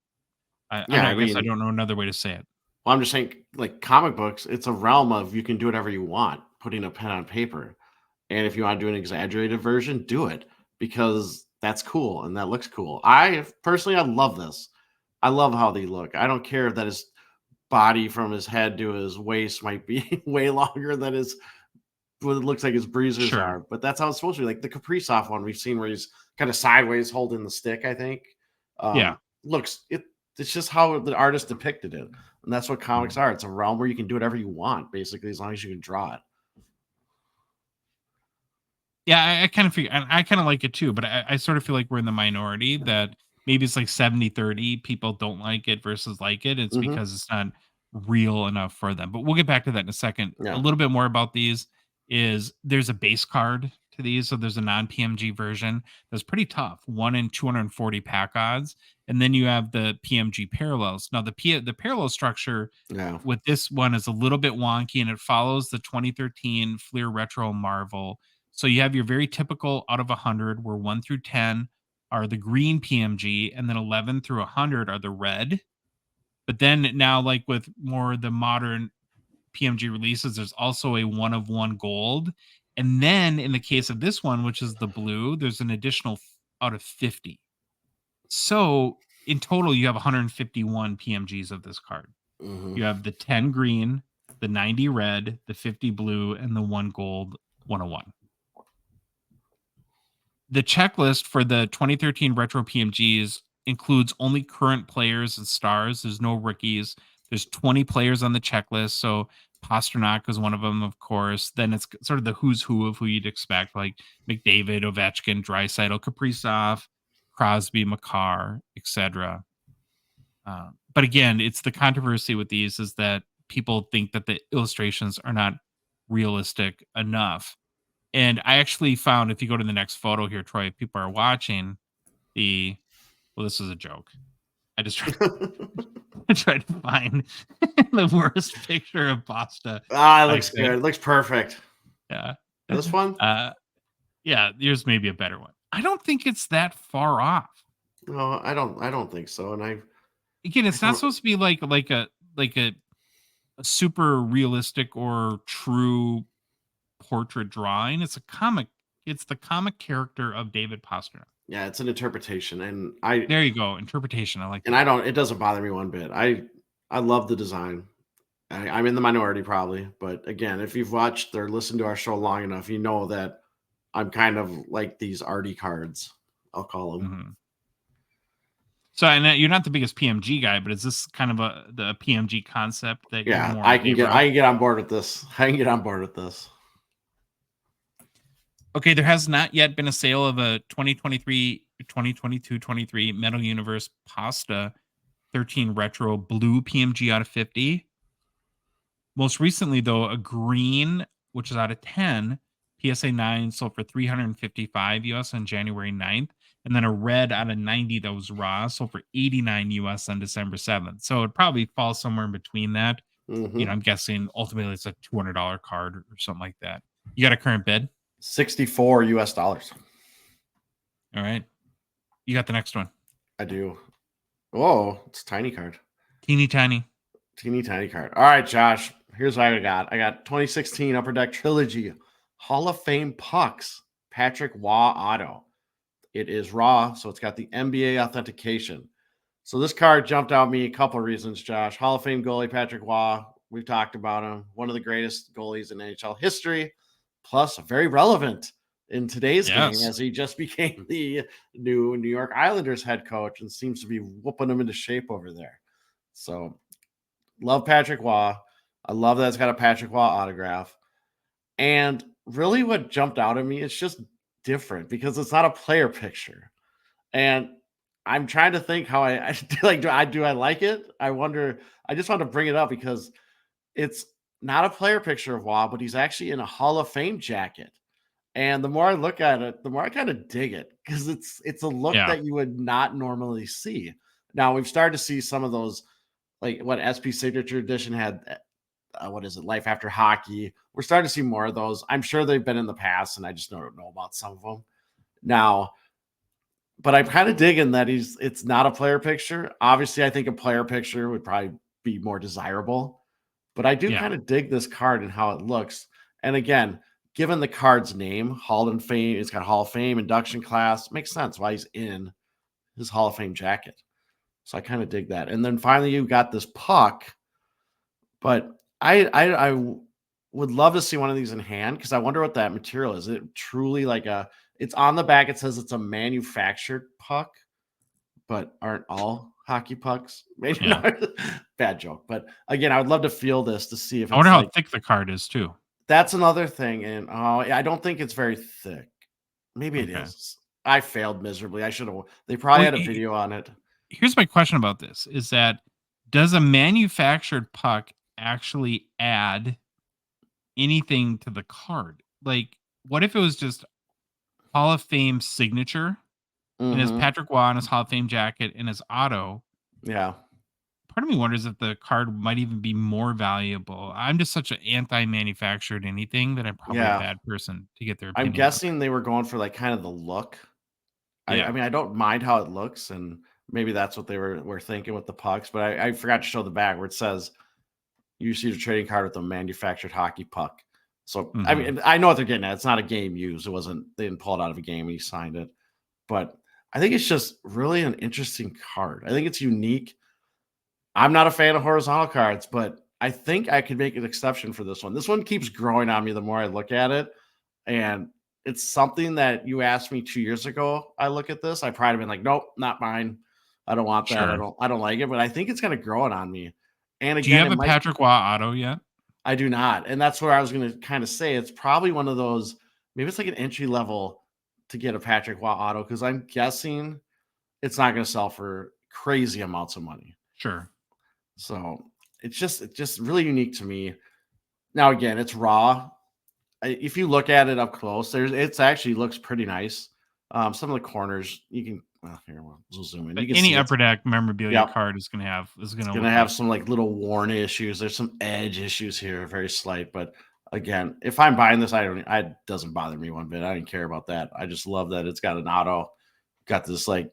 yeah, I I guess I mean, don't know another way to say it. well, I'm just saying, like comic books, it's a realm of you can do whatever you want, putting a pen on paper. And if you want to do an exaggerated version, do it because that's cool and that looks cool. I personally, I love this. I love how they look. I don't care that his body from his head to his waist might be way longer than his what it looks like his breezers Sure. are, but that's how it's supposed to be. Like the Kaprizov one we've seen where he's kind of sideways holding the stick, I think. Yeah. Looks it's just how the artist depicted it. And that's what comics are. It's a realm where you can do whatever you want, basically, as long as you can draw it. Yeah, I kind of figure, and I kind of like it too, but I sort of feel like we're in the minority that maybe it's like 70-30 people don't like it versus like it. It's Hmm. because it's not real enough for them. But we'll get back to that in a second. A Yeah. little bit more about these is there's a base card to these. So there's a non-PMG version that's pretty tough, 1 in 240 pack odds. And then you have the PMG parallels. Now the parallel structure Yeah. with this one is a little bit wonky, and it follows the 2013 Fleer Retro Marvel. So you have your very typical out of 100, where 1 through 10 are the green PMG, and then 11 through 100 are the red. But then now, like with more the modern PMG releases, there's also a 1 of 1 gold. And then in the case of this one, which is the blue, there's an additional out of 50. So in total, you have 151 PMGs of this card. Hmm. You have the 10 green, the 90 red, the 50 blue, and the 1 gold 101. The checklist for the 2013 retro PMGs includes only current players and stars. There's no rookies. There's 20 players on the checklist. So Pasternak is one of them, of course. Then it's sort of the who's who of who you'd expect, like McDavid, Ovechkin, Draisaitl, Kaprizov, Crosby, Makar, etc. But again, it's the controversy with these is that people think that the illustrations are not realistic enough. And I actually found, if you go to the next photo here, Troy, if people are watching the, well, this is a joke. I just tried, I tried to find the worst picture of pasta. Ah, it I looks good. could. It looks perfect. Yeah. This one? Uh, yeah, here's maybe a better one. I don't think it's that far off. No, I don't think so. And Again, I it's not don't. supposed to be like a super realistic or true portrait drawing. It's a comic. It's the comic character of David Pastrnak. Yeah, it's an interpretation, There you go. Interpretation. I like and that. I don't. It doesn't bother me one bit. I love the design. I'm in the minority probably, but again, if you've watched or listened to our show long enough, you know that I'm kind of like these arty cards. I'll call them. Mhm. So, and you're not the biggest PMG guy, but is this kind of the PMG concept that you're Yeah, more in favor of? I can get on board with this. I can get on board with this. Okay, there has not yet been a sale of a 2023, 2022, 23 Metal Universe Pasta 13 Retro Blue PMG out of 50. Most recently, though, a green, which is out of 10, PSA 9 sold for 355 US on January 9th. And then a red out of 90 that was raw sold for 89 US on December 7th. So it probably falls somewhere in between that. Hmm. I'm guessing ultimately it's a $200 card or something like that. You got a current bid? 64 US dollars. All right. You got the next one. I do. Oh, it's a tiny card. Teeny tiny. Teeny tiny card. All right, Josh. Here's what I got. I got 2016 Upper Deck Trilogy Hall of Fame Pucks Patrick Waugh Auto. It is raw, so it's got the NBA authentication. So this card jumped out at me a couple of reasons, Josh. Hall of Fame goalie Patrick Waugh. We've talked about him. One of the greatest goalies in NHL history. Plus, very relevant in today's game Yes. as he just became the new New York Islanders head coach and seems to be whooping them into shape over there. So Love Patrick Waugh. I love that it's got a Patrick Waugh autograph. And really what jumped out at me, it's just different because it's not a player picture. And I'm trying to think how I do like do I like it? I wonder. I just want to bring it up because it's not a player picture of Waugh, but he's actually in a Hall of Fame jacket. And the more I look at it, the more I kind of dig it because it's a look Yeah. that you would not normally see. Now we've started to see some of those, like what SP Signature Edition had. What is it? Life After Hockey. We're starting to see more of those. I'm sure they've been in the past, and I just don't know about some of them now. But I'm kind of digging that it's not a player picture. Obviously, I think a player picture would probably be more desirable, but I do Yeah. kind of dig this card and how it looks. And again, given the card's name, Hall of Fame, it's got Hall of Fame induction class. Makes sense why he's in his Hall of Fame jacket. So I kind of dig that. And then finally, you got this puck, but I would love to see one of these in hand because I wonder what that material is. Is it truly like a? It's on the back. It says it's a manufactured puck, but aren't all hockey pucks? Maybe Yeah. not. Bad joke. But again, I would love to feel this to see if I it's wonder how like thick the card is too. that's another thing. And I don't think it's very thick. Maybe it Okay. is. I failed miserably. I should have. They probably Well, had a video on it. here's my question about this: is that does a manufactured puck actually add anything to the card? Like, what if it was just Hall of Fame signature and his Hmm. Patrick Waugh on his Hall of Fame jacket and his auto? Yeah. Part of me wonders if the card might even be more valuable. I'm just such an anti-manufactured anything that I'm probably a Yeah. bad person to get their I'm opinion on. guessing they were going for like kind of the look. I Yeah. mean, I don't mind how it looks, and maybe that's what they were thinking with the pucks. But I forgot to show the back where it says you received a trading card with a manufactured hockey puck. So I Mhm. mean, I know what they're getting at. It's not a game used. It wasn't. They didn't pull it out of a game. He signed it. But I think it's just really an interesting card. I think it's unique. I'm not a fan of horizontal cards, but I think I could make an exception for this one. This one keeps growing on me the more I look at it. And it's something that you asked me 2 years ago. I look at this, I probably have been like, nope, not mine. I don't want that. Sure. I don't like it, but I think it's kind of growing on me. And Do you again, have it a might Patrick Waugh auto yet? I do not. And that's where I was gonna kind of say it's probably one of those, maybe it's like an entry level to get a Patrick Waugh auto, because I'm guessing it's not gonna sell for crazy amounts of money. Sure. So it's just really unique to me. Now again, it's raw. If you look at it up close, it's actually looks pretty nice. Some of the corners you can well, here we'll zoom in. But You can any see it's upper deck memorabilia yeah, card is gonna it's gonna look have like some like little worn issues. There's some edge issues here, very slight. But again, if I'm buying this, it doesn't bother me one bit. I don't care about that. I just love that it's got an auto, got this like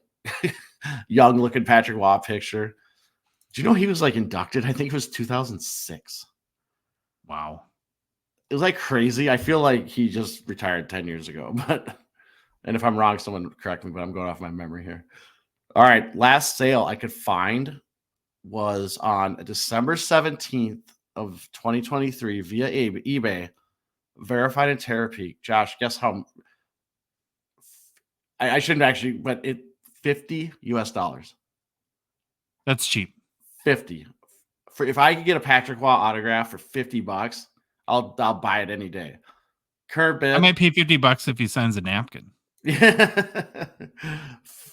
young looking Patrick Waugh picture. Do you know he was like inducted? I think it was 2006. wow. It was like crazy. I feel like he just retired 10 years ago, but and if I'm wrong, someone correct me, but I'm going off my memory here. All right, last sale I could find was on December 17th of 2023 via eBay, verified in Terapeak. Josh, guess how I shouldn't actually, but it $50 US. That's cheap. 50. For if I could get a Patrick Waugh autograph for $50, I'll buy it any day. Current I bid might pay $50 if he signs a napkin.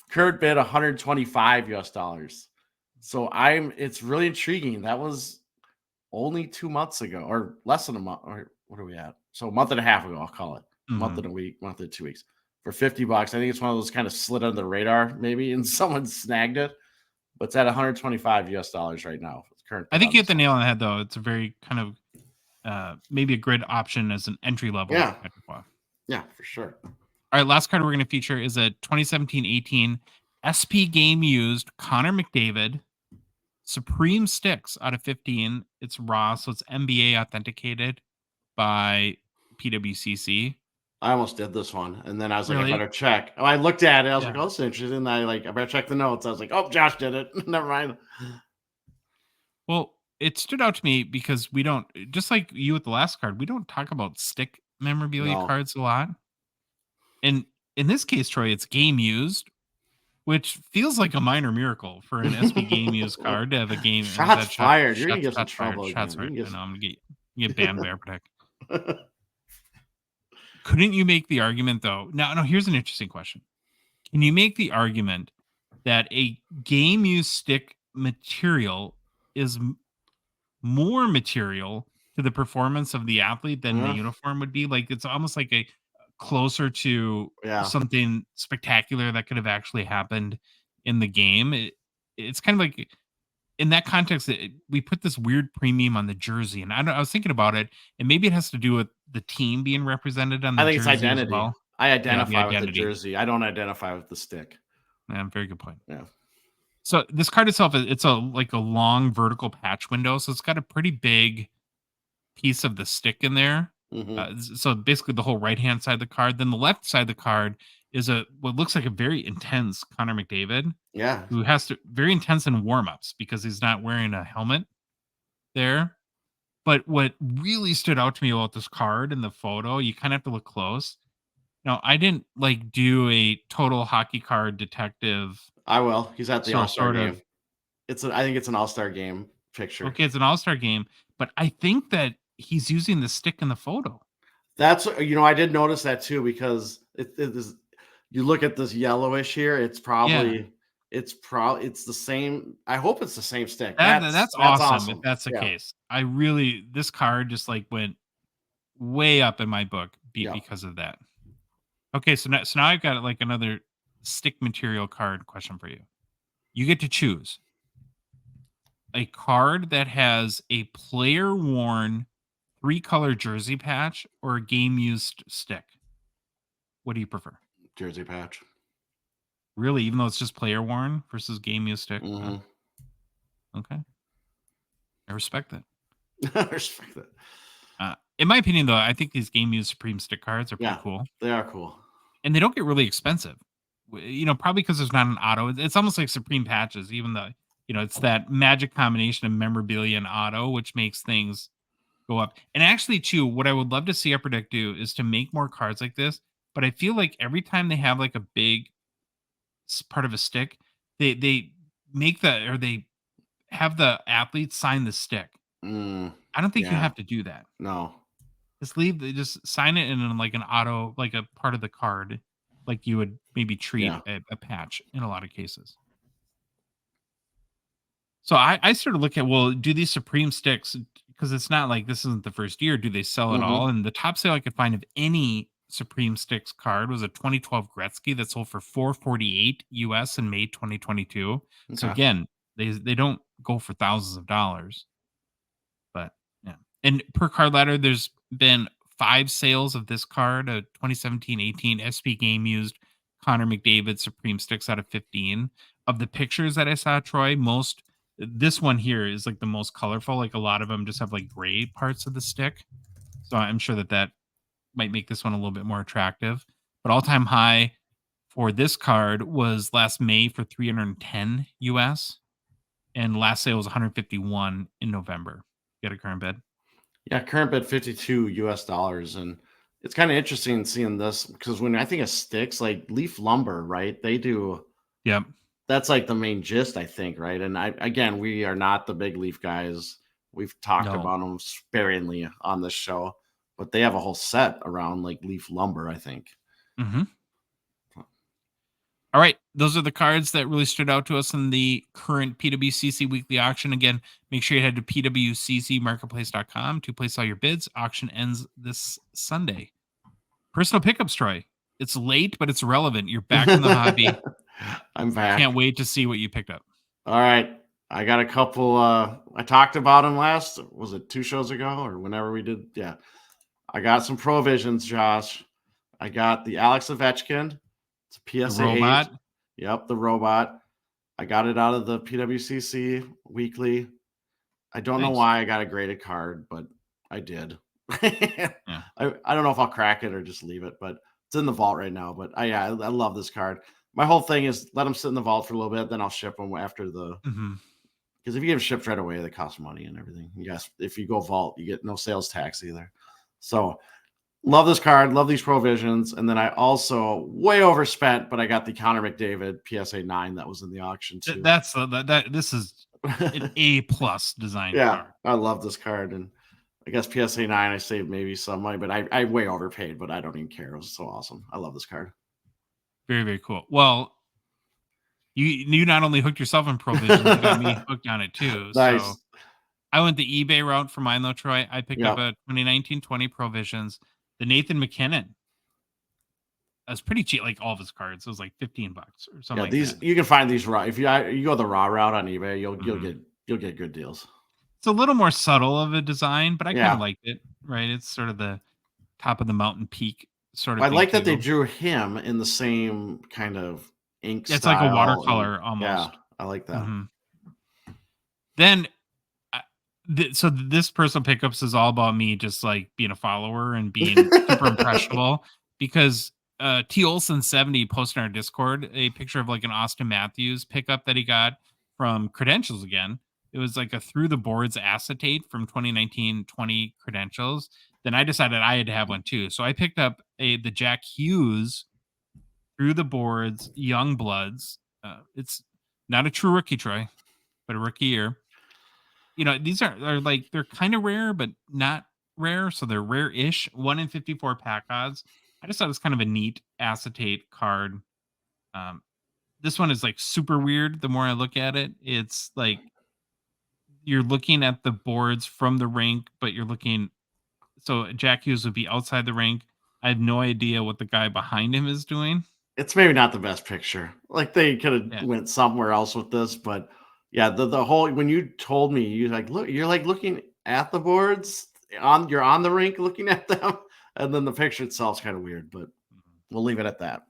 Current bid $125 US. So it's really intriguing. That was only 2 months ago, or less than a month, or what are we at? So a month and a half ago, I'll call it. Month Mhm. and a week, month and 2 weeks. For $50. I think it's one of those kind of slid under the radar, maybe, and someone snagged it. But it's at $125 US right now. Current I bid think on you hit this the one. nail on the head, though. It's a very kind of maybe a grid option as an entry level Yeah, Patrick Waugh. yeah, for sure. All right, last card we're going to feature is a 2017-18 SP game used Connor McDavid Supreme Sticks out of 15. It's raw, so it's NBA authenticated by PWCC. I almost did this one, and then I was like, I Really? better check. Oh, I looked at it. I was Yeah. like, oh, that's interesting. And I better check the notes. I was like, oh, Josh did it. Never mind. Well, it stood out to me because we don't, just like you with the last card, we don't talk about stick memorabilia No. cards a lot. And in this case, Troy, it's game used, which feels like a minor miracle for an SB Game Used card to have a game. Was Shots that fired. You're gonna get some shots fired? trouble Shots again. fired. You I can know I'm gonna get banned by Protect. Couldn't you make the argument though? Now, no. Here's an interesting question. Can you make the argument that a game used stick material is more material to the performance of the athlete than the Yeah. uniform would be? Like it's almost like a closer to Yeah. something spectacular that could have actually happened in the game. It's kind of like in that context, we put this weird premium on the jersey, and I was thinking about it, and maybe it has to do with the team being represented on I the think it's jersey as identity. well. I Yeah, the identify with the identity. jersey. I don't identify with the stick. Yeah, very good point. Yeah. So this card itself, it's a like a long vertical patch window, so it's got a pretty big piece of the stick in there. Hmm. So basically, the whole right hand side of the card. Then the left side of the card is a what looks like a very intense Connor McDavid, Yeah. who has to very intense in warm-ups because he's not wearing a helmet there. But what really stood out to me about this card in the photo, you kind of have to look close. Now, I didn't like do a total hockey card detective I will. He's at the All-Star sort game. of. I think it's an All-Star game picture. Okay, it's an all-star game, but I think that he's using the stick in the photo. That's I did notice that too because it is. You look at this yellowish here. It's Yeah, it's the same. I hope it's the same stick. that's That's awesome if awesome. that's the Yeah. case. This card just like went way up in my book Yeah. because of that. Okay, so now I've got like another stick material card question for you. You get to choose a card that has a player worn 3-color jersey patch or a game used stick. What do you prefer? Jersey patch. Really, even though it's just player worn versus game used stick? Hmm. Okay. I respect that. I respect that. In my opinion, though, I think these game used Supreme stick cards are pretty Yeah, cool. they are cool. And they don't get really expensive. Probably because there's not an auto. It's almost like Supreme patches, even though, it's that magic combination of memorabilia and auto, which makes things go up. And actually, too, what I would love to see Upper Deck do is to make more cards like this. But I feel like every time they have like a big part of a stick, they make they have the athletes sign the stick. Mm, I don't think you yeah. have to do that. No. Just sign it in like an auto, like a part of the card, like you would maybe treat Yeah. a patch in a lot of cases. So I sort of look at, well, do these Supreme sticks, because it's not like this isn't the first year, do they sell it all? Hmm. And the top sale I could find of any Supreme Sticks card was a 2012 Gretzky that sold for $448 US in May 2022. So Okay. again, they don't go for thousands of dollars. But yeah. And per card ladder, there's been 5 sales of this card, a 2017-18 SP game used Connor McDavid Supreme Sticks out of 15. Of the pictures that I saw, Troy, this one here is like the most colorful. Like a lot of them just have like gray parts of the stick. So I'm sure that might make this one a little bit more attractive. But all-time high for this card was last May for 310 US. And last sale was 151 in November. You got a current bid? Yeah, current bid $52 US, and it's kind of interesting seeing this because when I think of sticks, like leaf lumber, right? They do. Yep. That's like the main gist, I think, right? And we are not the big leaf guys. We've talked No. about them sparingly on this show, but they have a whole set around like leaf lumber, I think. Mm-hmm. All right. Those are the cards that really stood out to us in the current PWCC Weekly Auction. Again, make sure you head to pwccmarketplace.com to place all your bids. Auction ends this Sunday. Personal pickups, Troy. It's late, but it's relevant. You're back in the hobby. I'm back. Can't wait to see what you picked up. All right. I got a couple. I talked about them was it 2 shows ago or whenever we did? Yeah. I got some provisions, Josh. I got the Alex Ovechkin. It's a PSA The robot. 8. Yep, the robot. I got it out of the PWCC Weekly. I don't know why I got a graded card, but I did. Yeah. I don't know if I'll crack it or just leave it, but it's in the vault right now. But I love this card. My whole thing is let them sit in the vault for a little bit, then I'll ship them after the. Because if you get them shipped right away, they cost money and everything. Yes, if you go vault, you get no sales tax either. So Love this card. Love these provisions. And then I also way overspent, but I got the Connor McDavid PSA 9 that was in the auction too. This is an A+ design Yeah, card. I love this card. And I guess PSA 9, I saved maybe some money, but I way overpaid, but I don't even care. It was so awesome. I love this card. Very, very cool. Well, you not only hooked yourself in provisions, you got me hooked on it too. Nice. So I went the eBay route for mine though, Troy. I picked up Yep. a 2019-20 provisions. The Nathan McKinnon. That's pretty cheap, like all of his cards. It was like $15 or something Yeah, like these that. you can find these raw. If you go the raw route on eBay, you'll get good deals. It's a little more subtle of a design, but I kind Yeah. of liked it. Right, it's sort of the top of the mountain peak sort of. I thing like that they too. drew him in the same kind of ink It's style. like a watercolor almost. Yeah, I like that. Then, so this personal pickups is all about me just like being a follower and being super impressionable because T Olson 70 posted in our Discord a picture of like an Austin Matthews pickup that he got from Credentials again. It was like a through the boards acetate from 2019-20 Credentials. Then I decided I had to have one too. So I picked up the Jack Hughes through the boards Young Bloods. It's not a true rookie, Troy, but a rookie year. You know, these are like, they're kind of rare, but not rare. So they're rare-ish. 1 in 54 pack odds. I just thought it was kind of a neat acetate card. This one is like super weird. The more I look at it, it's like you're looking at the boards from the rink, but you're looking. So Jack Hughes would be outside the rink. I have no idea what the guy behind him is doing. It's maybe not the best picture. Like they could have went somewhere else with this, but yeah, the whole when you told me you're like looking at the boards you're on the rink looking at them, and then the picture itself is kind of weird, but we'll leave it at that.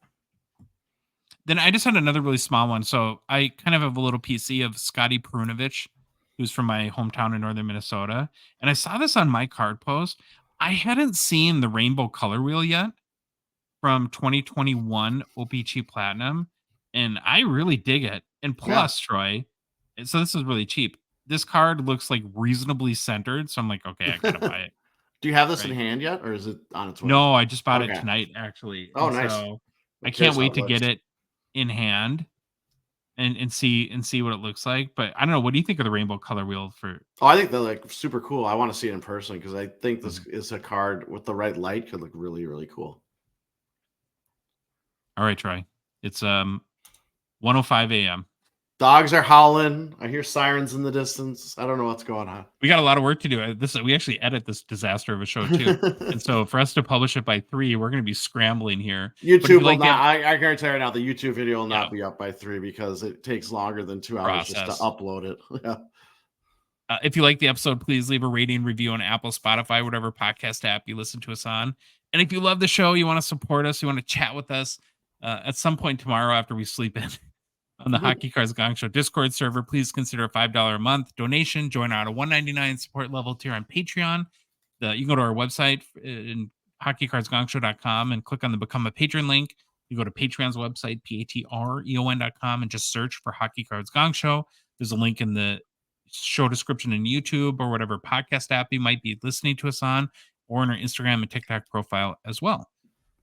Then I just had another really small one. So I kind of have a little PC of Scotty Perunovich, who's from my hometown in northern Minnesota. And I saw this on my card post. I hadn't seen the rainbow color wheel yet from 2021 O-Pee-Chee Platinum. And I really dig it. And plus, Troy, so this is really cheap. This card looks like reasonably centered. So I'm like, okay, I gotta buy it. Do you have this in hand yet, or is it on its way? No, I just bought it tonight, actually. Oh, nice. So I can't wait to get it in hand and see what it looks like. But I don't know. What do you think of the rainbow color wheel for? Oh, I think they're like super cool. I want to see it in person because I think this is a card with the right light could look really, really cool. All right, Troy. It's 1:05 a.m. Dogs are howling. I hear sirens in the distance. I don't know what's going on. We got a lot of work to do. We actually edit this disaster of a show too, and so for us to publish it by 3, we're going to be scrambling here. YouTube will not. I guarantee right now the YouTube video will not be up by 3 because it takes longer than 2 hours just to upload it. Yeah. If you like the episode, please leave a rating, review on Apple, Spotify, whatever podcast app you listen to us on. And if you love the show, you want to support us, you want to chat with us at some point tomorrow after we sleep in. On the Hockey Cards Gongshow Discord server, please consider a $5 a month donation. Join our $1.99 support level tier on Patreon. You can go to our website in hockeycardsgongshow.com and click on the Become a Patron link. You go to Patreon's website, patreon.com, and just search for Hockey Cards Gongshow. There's a link in the show description in YouTube or whatever podcast app you might be listening to us on, or in our Instagram and TikTok profile as well.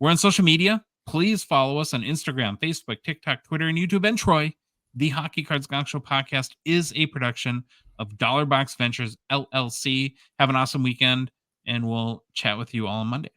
We're on social media. Please follow us on Instagram, Facebook, TikTok, Twitter, and YouTube. And Troy, the Hockey Cards Gongshow podcast is a production of Dollar Box Ventures, LLC. Have an awesome weekend, and we'll chat with you all on Monday.